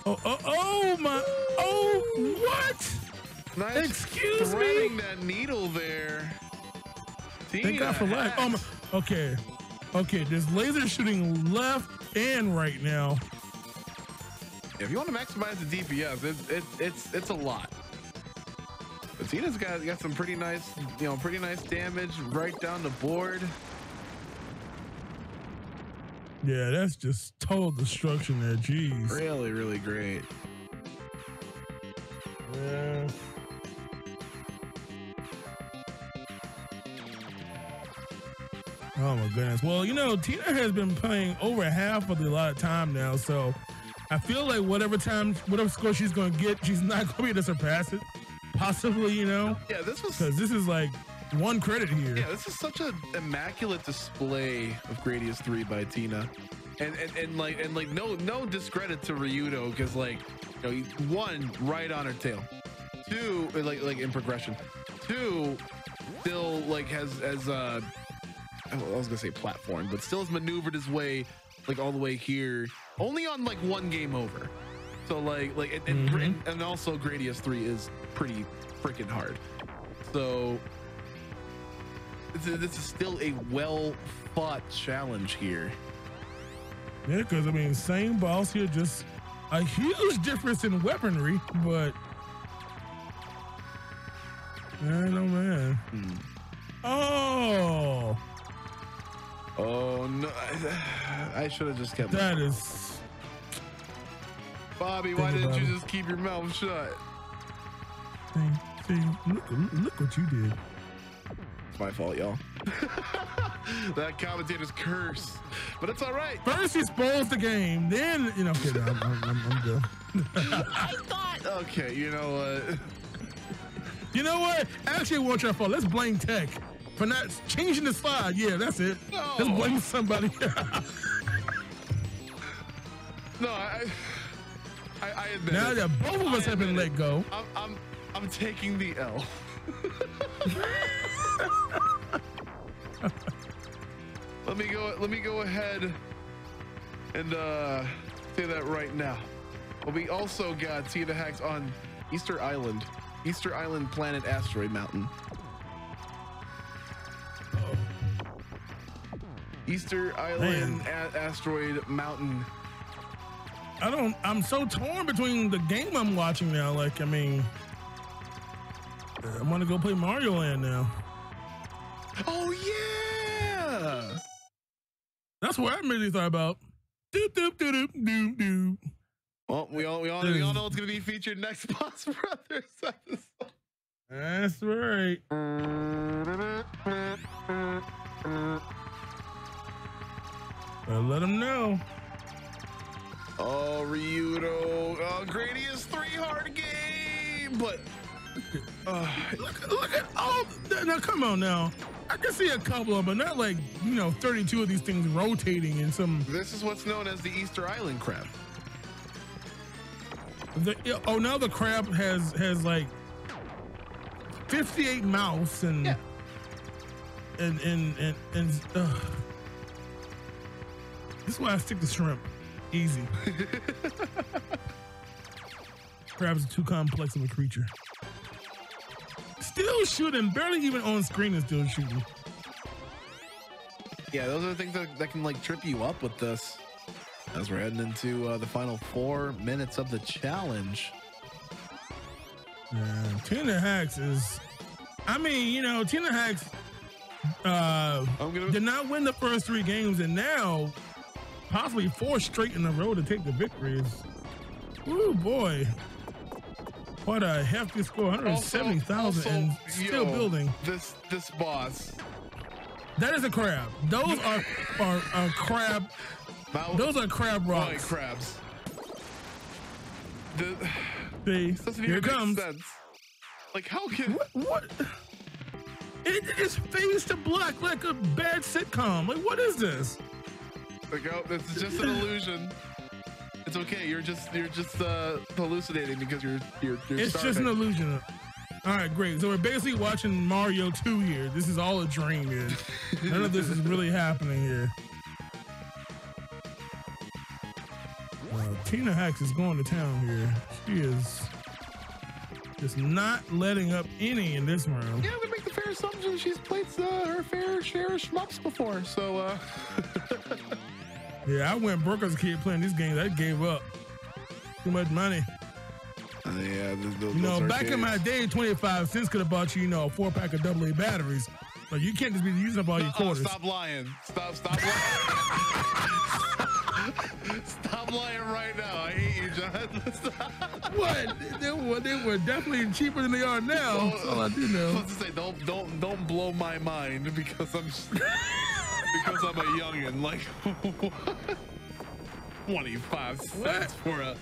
Speaker 2: Oh my! Oh, what?
Speaker 1: Nice.
Speaker 2: Excuse
Speaker 1: threading
Speaker 2: me.
Speaker 1: that needle there.
Speaker 2: Thank God for life. Okay. There's laser shooting left and right now.
Speaker 1: If you want to maximize the DPS, it's a lot. But Tina's got some pretty nice damage right down the board.
Speaker 2: Yeah, that's just total destruction there. Jeez.
Speaker 1: Really, really great.
Speaker 2: Yeah. Oh my goodness. Well, Tina has been playing over half of the allotted time now, so I feel like whatever score she's going to get, she's not going to be able to surpass it. Possibly, Yeah,
Speaker 1: this was
Speaker 2: because this is like one credit here.
Speaker 1: Yeah, this is such an immaculate display of Gradius III by Tina, and no discredit to Ryudo because one, right on her tail, two, like in progression, two, still has I was gonna say platform, but still has maneuvered his way all the way here, only on one game over. So and also Gradius III is pretty freaking hard. So this is still a well fought challenge here.
Speaker 2: Yeah, because I mean, same boss here, just a huge difference in weaponry, but man, oh man.
Speaker 1: Oh no! I should have just kept.
Speaker 2: That is.
Speaker 1: Bobby, why didn't you just keep your mouth shut?
Speaker 2: See, look what you did.
Speaker 1: It's my fault, y'all. That commentator's curse, but it's all right.
Speaker 2: First he spoils the game, then you know. Okay, no, I'm good.
Speaker 5: I thought.
Speaker 1: Okay, you know what?
Speaker 2: You know what? Actually, it wasn't your fault. Let's blame Tech for not changing the slide. Yeah, that's it.
Speaker 1: No.
Speaker 2: Let's blame somebody.
Speaker 1: No, I admit
Speaker 2: Now
Speaker 1: it.
Speaker 2: that both of us have been let go.
Speaker 1: I'm taking the L. Let me go ahead and say that right now. But we also got Tina Hacks on Easter Island Planet Asteroid Mountain. Easter Island Asteroid Mountain.
Speaker 2: I'm so torn between the game I'm watching now. Like, I mean, I want to go play Mario Land now.
Speaker 1: Oh yeah,
Speaker 2: that's what I immediately thought about. Doop doop doop doop doop doop.
Speaker 1: Well, we all know it's gonna be featured next Boss Brothers episode.
Speaker 2: That's right. Well, let them know.
Speaker 1: Oh, Ryudo. Oh, Gradius III hard game, but
Speaker 2: look at all. Now, come on now. I can see a couple of them, but not like, 32 of these things rotating in some.
Speaker 1: This is what's known as the Easter Island crab.
Speaker 2: Now the crab has like 58 mouths and
Speaker 1: yeah.
Speaker 2: and this is why I stick to shrimp. Easy. Crabs are too complex of a creature. Still shooting, barely even on screen and still shooting.
Speaker 1: Yeah, those are the things that can like trip you up with this. As we're heading into the final 4 minutes of the challenge.
Speaker 2: Tina Hacks is, Tina Hacks did not win the first 3 games, and now possibly 4 straight in a row to take the victories. Oh boy. What a hefty score, 170,000 and still building.
Speaker 1: This boss.
Speaker 2: That is a crab. Those are crab. Those are crab rocks.
Speaker 1: Crabs.
Speaker 2: See, here it comes.
Speaker 1: Sense. Like how can
Speaker 2: what? It just fades to black like a bad sitcom. Like what is this?
Speaker 1: Like oh, this is just an illusion. It's okay. You're just hallucinating because you're
Speaker 2: It's
Speaker 1: starving.
Speaker 2: just an illusion. All right, great. So we're basically watching Mario 2 here. This is all a dream here. None of this is really happening here. Tina Hacks is going to town here. She is just not letting up any in this round.
Speaker 1: Yeah, we make the fair assumption she's played her fair share of shmups before. So,
Speaker 2: yeah, I went broke as a kid playing these games. I gave up. Too much money.
Speaker 1: Yeah, those
Speaker 2: back in my day, 25 cents could have bought you, a 4-pack of AA batteries. But you can't just be using up all your quarters.
Speaker 1: Stop lying. Stop lying. Stop lying right now. I hate you, John.
Speaker 2: What? They were definitely cheaper than they are now. That's all I do know.
Speaker 1: I was to say, don't blow my mind because I'm a youngin. Like, 25 cents for a.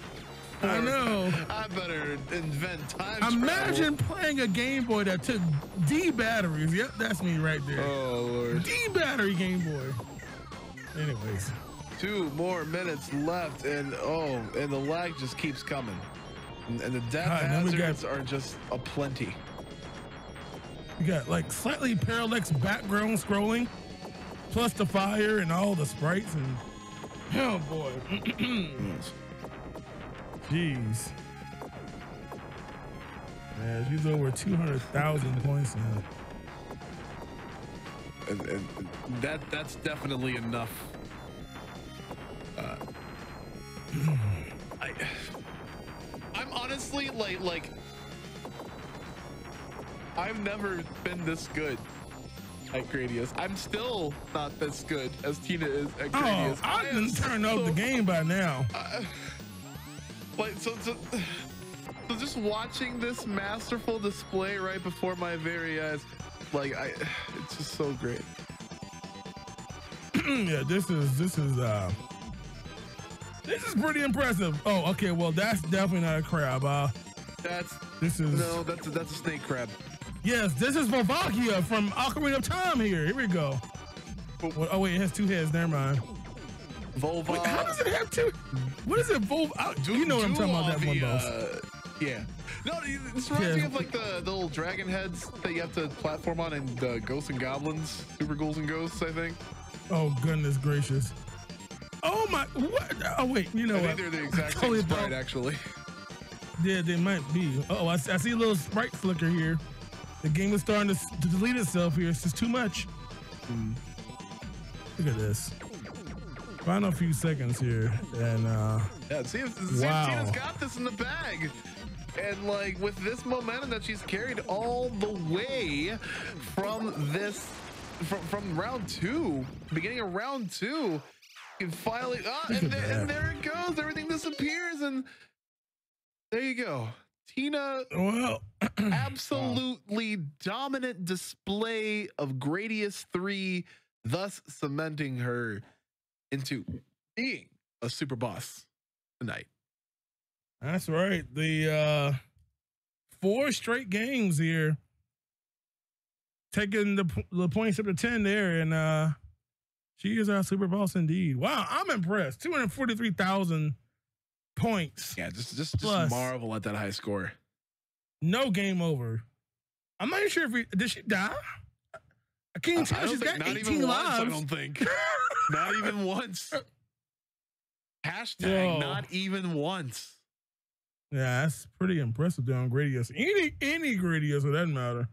Speaker 2: I know.
Speaker 1: I better invent time.
Speaker 2: Imagine playing a Game Boy that took D batteries. Yep, that's me right there.
Speaker 1: Oh Lord.
Speaker 2: D battery Game Boy. Anyways.
Speaker 1: 2 more minutes left, and the lag just keeps coming, and the death hazards are just aplenty.
Speaker 2: You got like slightly parallax background scrolling, plus the fire and all the sprites, and oh boy. Jeez. Yeah, she's over 200,000 points now.
Speaker 1: And that's definitely enough. I'm honestly like I've never been this good at Gradius. I'm still not this good as Tina is at Gradius.
Speaker 2: Oh, I didn't turn off the game by now.
Speaker 1: So just watching this masterful display right before my very eyes, Like it's just so great.
Speaker 2: Yeah, this is pretty impressive. Oh, okay. Well, that's definitely not a crab. That's
Speaker 1: a snake crab.
Speaker 2: Yes, this is Volvakia from Ocarina of Time here. Here we go. Oh wait, it has two heads. Never mind.
Speaker 1: Volva.
Speaker 2: Wait, how does it have two? What is it? You know what I'm talking about, that one, boss.
Speaker 1: Yeah. No, this reminds me of like the little dragon heads that you have to platform on in Ghosts and Goblins, Super Ghouls and Ghosts, I think.
Speaker 2: Oh, goodness gracious. Oh my, what? Oh wait, you know
Speaker 1: I
Speaker 2: what?
Speaker 1: think they're the exact same sprite, actually.
Speaker 2: Yeah, they might be. Oh, I see a little sprite flicker here. The game is starting to delete itself here. It's just too much. Look at this. Final few seconds here, and
Speaker 1: yeah, see if Tina's got this in the bag. And like with this momentum that she's carried all the way from this, from round two, beginning of round two, you can finally, and there it goes. Everything disappears, and there you go. Tina,
Speaker 2: well,
Speaker 1: absolutely dominant display of Gradius III, thus cementing her into being a super boss tonight.
Speaker 2: That's right. The 4 straight games here, taking the points up to 10 there, and she is our super boss indeed. Wow, I'm impressed. 243,000 points.
Speaker 1: Yeah, just marvel at that high score.
Speaker 2: No game over. I'm not even sure if did she die? I can't tell. She's got 18 lives.
Speaker 1: I don't think. Not even once. Hashtag not even once.
Speaker 2: Yeah, that's pretty impressive there on Gradius. Any Gradius for that matter.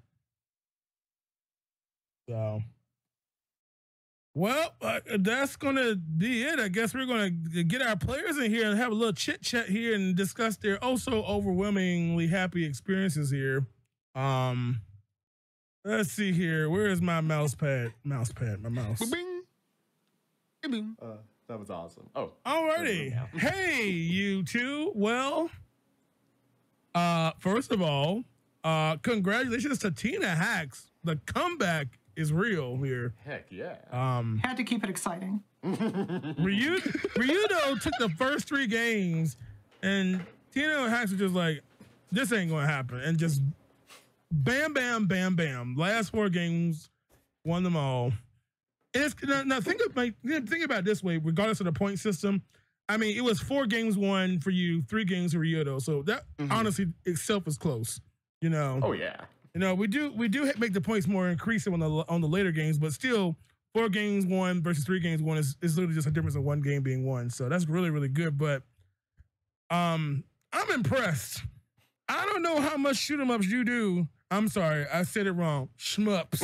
Speaker 2: So, well, that's gonna be it. I guess we're gonna get our players in here and have a little chit chat here and discuss their also overwhelmingly happy experiences here. Let's see here. Where is my mouse pad? My mouse.
Speaker 1: Bing. Bing.
Speaker 6: That was awesome. Oh,
Speaker 2: alrighty. Hey, you two. Well, first of all, congratulations to Tina Hacks. The comeback is real here.
Speaker 6: Heck yeah.
Speaker 4: Had to keep it exciting.
Speaker 2: Ryudo took the first 3 games, and Tina Hacks was just like, this ain't gonna happen, and just bam, bam, bam, bam. Last 4 games, won them all. It's, now think about it this way, regardless of the point system. I mean, it was 4 games won for you, 3 games for Ryudo. So that honestly itself is close, you know.
Speaker 6: Oh yeah.
Speaker 2: You know, we do make the points more increasing on the later games, but still 4 games won versus 3 games won is literally just a difference of 1 game being won. So that's really, really good. But I'm impressed. I don't know how much shoot 'em ups you do. I'm sorry, I said it wrong. Shmups.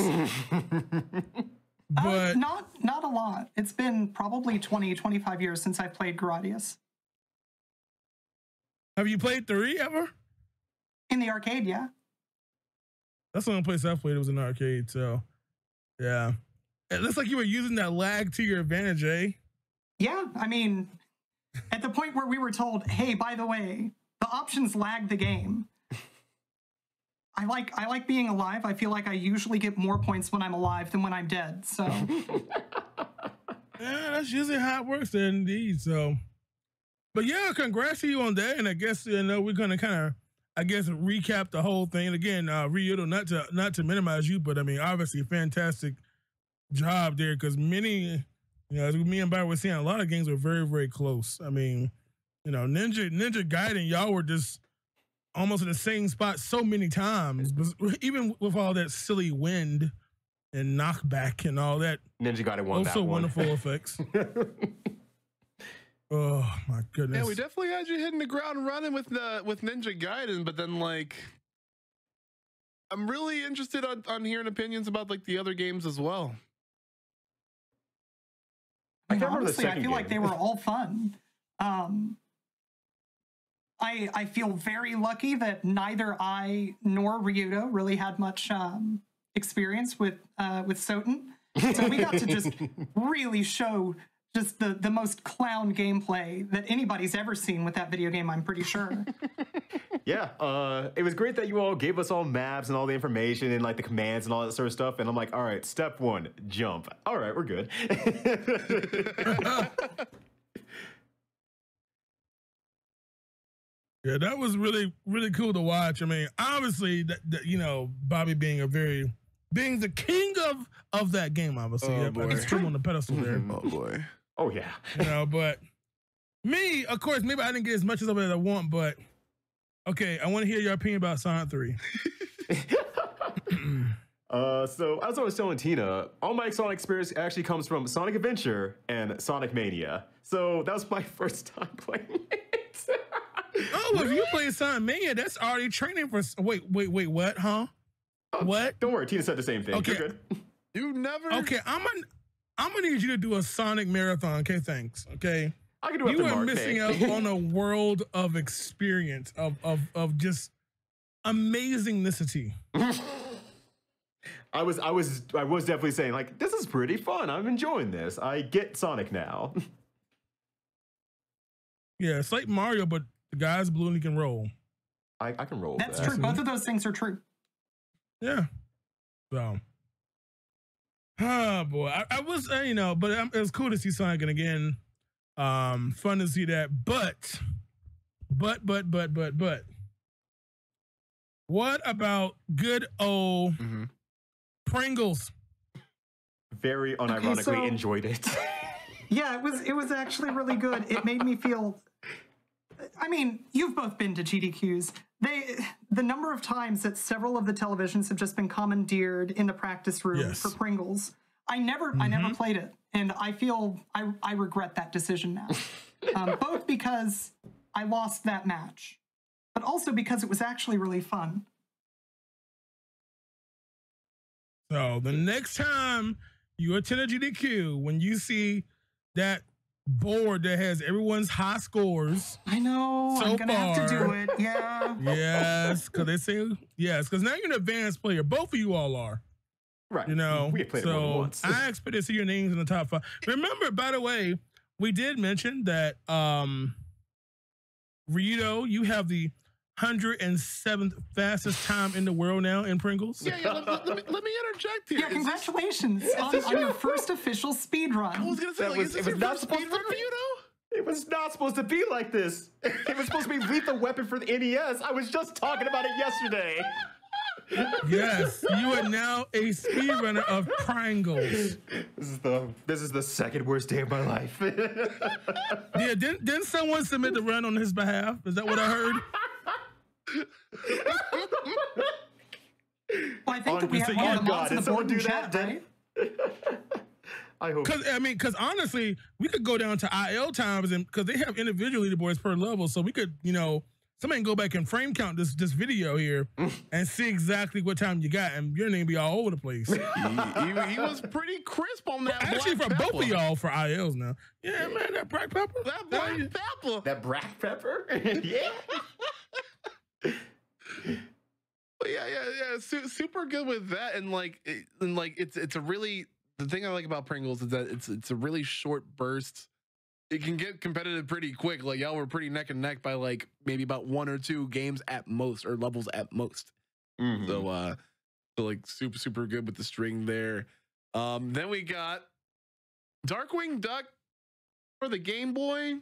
Speaker 2: But
Speaker 4: not a lot. It's been probably 20, 25 years since I've played Gradius.
Speaker 2: Have you played 3 ever?
Speaker 4: In the arcade, yeah.
Speaker 2: That's the only place I played. It was in the arcade, so yeah. It looks like you were using that lag to your advantage, eh?
Speaker 4: Yeah, I mean, at the point where we were told, hey, by the way, the options lag the game. I like being alive. I feel like I usually get more points when I'm alive than when I'm dead. So
Speaker 2: yeah, that's usually how it works there indeed. So, but yeah, congrats to you on that. And I guess we're gonna kind of recap the whole thing. And again, Ryudo, not to minimize you, but I mean obviously fantastic job there, because many, as me and Byron were saying, a lot of games were very, very close. I mean, Ninja Gaiden, y'all were just almost in the same spot so many times, but even with all that silly wind and knockback and all that,
Speaker 6: Ninja Gaiden won that one.
Speaker 2: Wonderful effects. Oh my goodness!
Speaker 1: Yeah, we definitely had you hitting the ground running with Ninja Gaiden, but then I'm really interested on hearing opinions about the other games as well.
Speaker 4: Honestly, I feel like they were all fun. I feel very lucky that neither I nor Ryudo really had much experience with Soten. So we got to just really show just the most clown gameplay that anybody's ever seen with that video game, I'm pretty sure.
Speaker 6: Yeah, it was great that you all gave us all maps and all the information and like the commands and all that sort of stuff. And I'm like, all right, step 1, jump. All right, we're good.
Speaker 2: Yeah, that was really, really cool to watch. I mean, obviously, you know, Bobby being the king of that game, obviously.
Speaker 1: Oh,
Speaker 2: yeah,
Speaker 1: boy.
Speaker 2: It's true on the pedestal there.
Speaker 1: Oh boy.
Speaker 6: Oh yeah.
Speaker 2: You know, but me, of course, maybe I didn't get as much of it as I want, but okay, I want to hear your opinion about Sonic 3.
Speaker 6: So as I was telling Tina, all my Sonic experience actually comes from Sonic Adventure and Sonic Mania. So that was my first time playing it.
Speaker 2: Oh, if you play Sonic Mania, that's already training for. Wait, what? Huh? What?
Speaker 6: Don't worry, Tina said the same thing.
Speaker 2: Okay.
Speaker 6: You're good.
Speaker 1: You never.
Speaker 2: Okay, I'm gonna need you to do a Sonic marathon. Okay, thanks. Okay.
Speaker 6: I can do it.
Speaker 2: You are missing out on a world of experience of just amazingnicity.
Speaker 6: I was definitely saying like, this is pretty fun. I'm enjoying this. I get Sonic now.
Speaker 2: Yeah, it's like Mario, but the guy's blue and he can roll.
Speaker 6: I can roll.
Speaker 4: That's
Speaker 6: that.
Speaker 4: true. Both of those things are true.
Speaker 2: Yeah. So. Oh boy, I was you know, but it was cool to see Sonic again. Fun to see that, but. What about good old Pringles?
Speaker 6: Very unironically enjoyed it.
Speaker 4: Yeah, it was actually really good. It made me feel. I mean, you've both been to GDQs. The number of times that several of the televisions have just been commandeered in the practice room for Pringles. I never played it, and I feel I regret that decision now. Both because I lost that match, but also because it was actually really fun.
Speaker 2: So the next time you attend a GDQ, when you see that board that has everyone's high scores.
Speaker 4: I know. I'm gonna have to do it. Yeah.
Speaker 2: Yes, because they say yes, because now you're an advanced player. Both of you all are.
Speaker 6: Right.
Speaker 2: You know.
Speaker 6: We played it more than once.
Speaker 2: I expect to see your names in the top 5. Remember, by the way, we did mention that Rito, you have the 107th fastest time in the world now in Pringles.
Speaker 1: Yeah, let me interject here.
Speaker 4: Yeah, congratulations on your first official speed run.
Speaker 1: I was gonna say,
Speaker 6: it was not supposed to be, you know? It was not supposed to be like this. It was supposed to be Lethal Weapon for the NES. I was just talking about it yesterday.
Speaker 2: Yes, you are now a speedrunner of Pringles.
Speaker 6: This is the second worst day of my life.
Speaker 2: Yeah, didn't someone submit the run on his behalf? Is that what I heard?
Speaker 4: Well, I think that we have all the mods in the board and chat, right?
Speaker 6: I hope.
Speaker 2: Because honestly, we could go down to IL times, and because they have individual leaderboards per level, so we could, you know, somebody can go back and frame count this video here and see exactly what time you got, and your name be all over the place.
Speaker 1: he was pretty crisp on that.
Speaker 2: Actually, for both of y'all for ILs now. Yeah, man, that black pepper.
Speaker 1: That black pepper.
Speaker 6: That black pepper. Yeah.
Speaker 1: But yeah, super good with that, and it's a really, the thing I like about Pringles is that it's a really short burst. It can get competitive pretty quick. Like y'all were pretty neck and neck by like maybe about 1 or 2 games at most, or levels at most. So like super good with the string there. Then we got Darkwing Duck for the Game Boy.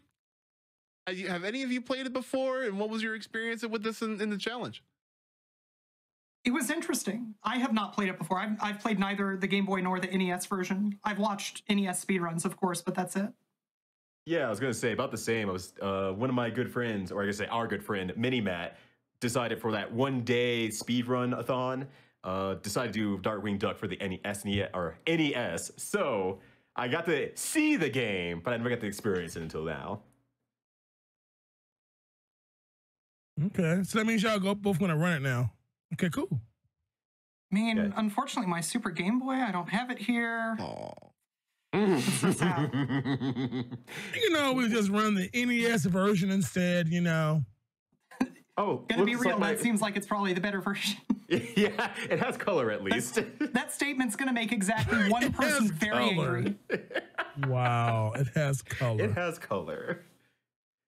Speaker 1: Have any of you played it before? And what was your experience with this in the challenge?
Speaker 4: It was interesting. I have not played it before. I've played neither the Game Boy nor the NES version. I've watched NES speedruns, of course, but that's it.
Speaker 6: Yeah, I was gonna say about the same. I was one of my good friends, or I guess say our good friend, Mini Matt, decided for that 1-day speedrun-a-thon, decided to do Darkwing Duck for the NES. So I got to see the game, but I never got to experience it until now.
Speaker 2: Okay, so that means y'all both gonna run it now. Okay, cool.
Speaker 4: I mean, unfortunately, my Super Game Boy, I don't have it here.
Speaker 1: Oh.
Speaker 4: It's so sad.
Speaker 2: You can always just run the NES version instead, you know.
Speaker 6: Oh,
Speaker 4: gonna be real, that seems like it's probably the better version.
Speaker 6: Yeah, it has color at least.
Speaker 4: That statement's gonna make exactly one person very angry.
Speaker 2: Wow, it has color.
Speaker 6: It has color.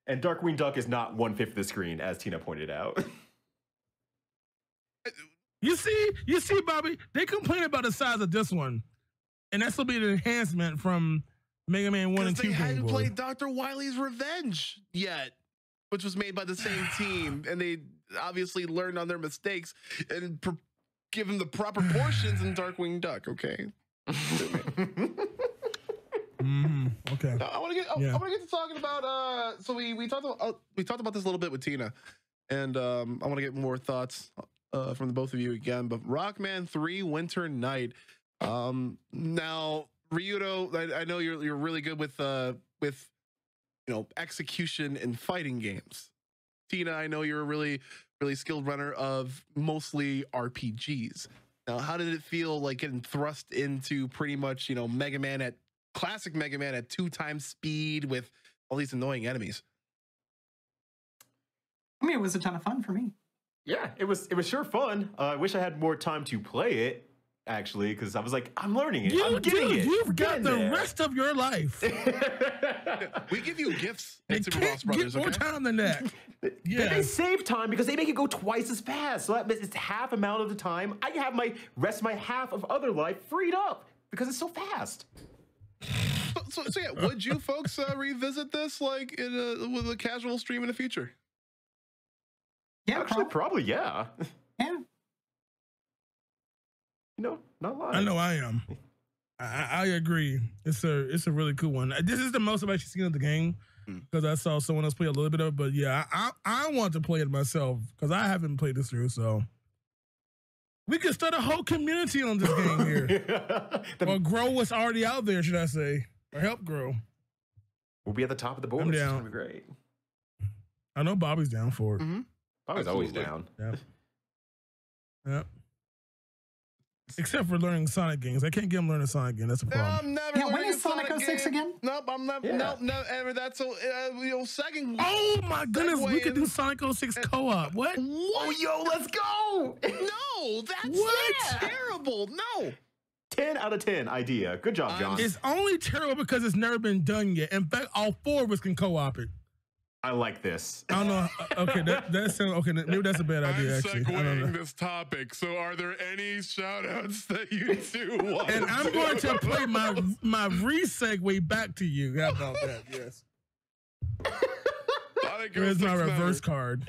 Speaker 6: And Darkwing Duck is not 1/5 of the screen, as Tina pointed out.
Speaker 2: You see, Bobby, they complain about the size of this one. And that's will be the enhancement from Mega Man 1 and 2
Speaker 1: they
Speaker 2: Game
Speaker 1: hadn't
Speaker 2: Boy.
Speaker 1: played Dr. Wily's Revenge yet, which was made by the same team, and they obviously learned on their mistakes and give them the proper portions in Darkwing Duck. Okay.
Speaker 2: Okay.
Speaker 1: I want to get to talking about. So we talked about this a little bit with Tina, and I want to get more thoughts from the both of you again. But Rockman 3 Winter Night. Now, Ryudo, I know you're really good with execution in fighting games. Tina, I know you're a really skilled runner of mostly RPGs. Now, how did it feel like getting thrust into pretty much classic Mega Man at 2 times speed with all these annoying enemies?
Speaker 4: I mean, it was a ton of fun for me.
Speaker 6: Yeah, it was sure fun. I wish I had more time to play it, actually, because I was like, I'm learning it. I'm getting it.
Speaker 2: You've got the rest of your life.
Speaker 1: We give you gifts
Speaker 2: They
Speaker 1: at Super
Speaker 2: can't
Speaker 1: Boss Brothers.
Speaker 2: get more time than that. Yeah.
Speaker 6: They save time because they make it go twice as fast. So that means it's half amount of the time. I can have my half of other life freed up because it's so fast.
Speaker 1: So yeah, would you folks revisit this like with a casual stream in the future?
Speaker 4: Yeah,
Speaker 6: actually, probably yeah.
Speaker 4: Yeah.
Speaker 6: Not lying.
Speaker 2: I know I am. I agree. It's a really cool one. This is the most I've actually seen of the game because I saw someone else play a little bit of it. But yeah, I want to play it myself because I haven't played this through. So we could start a whole community on this game here, or grow what's already out there, should I say, or help grow.
Speaker 6: We'll be at the top of the board.
Speaker 2: I'm
Speaker 6: It's
Speaker 2: down.
Speaker 6: gonna be great.
Speaker 2: I know Bobby's down for it.
Speaker 1: Mm-hmm.
Speaker 6: Bobby's always down.
Speaker 2: Yep. Except for learning Sonic games. I can't get him learning Sonic games. That's a problem.
Speaker 1: I'm never
Speaker 4: Yeah, when
Speaker 1: learning
Speaker 4: is Sonic 06
Speaker 1: game.
Speaker 4: again?
Speaker 1: Nope, I'm never.
Speaker 6: Yeah.
Speaker 1: Nope, no. Ever that's so. Second.
Speaker 2: Oh my goodness, we could do
Speaker 1: in.
Speaker 2: Sonic 06 co-op. What?
Speaker 6: Oh, yo, let's go!
Speaker 1: No, that's
Speaker 2: What?
Speaker 1: terrible. No.
Speaker 6: 10 out of 10 idea. Good job, John.
Speaker 2: It's only terrible because it's never been done yet. In fact, all 4 of us can co-op it.
Speaker 6: I like this.
Speaker 2: I don't know. Okay, that sounds okay. Maybe that's a bad idea. Actually, I don't know.
Speaker 1: this topic. So, are there any shout-outs that you two want?
Speaker 2: And I'm going to play my re-segue back to you. How about that? Yes. Where's my reverse card?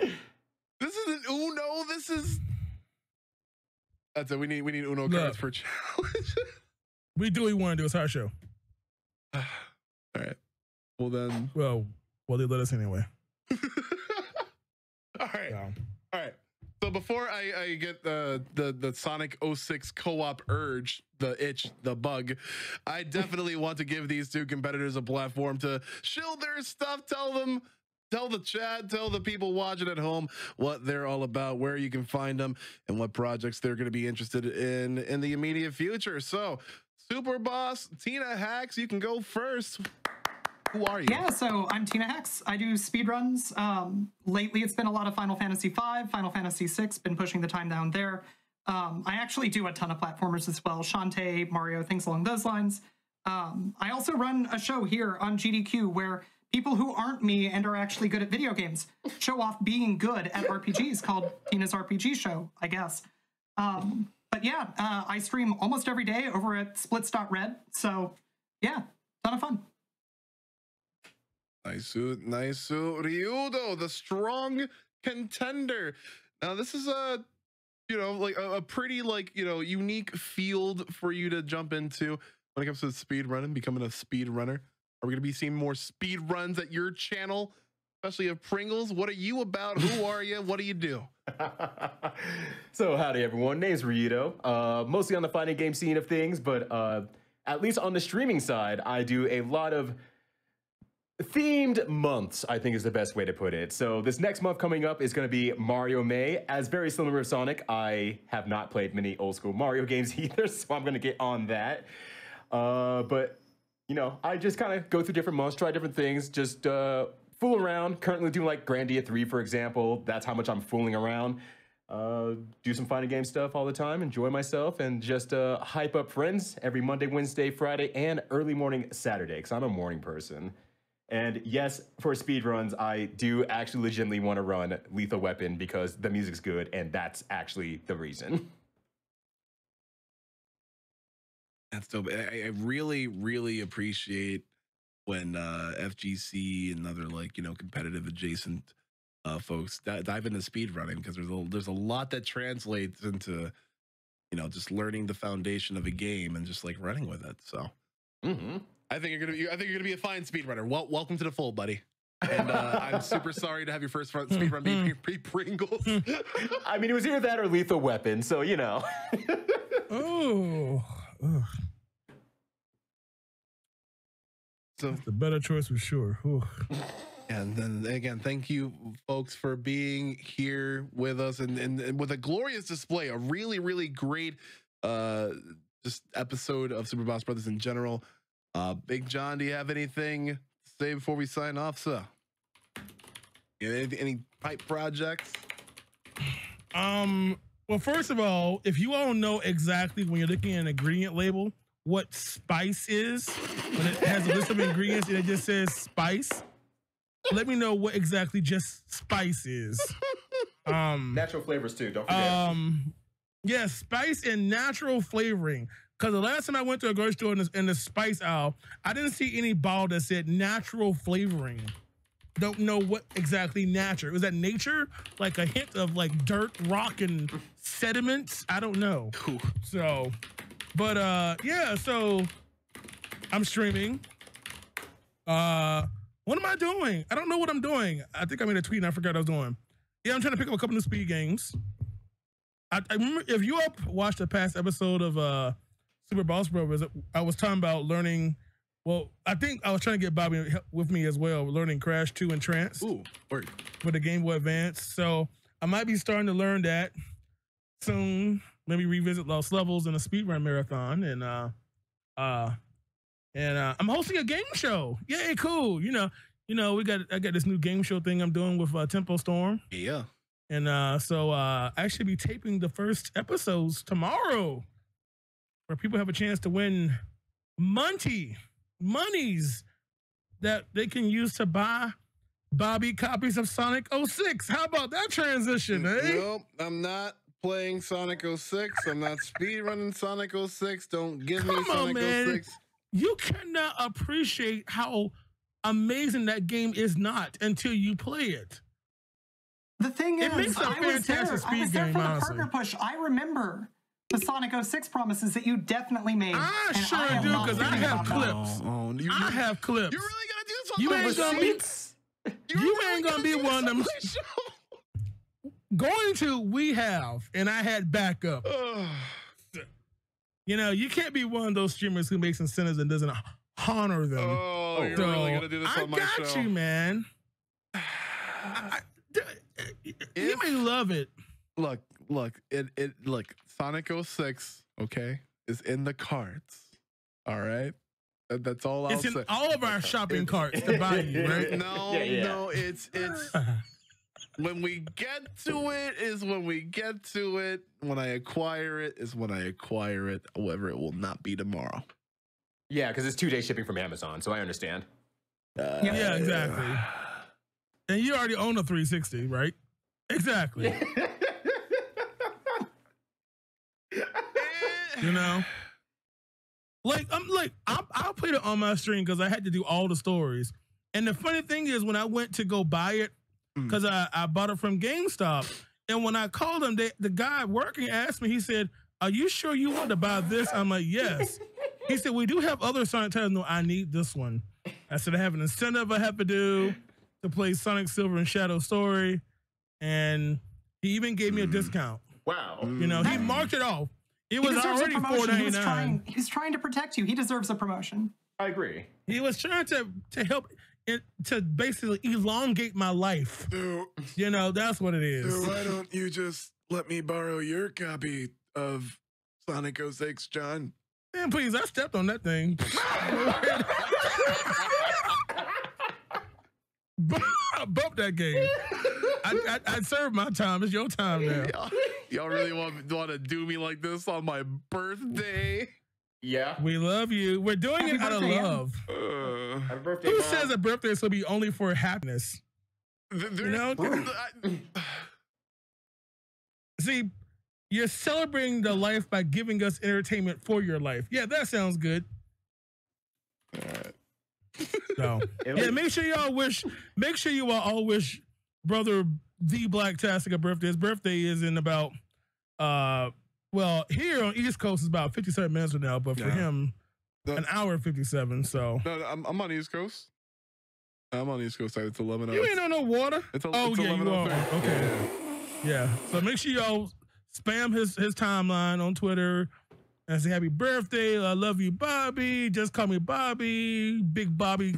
Speaker 1: This isn't Uno. This is. That's it. We need Uno cards for challenge.
Speaker 2: We do what we want to do. It's our show.
Speaker 1: All right. Well then.
Speaker 2: Well, they let us anyway.
Speaker 1: All right.
Speaker 2: Yeah.
Speaker 1: All right. So before I get the Sonic 06 co-op urge, the itch, the bug, I definitely want to give these two competitors a platform to shill their stuff. Tell the chat, tell the people watching at home what they're all about, where you can find them, and what projects they're going to be interested in the immediate future. So, Super Boss, Tina Hacks, you can go first. Who are you?
Speaker 4: Yeah, so I'm Tina Hex. I do speedruns. Lately, it's been a lot of Final Fantasy V, Final Fantasy VI, been pushing the time down there. I actually do a ton of platformers as well, Shantae, Mario, things along those lines. I also run a show here on GDQ where people who aren't me and are actually good at video games show off being good at RPGs, called Tina's RPG Show, I guess. But yeah, I stream almost every day over at splits.red. So yeah, ton of fun.
Speaker 1: Nice suit. Ryudo, the strong contender. Now, this is a pretty unique field for you to jump into when it comes to speed running, becoming a speed runner. Are we going to be seeing more speed runs at your channel, especially of Pringles? What are you about? Who are you? What do you do?
Speaker 6: So, howdy everyone. Name's Ryudo. Mostly on the fighting game scene of things, but at least on the streaming side, I do a lot of themed months, I think is the best way to put it. So this next month coming up is going to be Mario May. As very similar to Sonic, I have not played many old school Mario games either, so I'm going to get on that. But, I just kind of go through different months, try different things, just fool around. Currently doing like Gradius III, for example. That's how much I'm fooling around. Do some fighting game stuff all the time, enjoy myself, and just hype up friends every Monday, Wednesday, Friday, and early morning Saturday, because I'm a morning person. And yes, for speedruns, I do actually legitimately want to run Lethal Weapon because the music's good, and that's actually the reason.
Speaker 1: That's dope. I really, really appreciate when FGC and other competitive adjacent folks dive into speedrunning, because there's a lot that translates into just learning the foundation of a game and just running with it. So I think you're gonna be a fine speedrunner. Welcome to the fold, buddy. And I'm super sorry to have your first speedrun be Pringles.
Speaker 6: I mean, it was either that or Lethal Weapon, so
Speaker 2: Oh.
Speaker 1: So
Speaker 2: that's the better choice for sure. Ooh.
Speaker 1: And then again, thank you folks for being here with us and with a glorious display, a really, really great just episode of Super Boss Brothers in general. Big John, do you have anything to say before we sign off, sir? Any pipe projects?
Speaker 2: Well, first of all, if you all know exactly when you're looking at an ingredient label what spice is, when it has a list of ingredients and it just says spice, let me know what exactly just spice is.
Speaker 6: Natural flavors too, don't forget.
Speaker 2: Yeah, spice and natural flavoring. Because the last time I went to a grocery store in the spice aisle, I didn't see any bottle that said natural flavoring. Don't know what exactly natural. Was that nature? Like a hint of dirt, rock, and sediments? I don't know. So, but yeah, so I'm streaming. What am I doing? I don't know what I'm doing. I think I made a tweet and I forgot what I was doing. Yeah, I'm trying to pick up a couple new speed games. I remember, if you all watched the past episode of Super Boss Brothers, I was talking about learning. Well, I think I was trying to get Bobby with me as well, learning Crash 2 and Trance.
Speaker 1: Ooh, word.
Speaker 2: With the Game Boy Advance. So I might be starting to learn that soon. Maybe revisit Lost Levels in a speedrun marathon. And I'm hosting a game show. Yay, cool. I got this new game show thing I'm doing with Tempo Storm.
Speaker 1: Yeah.
Speaker 2: And so I should be taping the first episodes tomorrow, where people have a chance to win monies that they can use to buy Bobby copies of Sonic 06. How about that transition, eh?
Speaker 1: Nope, I'm not playing Sonic 06. I'm not speedrunning Sonic 06. Don't give me Sonic 06.
Speaker 2: You cannot appreciate how amazing that game is not until you play it.
Speaker 4: The thing is, I was there for the partner push. I remember the Sonic 06 promises that you definitely made.
Speaker 2: I sure do, because I have clips. I have clips.
Speaker 1: You're really gonna do this on
Speaker 2: you ain't gonna be, you ain't gonna be one of them. Going to, we have, and I had backup. You can't be one of those streamers who makes incentives and doesn't honor them.
Speaker 1: Oh, you're really gonna do this on my show?
Speaker 2: I got you, man. You may love it.
Speaker 1: Look, Sonic 06, okay, is in the carts. All right. That's all I'll say.
Speaker 2: It's in all of our shopping carts to buy you, right?
Speaker 1: No, it's when we get to it is when we get to it. When I acquire it is when I acquire it. However, it will not be tomorrow.
Speaker 6: Yeah, because it's 2-day shipping from Amazon, so I understand.
Speaker 2: Yeah, exactly. And you already own a 360, right? Exactly. I'll put it on my stream because I had to do all the stories. And the funny thing is, when I went to go buy it, because I bought it from GameStop, and when I called him, the guy working asked me, he said, "Are you sure you want to buy this?" I'm like, "Yes." He said, "We do have other Sonic titles." No, I need this one. I said, I have an incentive I have to do to play Sonic Silver and Shadow Story. And he even gave me a discount.
Speaker 6: Wow.
Speaker 2: He marked it off. It was already $4.99.
Speaker 4: He was trying to protect you. He deserves a promotion.
Speaker 6: I agree.
Speaker 2: He was trying to help it, to basically elongate my life.
Speaker 1: Dude,
Speaker 2: that's what it is.
Speaker 1: Dude, why don't you just let me borrow your copy of Sonic 06, John?
Speaker 2: Man, please, I stepped on that thing. Bump that game. I served my time. It's your time now.
Speaker 1: Y'all really want to do me like this on my birthday?
Speaker 6: Yeah.
Speaker 2: We love you. We're doing
Speaker 4: Happy
Speaker 2: it out of
Speaker 4: birthday, Em.
Speaker 2: love.
Speaker 6: Happy birthday,
Speaker 2: Who
Speaker 6: Mom.
Speaker 2: says a birthday is going to be only for happiness? You know? See, you're celebrating the life by giving us entertainment for your life. Yeah, that sounds good. So, yeah, make sure you all wish brother the Blacktastic a birthday. His birthday is in about well, here on East Coast is about 57 minutes from now, but for him, an hour and 57. So
Speaker 1: No, I'm on East Coast. I'm on East Coast. It's 11.
Speaker 2: you ain't on no water.
Speaker 1: It's
Speaker 2: yeah, you are. Okay. Yeah. So make sure y'all spam his timeline on Twitter and say happy birthday. I love you, Bobby. Just call me Bobby. Big Bobby.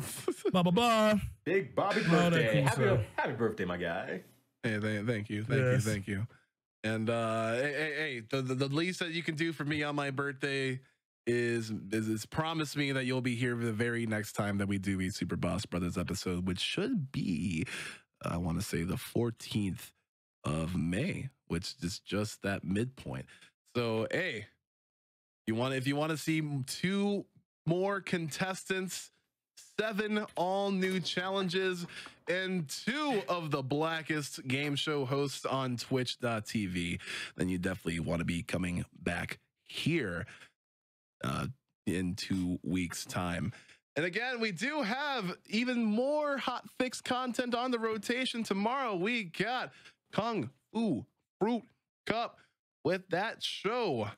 Speaker 2: Blah blah blah.
Speaker 6: Big Bobby
Speaker 2: All that
Speaker 6: birthday.
Speaker 2: cool
Speaker 6: Happy birthday, my guy.
Speaker 1: Hey, thank you. And hey, the least that you can do for me on my birthday is promise me that you'll be here the very next time that we do a Super Boss Brothers episode, which should be, I want to say, the 14th of May, which is just that midpoint. So, hey, if you want to see 2 more contestants, 7 all new challenges, and 2 of the blackest game show hosts on twitch.tv, then you definitely want to be coming back here in 2 weeks time. And again, we do have even more hot fix content on the rotation. Tomorrow we got Kung Fu Fruit Cup with that show.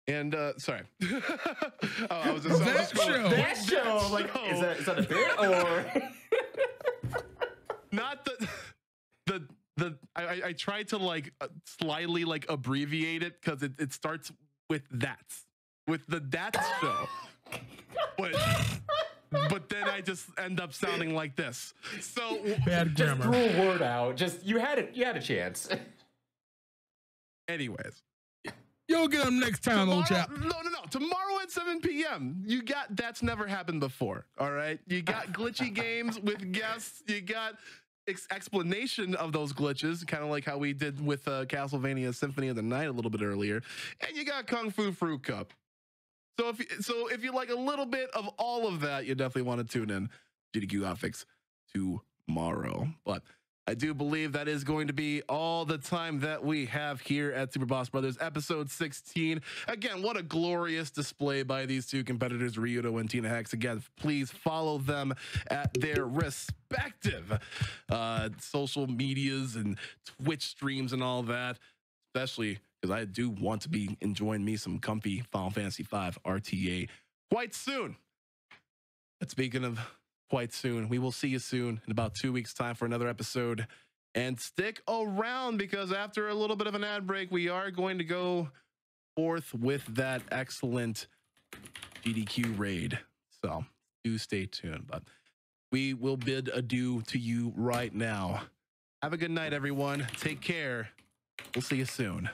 Speaker 1: And sorry, I was just
Speaker 6: that show. Like, is that a bit or
Speaker 1: not the I tried to like slightly like abbreviate it because it starts with that show, but then I just end up sounding like this. So
Speaker 2: bad
Speaker 6: just
Speaker 2: grammar.
Speaker 6: threw a word out. Just you had a chance.
Speaker 1: anyways.
Speaker 2: You'll get them next time, old chap.
Speaker 1: No. Tomorrow at 7 p.m. You got That's Never Happened Before. All right. You got glitchy games with guests. You got explanation of those glitches, kind of like how we did with Castlevania Symphony of the Night a little bit earlier. And you got Kung Fu Fruit Cup. So if you like a little bit of all of that, you definitely want to tune in GDQ Hotfix tomorrow. But I do believe that is going to be all the time that we have here at Super Boss Brothers episode 16. Again, what a glorious display by these 2 competitors, Ryuto and Tina Hex. Again, please follow them at their respective social medias and Twitch streams and all that, especially because I do want to be enjoying me some comfy Final Fantasy V RTA quite soon. But speaking of quite soon, we will see you soon in about 2 weeks time for another episode. And stick around, because after a little bit of an ad break, we are going to go forth with that excellent GDQ raid. So do stay tuned, but we will bid adieu to you right now. Have a good night, everyone. Take care. We'll see you soon.